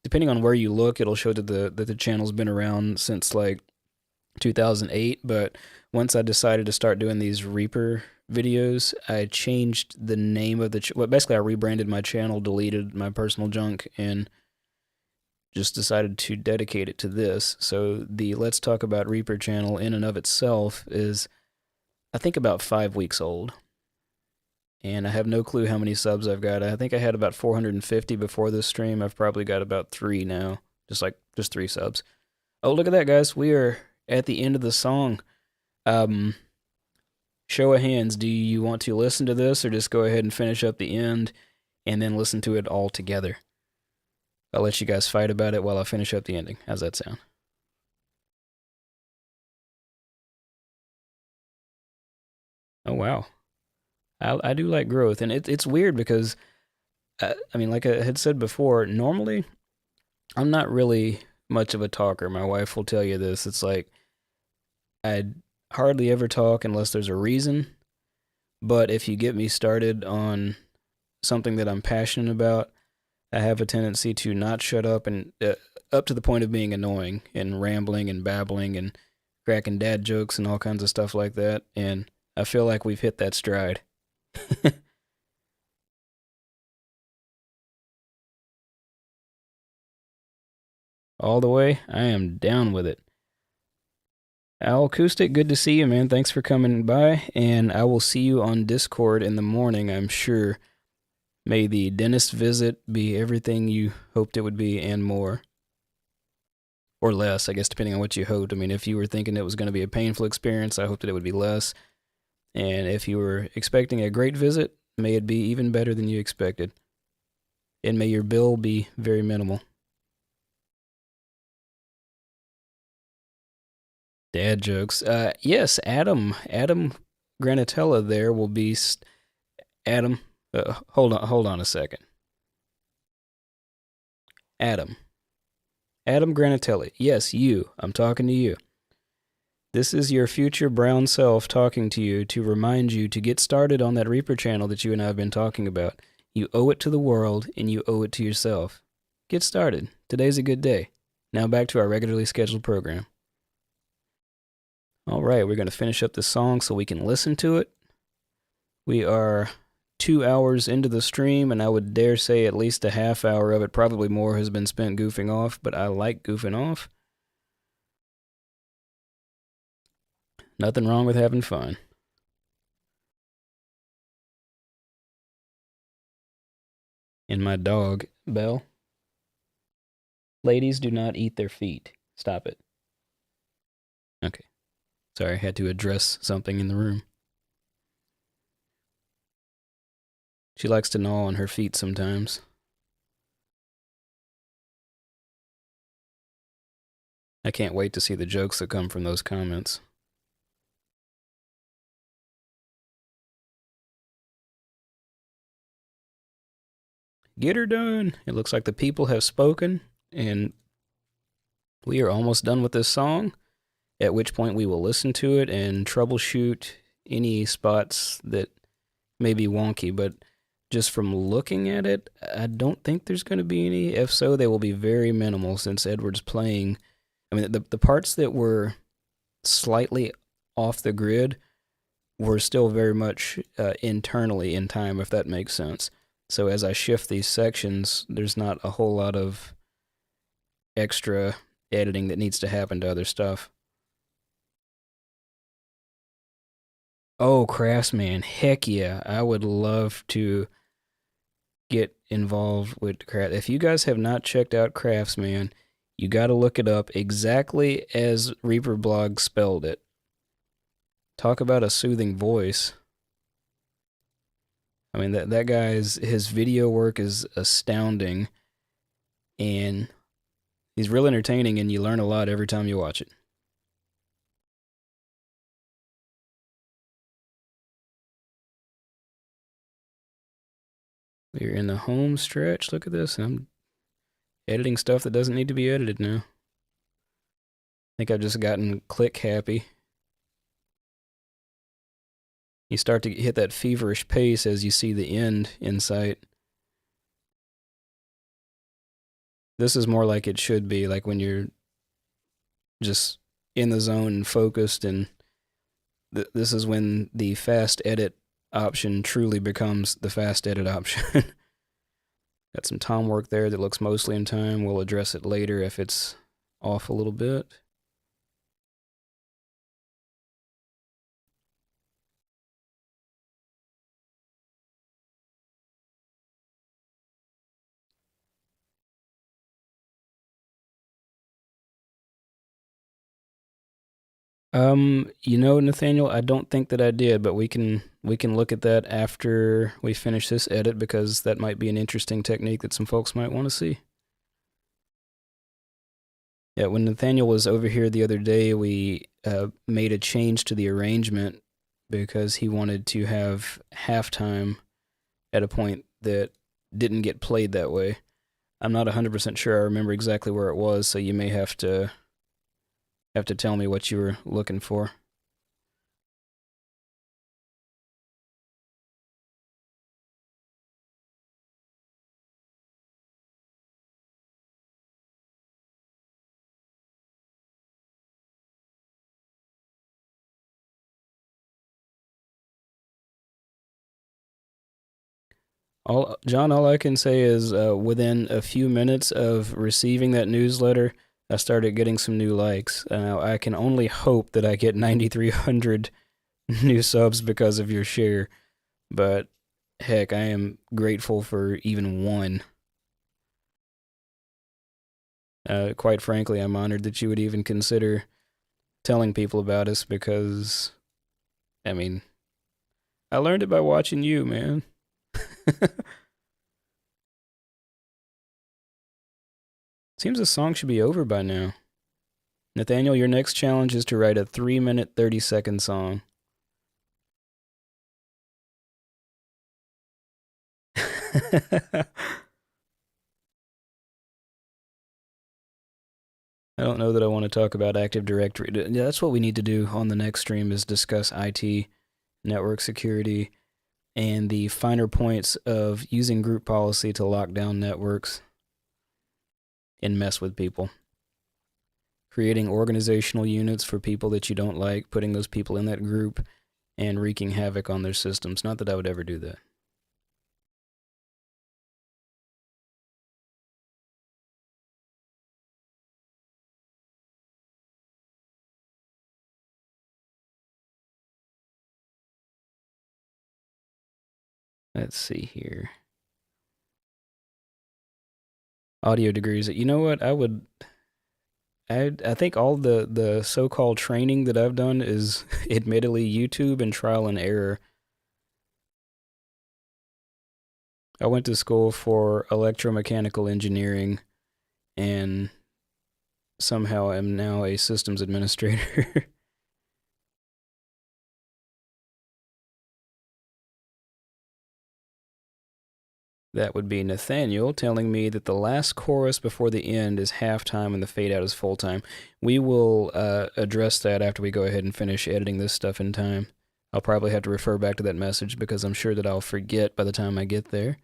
Depending on where you look, it'll show that the channel's been around since like 2008, but once I decided to start doing these Reaper videos, I changed the name of well, basically I rebranded my channel, deleted my personal junk, and just decided to dedicate it to this. So the Let's Talk About Reaper channel in and of itself is, I think, about 5 weeks old. And I have no clue how many subs I've got. I think I had about 450 before this stream. I've probably got about 3 now. Just 3 subs. Oh, look at that, guys. We are at the end of the song. Show of hands, do you want to listen to this or just go ahead and finish up the end and then listen to it all together? I'll let you guys fight about it while I finish up the ending. How's that sound? Oh, wow. I do like growth, and it's weird because, I mean, like I had said before, normally I'm not really much of a talker. My wife will tell you this. It's like I hardly ever talk unless there's a reason, but if you get me started on something that I'm passionate about, I have a tendency to not shut up and up to the point of being annoying and rambling and babbling and cracking dad jokes and all kinds of stuff like that. And I feel like we've hit that stride. All the way, I am down with it. Al Acoustic, good to see you, man. Thanks for coming by, and I will see you on Discord in the morning, I'm sure. May the dentist visit be everything you hoped it would be and more. Or less, I guess, depending on what you hoped. I mean, if you were thinking it was going to be a painful experience, I hope that it would be less. And if you were expecting a great visit, may it be even better than you expected. And may your bill be very minimal. Dad jokes. Yes, Adam Granatella there will be. Adam, hold on a second. Adam. Adam Granatelli. Yes, you. I'm talking to you. This is your future brown self talking to you to remind you to get started on that Reaper channel that you and I have been talking about. You owe it to the world and you owe it to yourself. Get started. Today's a good day. Now back to our regularly scheduled program. All right, we're going to finish up this song so we can listen to it. We are 2 hours into the stream, and I would dare say at least a half hour of it, probably more, has been spent goofing off, but I like goofing off. Nothing wrong with having fun. And my dog, Belle. Ladies do not eat their feet. Stop it. Okay. Sorry, I had to address something in the room. She likes to gnaw on her feet sometimes. I can't wait to see the jokes that come from those comments. Get her done. It looks like the people have spoken, and we are almost done with this song, at which point we will listen to it and troubleshoot any spots that may be wonky, but just from looking at it, I don't think there's going to be any. If so, they will be very minimal since Edward's playing. I mean, the parts that were slightly off the grid were still very much internally in time, if that makes sense. So as I shift these sections, there's not a whole lot of extra editing that needs to happen to other stuff. Oh, Craftsman. Heck yeah. I would love to get involved with craft. If you guys have not checked out Craftsman, you got to look it up exactly as Reaper Blog spelled it. Talk about a soothing voice. I mean, that guy's, his video work is astounding, and he's real entertaining, and you learn a lot every time you watch it. We're in the home stretch. Look at this. I'm editing stuff that doesn't need to be edited now. I think I've just gotten click happy. You start to hit that feverish pace as you see the end in sight. This is more like it should be, like when you're just in the zone and focused, and this is when the fast edit option truly becomes the fast edit option. Got some tom work there that looks mostly in time. We'll address it later if it's off a little bit. You know, Nathaniel, I don't think that I did, but we can look at that after we finish this edit, because that might be an interesting technique that some folks might want to see. Yeah, when Nathaniel was over here the other day, we made a change to the arrangement because he wanted to have halftime at a point that didn't get played that way. I'm not 100% sure I remember exactly where it was, so you may have to tell me what you were looking for. John, all I can say is within a few minutes of receiving that newsletter, I started getting some new likes. Now I can only hope that I get 9,300 new subs because of your share, but heck, I am grateful for even one. Quite frankly, I'm honored that you would even consider telling people about us because, I mean, I learned it by watching you, man. Seems the song should be over by now. Nathaniel, your next challenge is to write a 3-minute, 30-second song. I don't know that I want to talk about Active Directory. Yeah, that's what we need to do on the next stream is discuss IT, network security, and the finer points of using group policy to lock down networks and mess with people. Creating organizational units for people that you don't like, putting those people in that group, and wreaking havoc on their systems. Not that I would ever do that. Let's see here. Audio degrees. You know what? I think all the so-called training that I've done is admittedly YouTube and trial and error. I went to school for electromechanical engineering and somehow am now a systems administrator. That would be Nathaniel telling me that the last chorus before the end is halftime and the fade out is full time. We will address that after we go ahead and finish editing this stuff in time. I'll probably have to refer back to that message because I'm sure that I'll forget by the time I get there.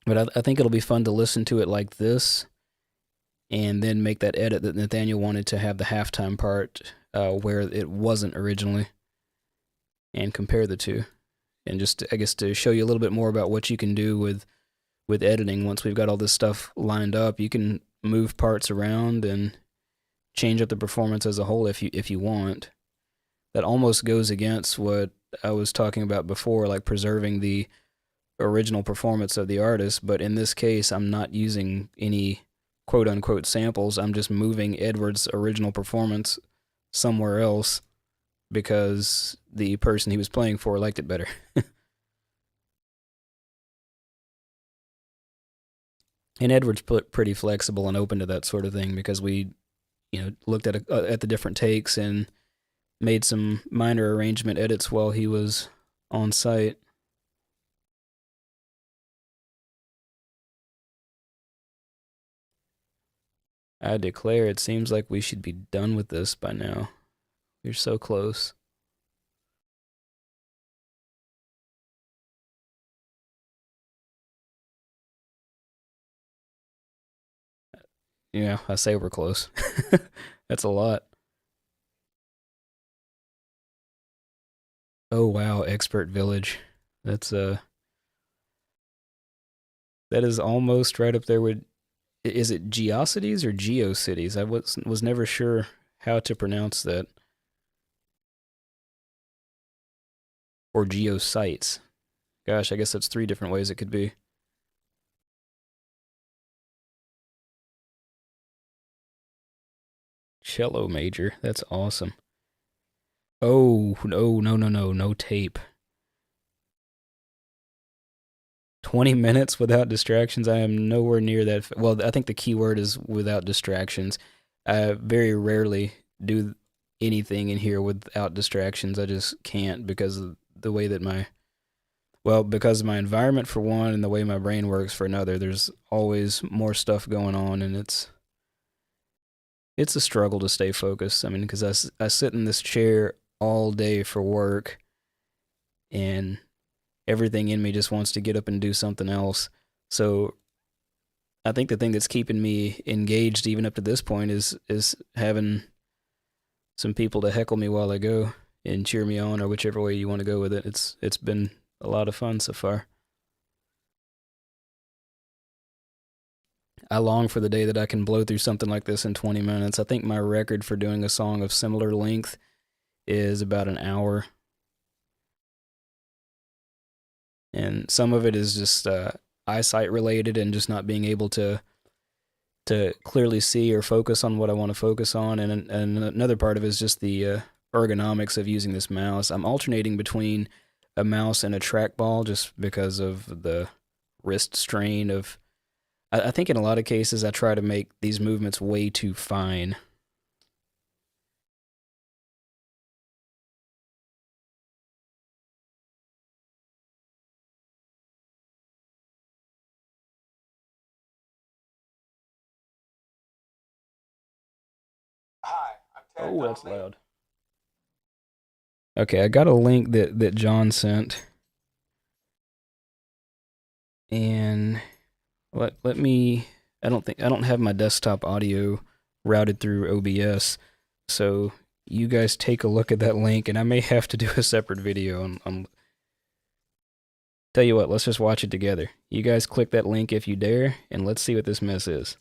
But I think it'll be fun to listen to it like this and then make that edit that Nathaniel wanted to have the halftime part where it wasn't originally and compare the two. And just, I guess, to show you a little bit more about what you can do with editing once we've got all this stuff lined up. You can move parts around and change up the performance as a whole if you want. That almost goes against what I was talking about before, like preserving the original performance of the artist. But in this case, I'm not using any quote-unquote samples. I'm just moving Edward's original performance somewhere else because the person he was playing for liked it better. And Edward's pretty flexible and open to that sort of thing because we, looked at the different takes and made some minor arrangement edits while he was on site. I declare it seems like we should be done with this by now. We're so close. Yeah, I say we're close. That's a lot. Oh wow, Expert Village. That's that is almost right up there with, is it Geocities or GeoCities? I was never sure how to pronounce that. Or Geosites. Gosh, I guess that's 3 different ways it could be. Cello major. That's awesome. Oh, no tape. 20 minutes without distractions. I am nowhere near that. Well, I think the key word is without distractions. I very rarely do anything in here without distractions. I just can't because of the way that because of my environment for one and the way my brain works for another. There's always more stuff going on and it's a struggle to stay focused. I mean, because I sit in this chair all day for work and everything in me just wants to get up and do something else. So I think the thing that's keeping me engaged even up to this point is having some people to heckle me while I go and cheer me on or whichever way you want to go with it. It's been a lot of fun so far. I long for the day that I can blow through something like this in 20 minutes. I think my record for doing a song of similar length is about an hour. And some of it is just eyesight related and just not being able to clearly see or focus on what I want to focus on. And another part of it is just the ergonomics of using this mouse. I'm alternating between a mouse and a trackball just because of the wrist strain of. I think in a lot of cases I try to make these movements way too fine. Oh, that's loud. Okay, I got a link that John sent, and let me. I don't have my desktop audio routed through OBS, so you guys take a look at that link, and I may have to do a separate video on. Tell you what, let's just watch it together. You guys click that link if you dare, and let's see what this mess is.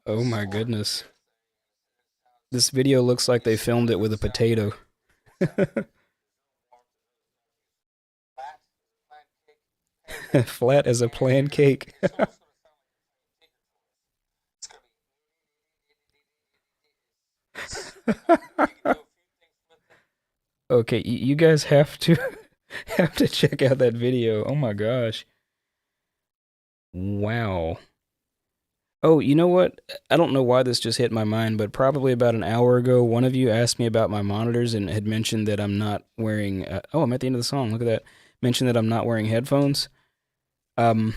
Oh my goodness. This video looks like they filmed it with a potato. Flat as a pancake. Okay, you guys have to have to check out that video. Oh my gosh. Wow. Oh, you know what? I don't know why this just hit my mind, but probably about an hour ago, one of you asked me about my monitors and had mentioned that I'm not wearing. Oh, I'm at the end of the song. Look at that. Mentioned that I'm not wearing headphones. Um,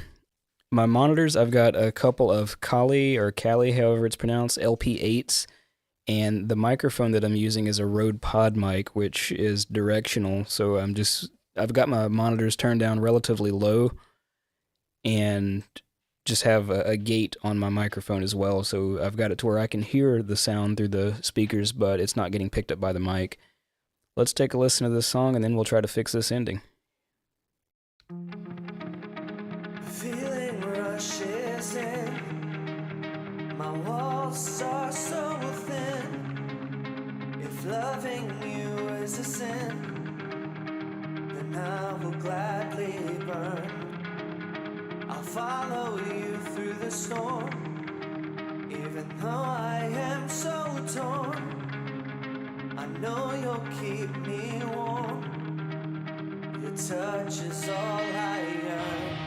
my monitors, I've got a couple of Kali or Kali, however it's pronounced, LP8s, and the microphone that I'm using is a Rode Pod mic, which is directional. So I've got my monitors turned down relatively low, and just have a gate on my microphone as well. So I've got it to where I can hear the sound through the speakers, but it's not getting picked up by the mic. Let's take a listen to this song, and then we'll try to fix this ending. Feeling rushes in. My walls are so thin. If loving you is a sin, then I will gladly burn. I'll follow you through the storm, even though I am so torn. I know you'll keep me warm. Your touch is all I yearn.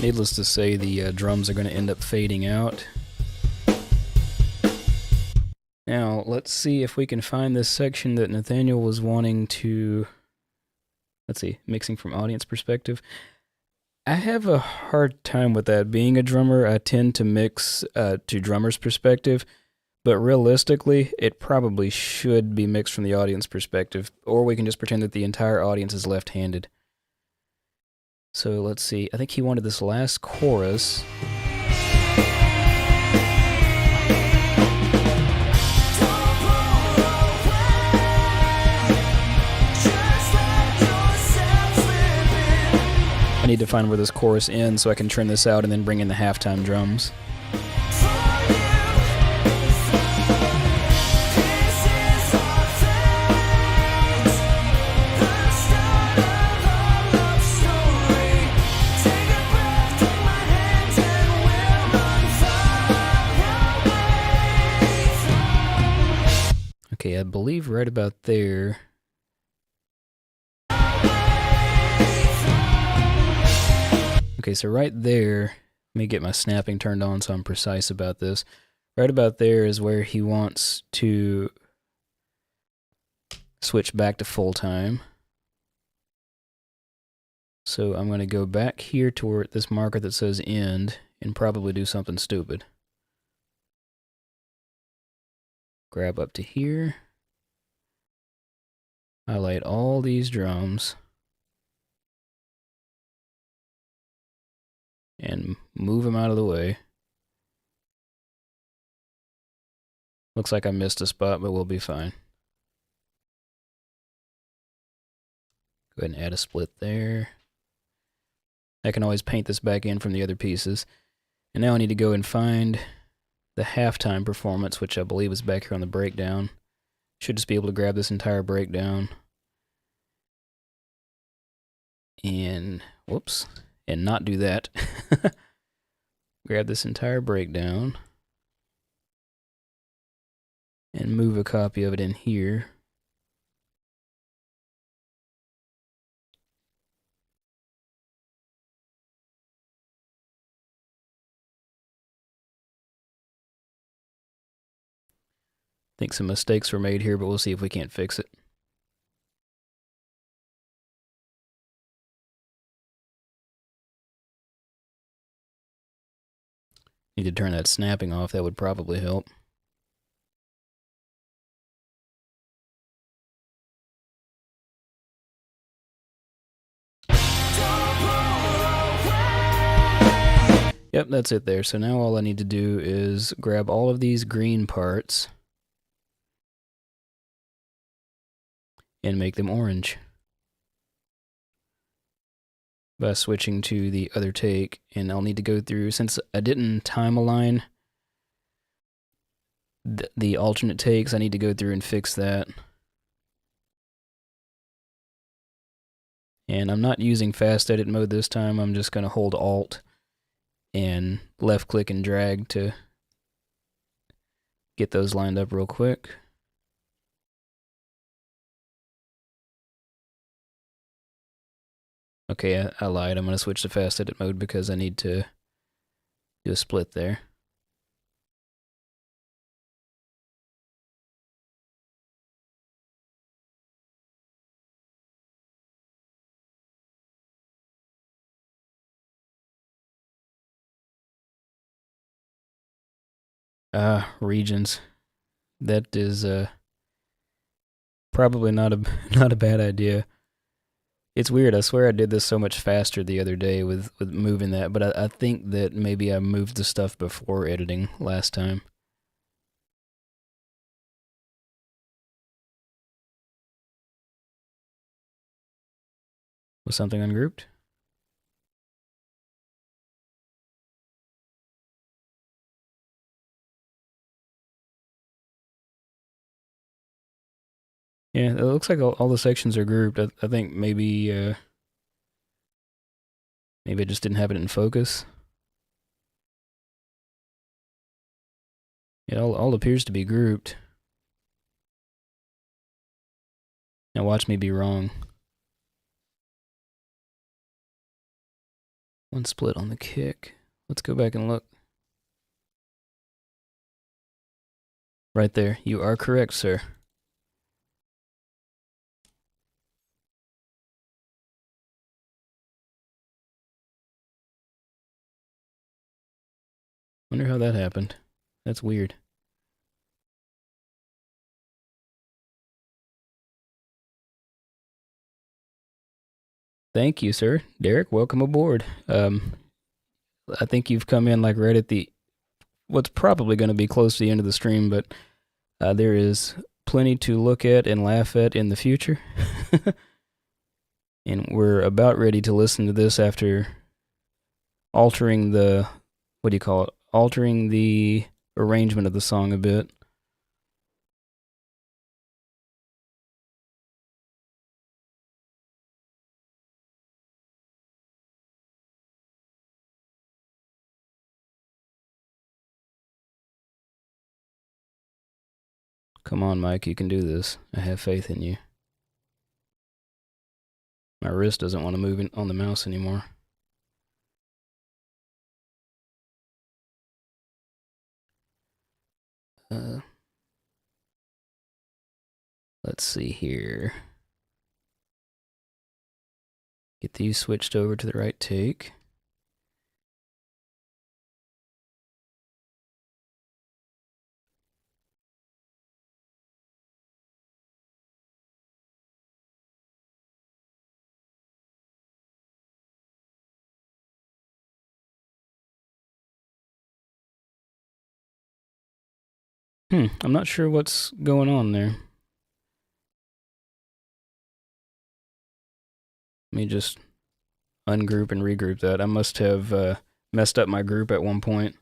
Needless to say, the drums are going to end up fading out. Now, let's see if we can find this section that Nathaniel was wanting to... Let's see, mixing from audience perspective. I have a hard time with that. Being a drummer, I tend to mix to drummer's perspective, but realistically, it probably should be mixed from the audience perspective, or we can just pretend that the entire audience is left-handed. So let's see, I think he wanted this last chorus. I need to find where this chorus ends so I can turn this out and then bring in the halftime drums. Okay, I believe right about there. Okay, so right there, let me get my snapping turned on so I'm precise about this. Right about there is where he wants to switch back to full time. So I'm going to go back here toward this marker that says end and probably do something stupid. Grab up to here. Highlight all these drums. And move them out of the way. Looks like I missed a spot, but we'll be fine. Go ahead and add a split there. I can always paint this back in from the other pieces. And now I need to go and find the halftime performance, which I believe is back here on the breakdown. Should just be able to grab this entire breakdown. And, whoops, and not do that. Grab this entire breakdown. And move a copy of it in here. I think some mistakes were made here, but we'll see if we can't fix it. Need to turn that snapping off, that would probably help. Yep, that's it there. So now all I need to do is grab all of these green parts and make them orange by switching to the other take. And I'll need to go through, since I didn't time align the alternate takes, I need to go through and fix that. And I'm not using fast edit mode this time. I'm just going to hold Alt and left click and drag to get those lined up real quick. Okay, I lied. I'm going to switch to fast edit mode because I need to do a split there. Regions. That is probably not a bad idea. It's weird. I swear I did this so much faster the other day with moving that, but I think that maybe I moved the stuff before editing last time. Was something ungrouped? Yeah, it looks like all the sections are grouped. I think maybe I just didn't have it in focus. It all appears to be grouped. Now watch me be wrong. One split on the kick. Let's go back and look. Right there. You are correct, sir. Wonder how that happened. That's weird. Thank you, sir. Derek, welcome aboard. I think you've come in like right at the what's probably going to be close to the end of the stream, but there is plenty to look at and laugh at in the future. And we're about ready to listen to this after altering the, what do you call it? Altering the arrangement of the song a bit. Come on, Mike, you can do this. I have faith in you. My wrist doesn't want to move on the mouse anymore. Let's see here. Get these switched over to the right take. I'm not sure what's going on there. Let me just ungroup and regroup that. I must have messed up my group at one point.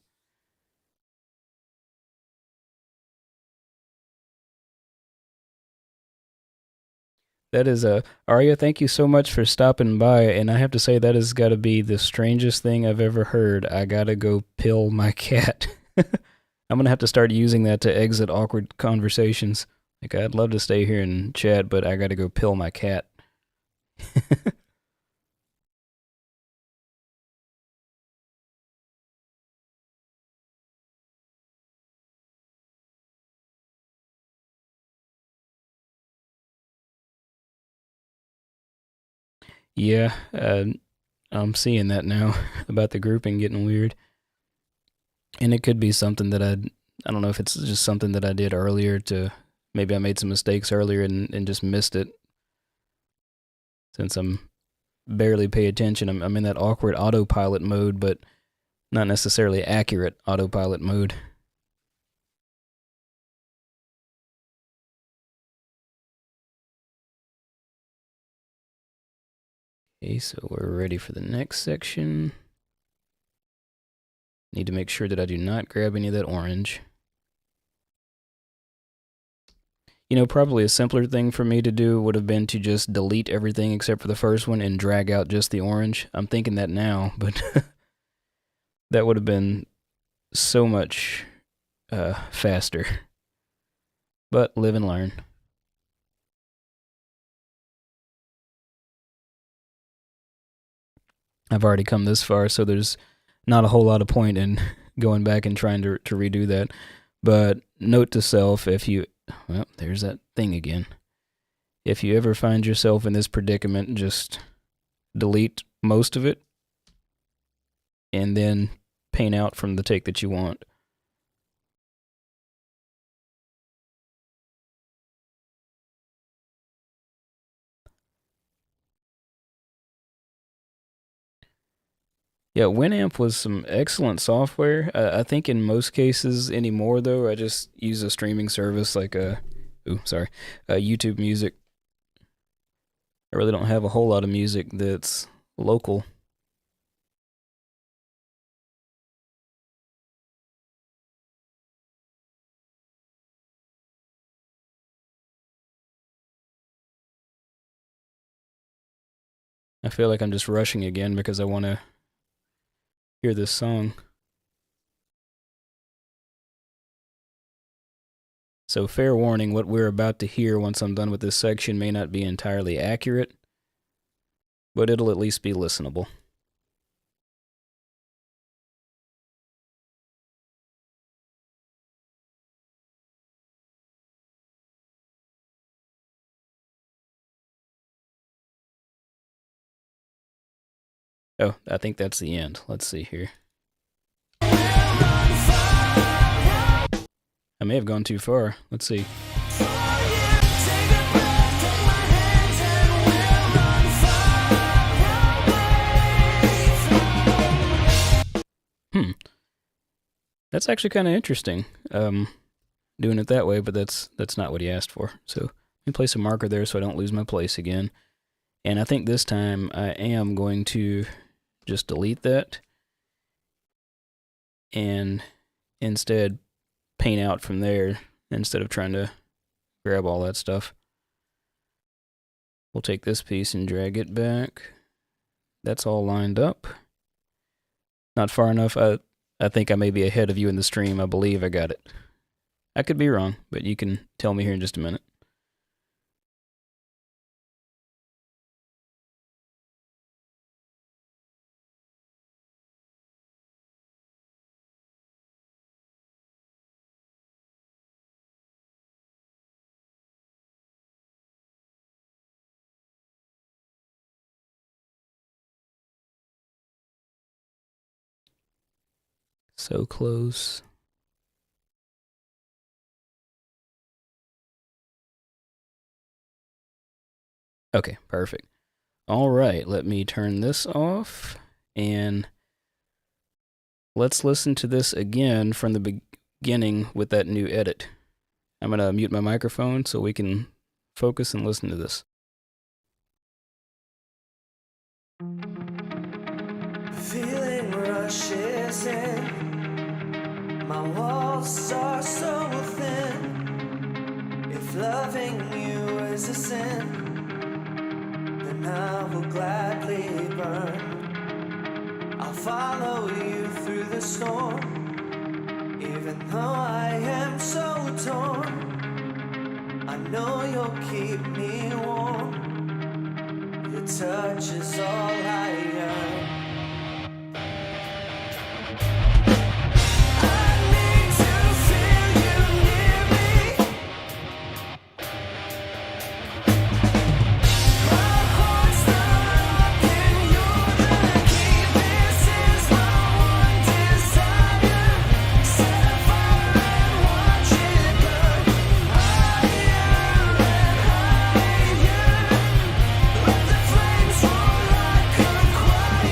That is Arya, thank you so much for stopping by, and I have to say that has got to be the strangest thing I've ever heard. I gotta go pill my cat. I'm gonna have to start using that to exit awkward conversations. Like, I'd love to stay here and chat, but I gotta go pill my cat. Yeah, I'm seeing that now about the grouping getting weird. And it could be something that I don't know if it's just something that I did earlier maybe I made some mistakes earlier and just missed it. Since I'm barely pay attention, I'm in that awkward autopilot mode, but not necessarily accurate autopilot mode. Okay, so we're ready for the next section. Need to make sure that I do not grab any of that orange. You know, probably a simpler thing for me to do would have been to just delete everything except for the first one and drag out just the orange. I'm thinking that now, but that would have been so much faster. But live and learn. I've already come this far, so there's not a whole lot of point in going back and trying to redo that. But note to self, well, there's that thing again. If you ever find yourself in this predicament, just delete most of it and then paint out from the take that you want. Yeah, Winamp was some excellent software. I think in most cases anymore, though, I just use a streaming service like YouTube Music. I really don't have a whole lot of music that's local. I feel like I'm just rushing again because I want to hear this song. So fair warning, what we're about to hear once I'm done with this section may not be entirely accurate, but it'll at least be listenable. Oh, I think that's the end. Let's see here. I may have gone too far. Let's see. That's actually kind of interesting. Doing it that way, but that's not what he asked for. So let me place a marker there so I don't lose my place again. And I think this time I am going to just delete that and instead paint out from there instead of trying to grab all that stuff. We'll take this piece and drag it back. That's all lined up. Not far enough. I think I may be ahead of you in the stream. I believe I got it. I could be wrong, but you can tell me here in just a minute. So close. Okay, perfect. All right, let me turn this off and let's listen to this again from the beginning with that new edit. I'm going to mute my microphone so we can focus and listen to this. Feeling rushes in. My walls are so thin. If loving you is a sin, then I will gladly burn. I'll follow you through the storm, even though I am so torn. I know you'll keep me warm. Your touch is all I yearn. Quiet.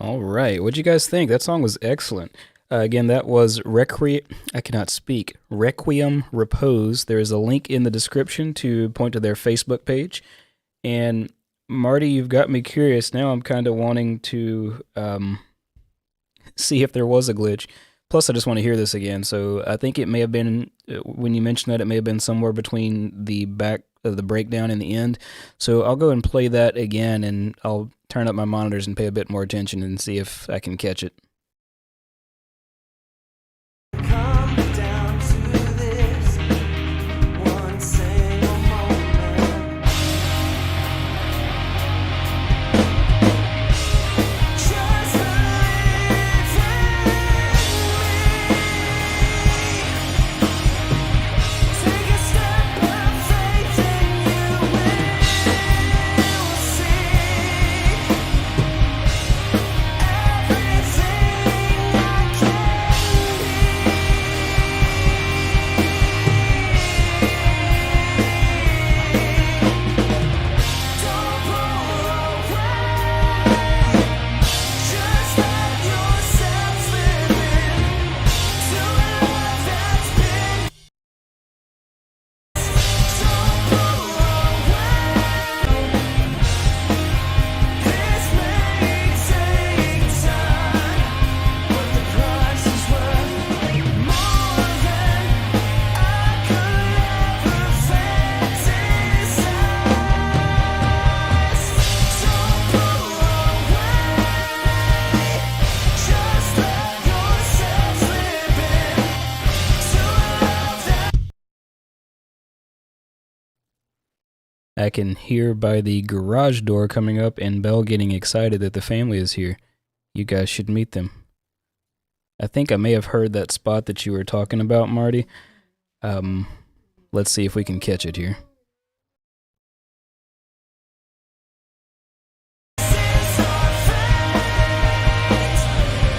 All right, what'd you guys think? That song was excellent. Again, that was I cannot speak. Requiem Repose. There is a link in the description to point to their Facebook page. And Marty, you've got me curious. Now I'm kind of wanting to see if there was a glitch. Plus, I just want to hear this again. So I think it may have been when you mentioned that it may have been somewhere between the back of the breakdown and the end. So I'll go and play that again, and I'll turn up my monitors and pay a bit more attention and see if I can catch it. Come down to this one single moment. Just believe in me. Take a step of faith and you will see everything I don't pull away. Just let yourself slip into a love that's been. Don't pull away. This may take time, but the price is worth more than I could ever fantasize. Don't pull away. Just let yourself slip into a love that. I can hear by the garage door coming up and Belle getting excited that the family is here. You guys should meet them. I think I may have heard that spot that you were talking about, Marty. Let's see if we can catch it here. Since our fate,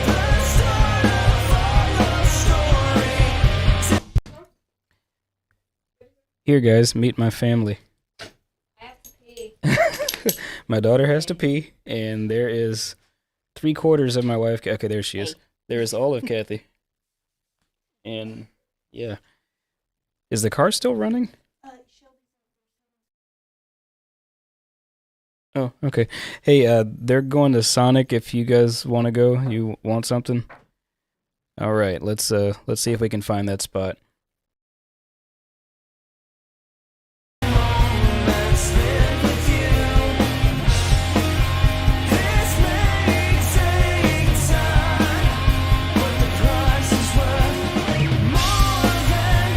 the start of our love story. Here, guys, meet my family. I have to pee. My daughter has to pee, and there is 3/4 of my wife. Okay, there she is. There is all of Kathy. And yeah. Is the car still running? Oh, okay. Hey, they're going to Sonic if you guys want to go. You want something? All right, let's see if we can find that spot. Moments spent with you. This may take time, but the price is worth more than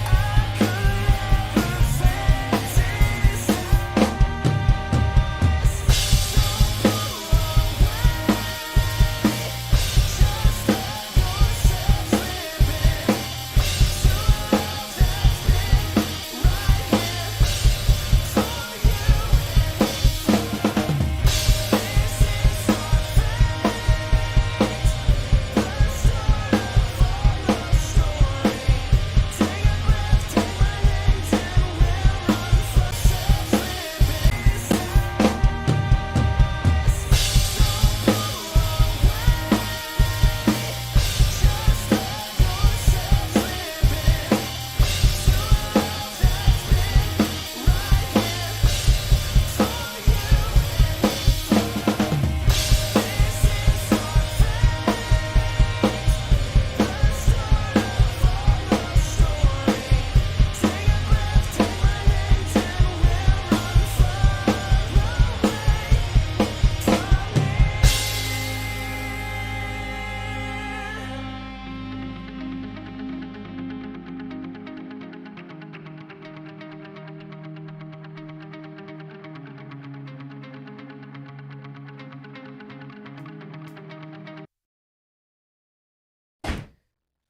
I could ever fantasize. Don't pull away. Just let yourself slip into a love that's been right here for you. This is our fate, the start of our love story. Take a breath, take my hand, and we'll run for self living. Don't pull away. Just let yourself slip into a love that's been right here for you. This is our fate, the start of our love story. Take a breath, take my hand, and we'll run far away from here.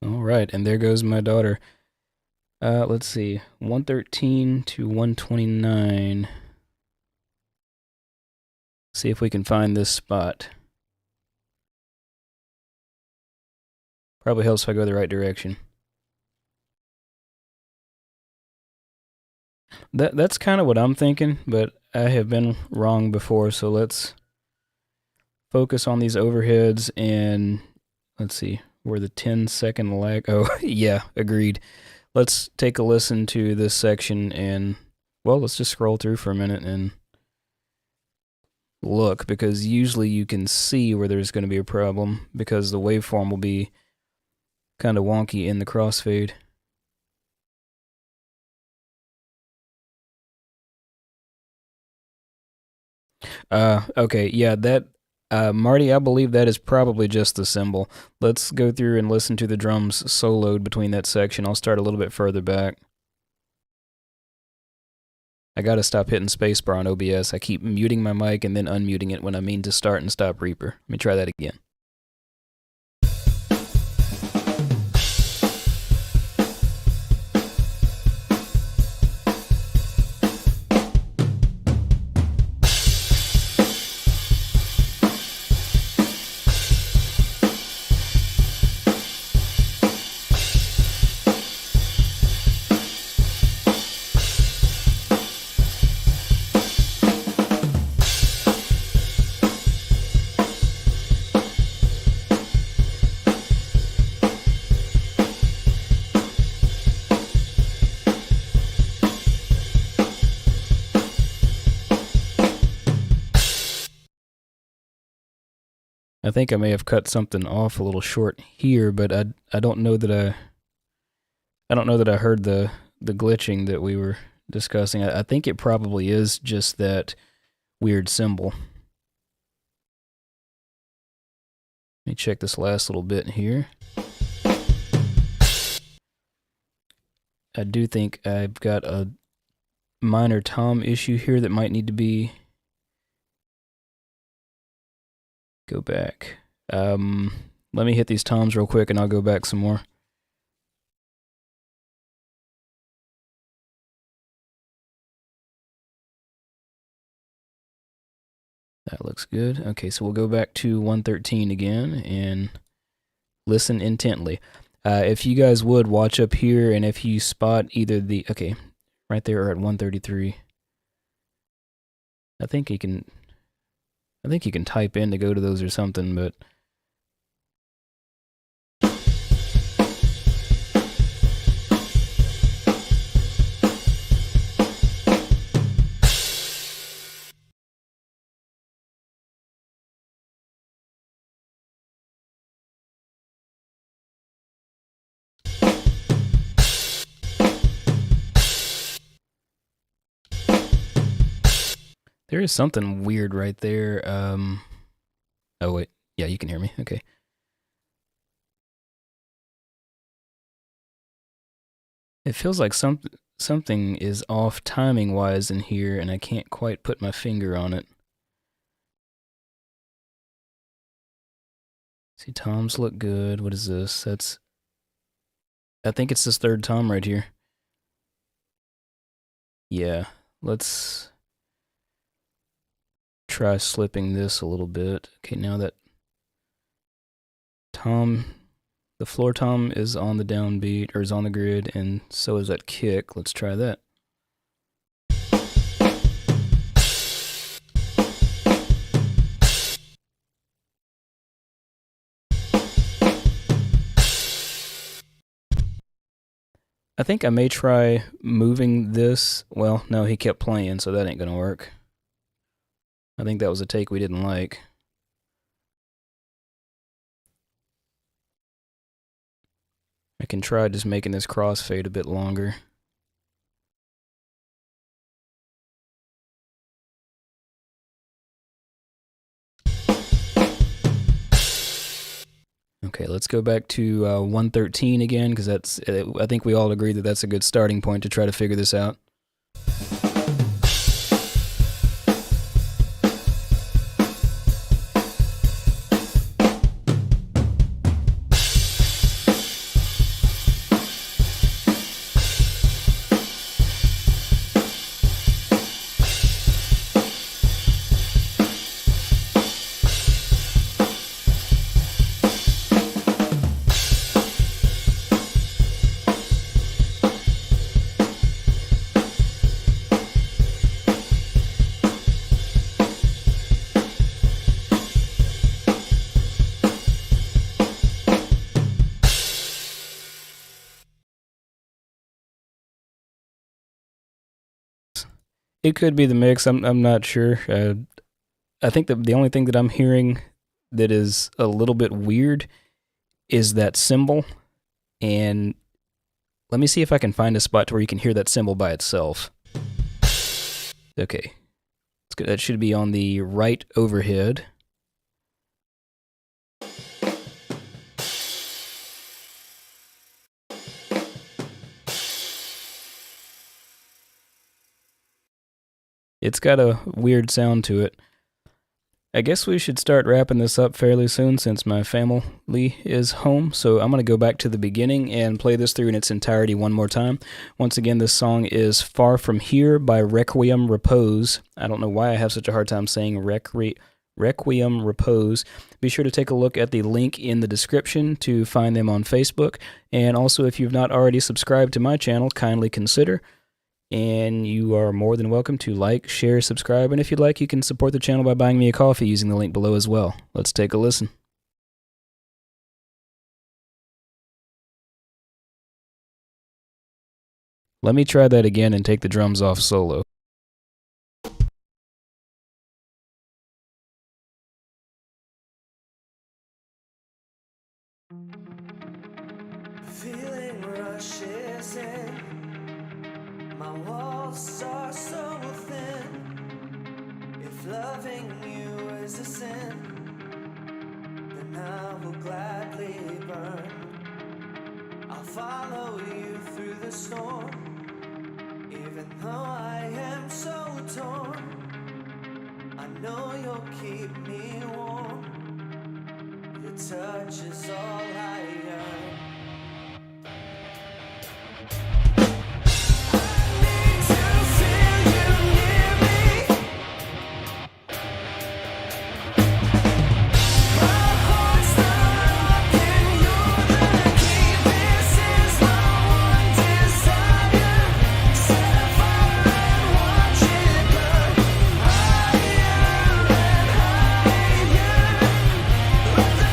All right, and there goes my daughter. Let's see, 113 to 129. See if we can find this spot. Probably helps if I go the right direction. That's kind of what I'm thinking, but I have been wrong before, so let's focus on these overheads and let's see where the 10-second lag. Oh, yeah, agreed. Let's take a listen to this section and, well, let's just scroll through for a minute and look, because usually you can see where there's going to be a problem because the waveform will be kind of wonky in the crossfade. Okay, yeah, that, Marty, I believe that is probably just the cymbal. Let's go through and listen to the drums soloed between that section. I'll start a little bit further back. I gotta stop hitting spacebar on OBS. I keep muting my mic and then unmuting it when I mean to start and stop Reaper. Let me try that again. I think I may have cut something off a little short here, but I don't know that I heard the glitching that we were discussing. I think it probably is just that weird symbol. Let me check this last little bit here. I do think I've got a minor tom issue here that might need to be... Go back. Let me hit these toms real quick and I'll go back some more. That looks good. Okay, so we'll go back to 113 again and listen intently. If you guys would watch up here, and if you spot either the, okay, right there or at 133. I think you can type in to go to those or something, but there is something weird right there. Oh wait, yeah, you can hear me. Okay. It feels like something is off timing wise in here, and I can't quite put my finger on it. See, toms look good. What is this? I think it's this third tom right here. Yeah, let's try slipping this a little bit. Okay, now that the floor tom is on the downbeat, or is on the grid, and so is that kick. Let's try that. I think I may try moving this. Well, no, he kept playing, so that ain't gonna work. I think that was a take we didn't like. I can try just making this crossfade a bit longer. Okay, let's go back to 113 again, because that's, I think we all agree that that's a good starting point to try to figure this out. It could be the mix. I'm not sure. I think the only thing that I'm hearing that is a little bit weird is that cymbal. And let me see if I can find a spot to where you can hear that cymbal by itself. Okay. That should be on the right overhead. It's got a weird sound to it. I guess we should start wrapping this up fairly soon since my family is home, so I'm going to go back to the beginning and play this through in its entirety one more time. Once again, this song is Far From Here by Requiem Repose. I don't know why I have such a hard time saying Requiem Repose. Be sure to take a look at the link in the description to find them on Facebook, and also if you've not already subscribed to my channel, kindly consider. And you are more than welcome to like, share, subscribe, and if you'd like, you can support the channel by buying me a coffee using the link below as well. Let's take a listen. Let me try that again and take the drums off solo. Feeling rushes in. My walls are so thin. If loving you is a sin, then I will gladly burn. I'll follow you through the storm, even though I am so torn. I know you'll keep me warm. Your touch is all I yearn.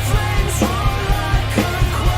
Flames roll like a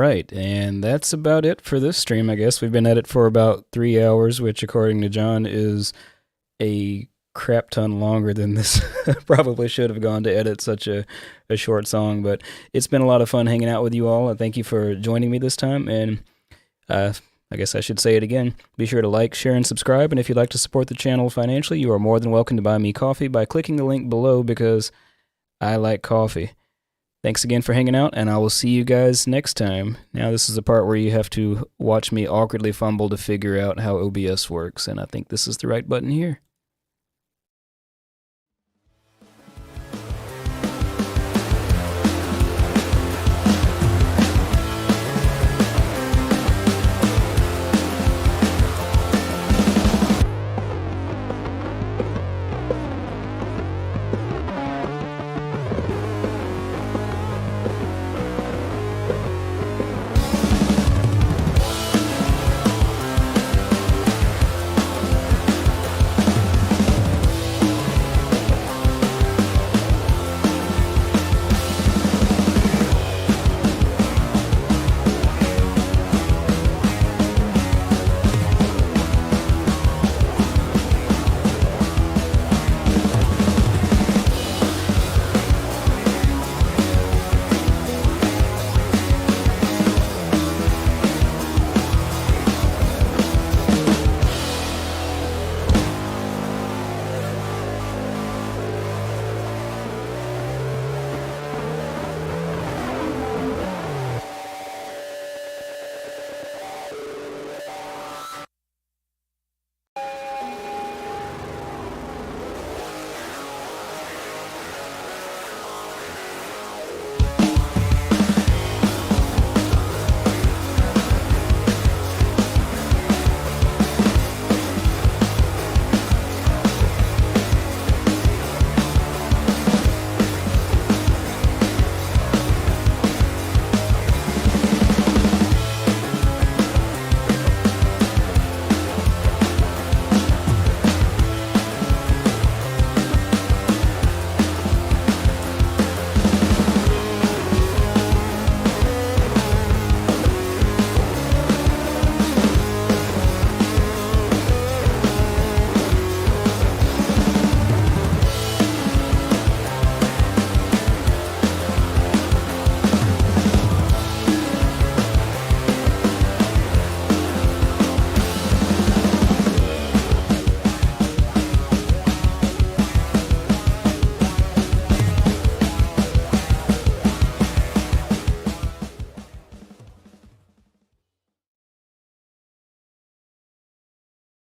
right, and that's about it for this stream, I guess. We've been at it for about 3 hours, which according to John is a crap ton longer than this probably should have gone to edit such a short song. But it's been a lot of fun hanging out with you all. Thank you for joining me this time, and I guess I should say it again. Be sure to like, share, and subscribe, and if you'd like to support the channel financially, you are more than welcome to buy me coffee by clicking the link below, because I like coffee. Thanks again for hanging out, and I will see you guys next time. Now, this is the part where you have to watch me awkwardly fumble to figure out how OBS works, and I think this is the right button here.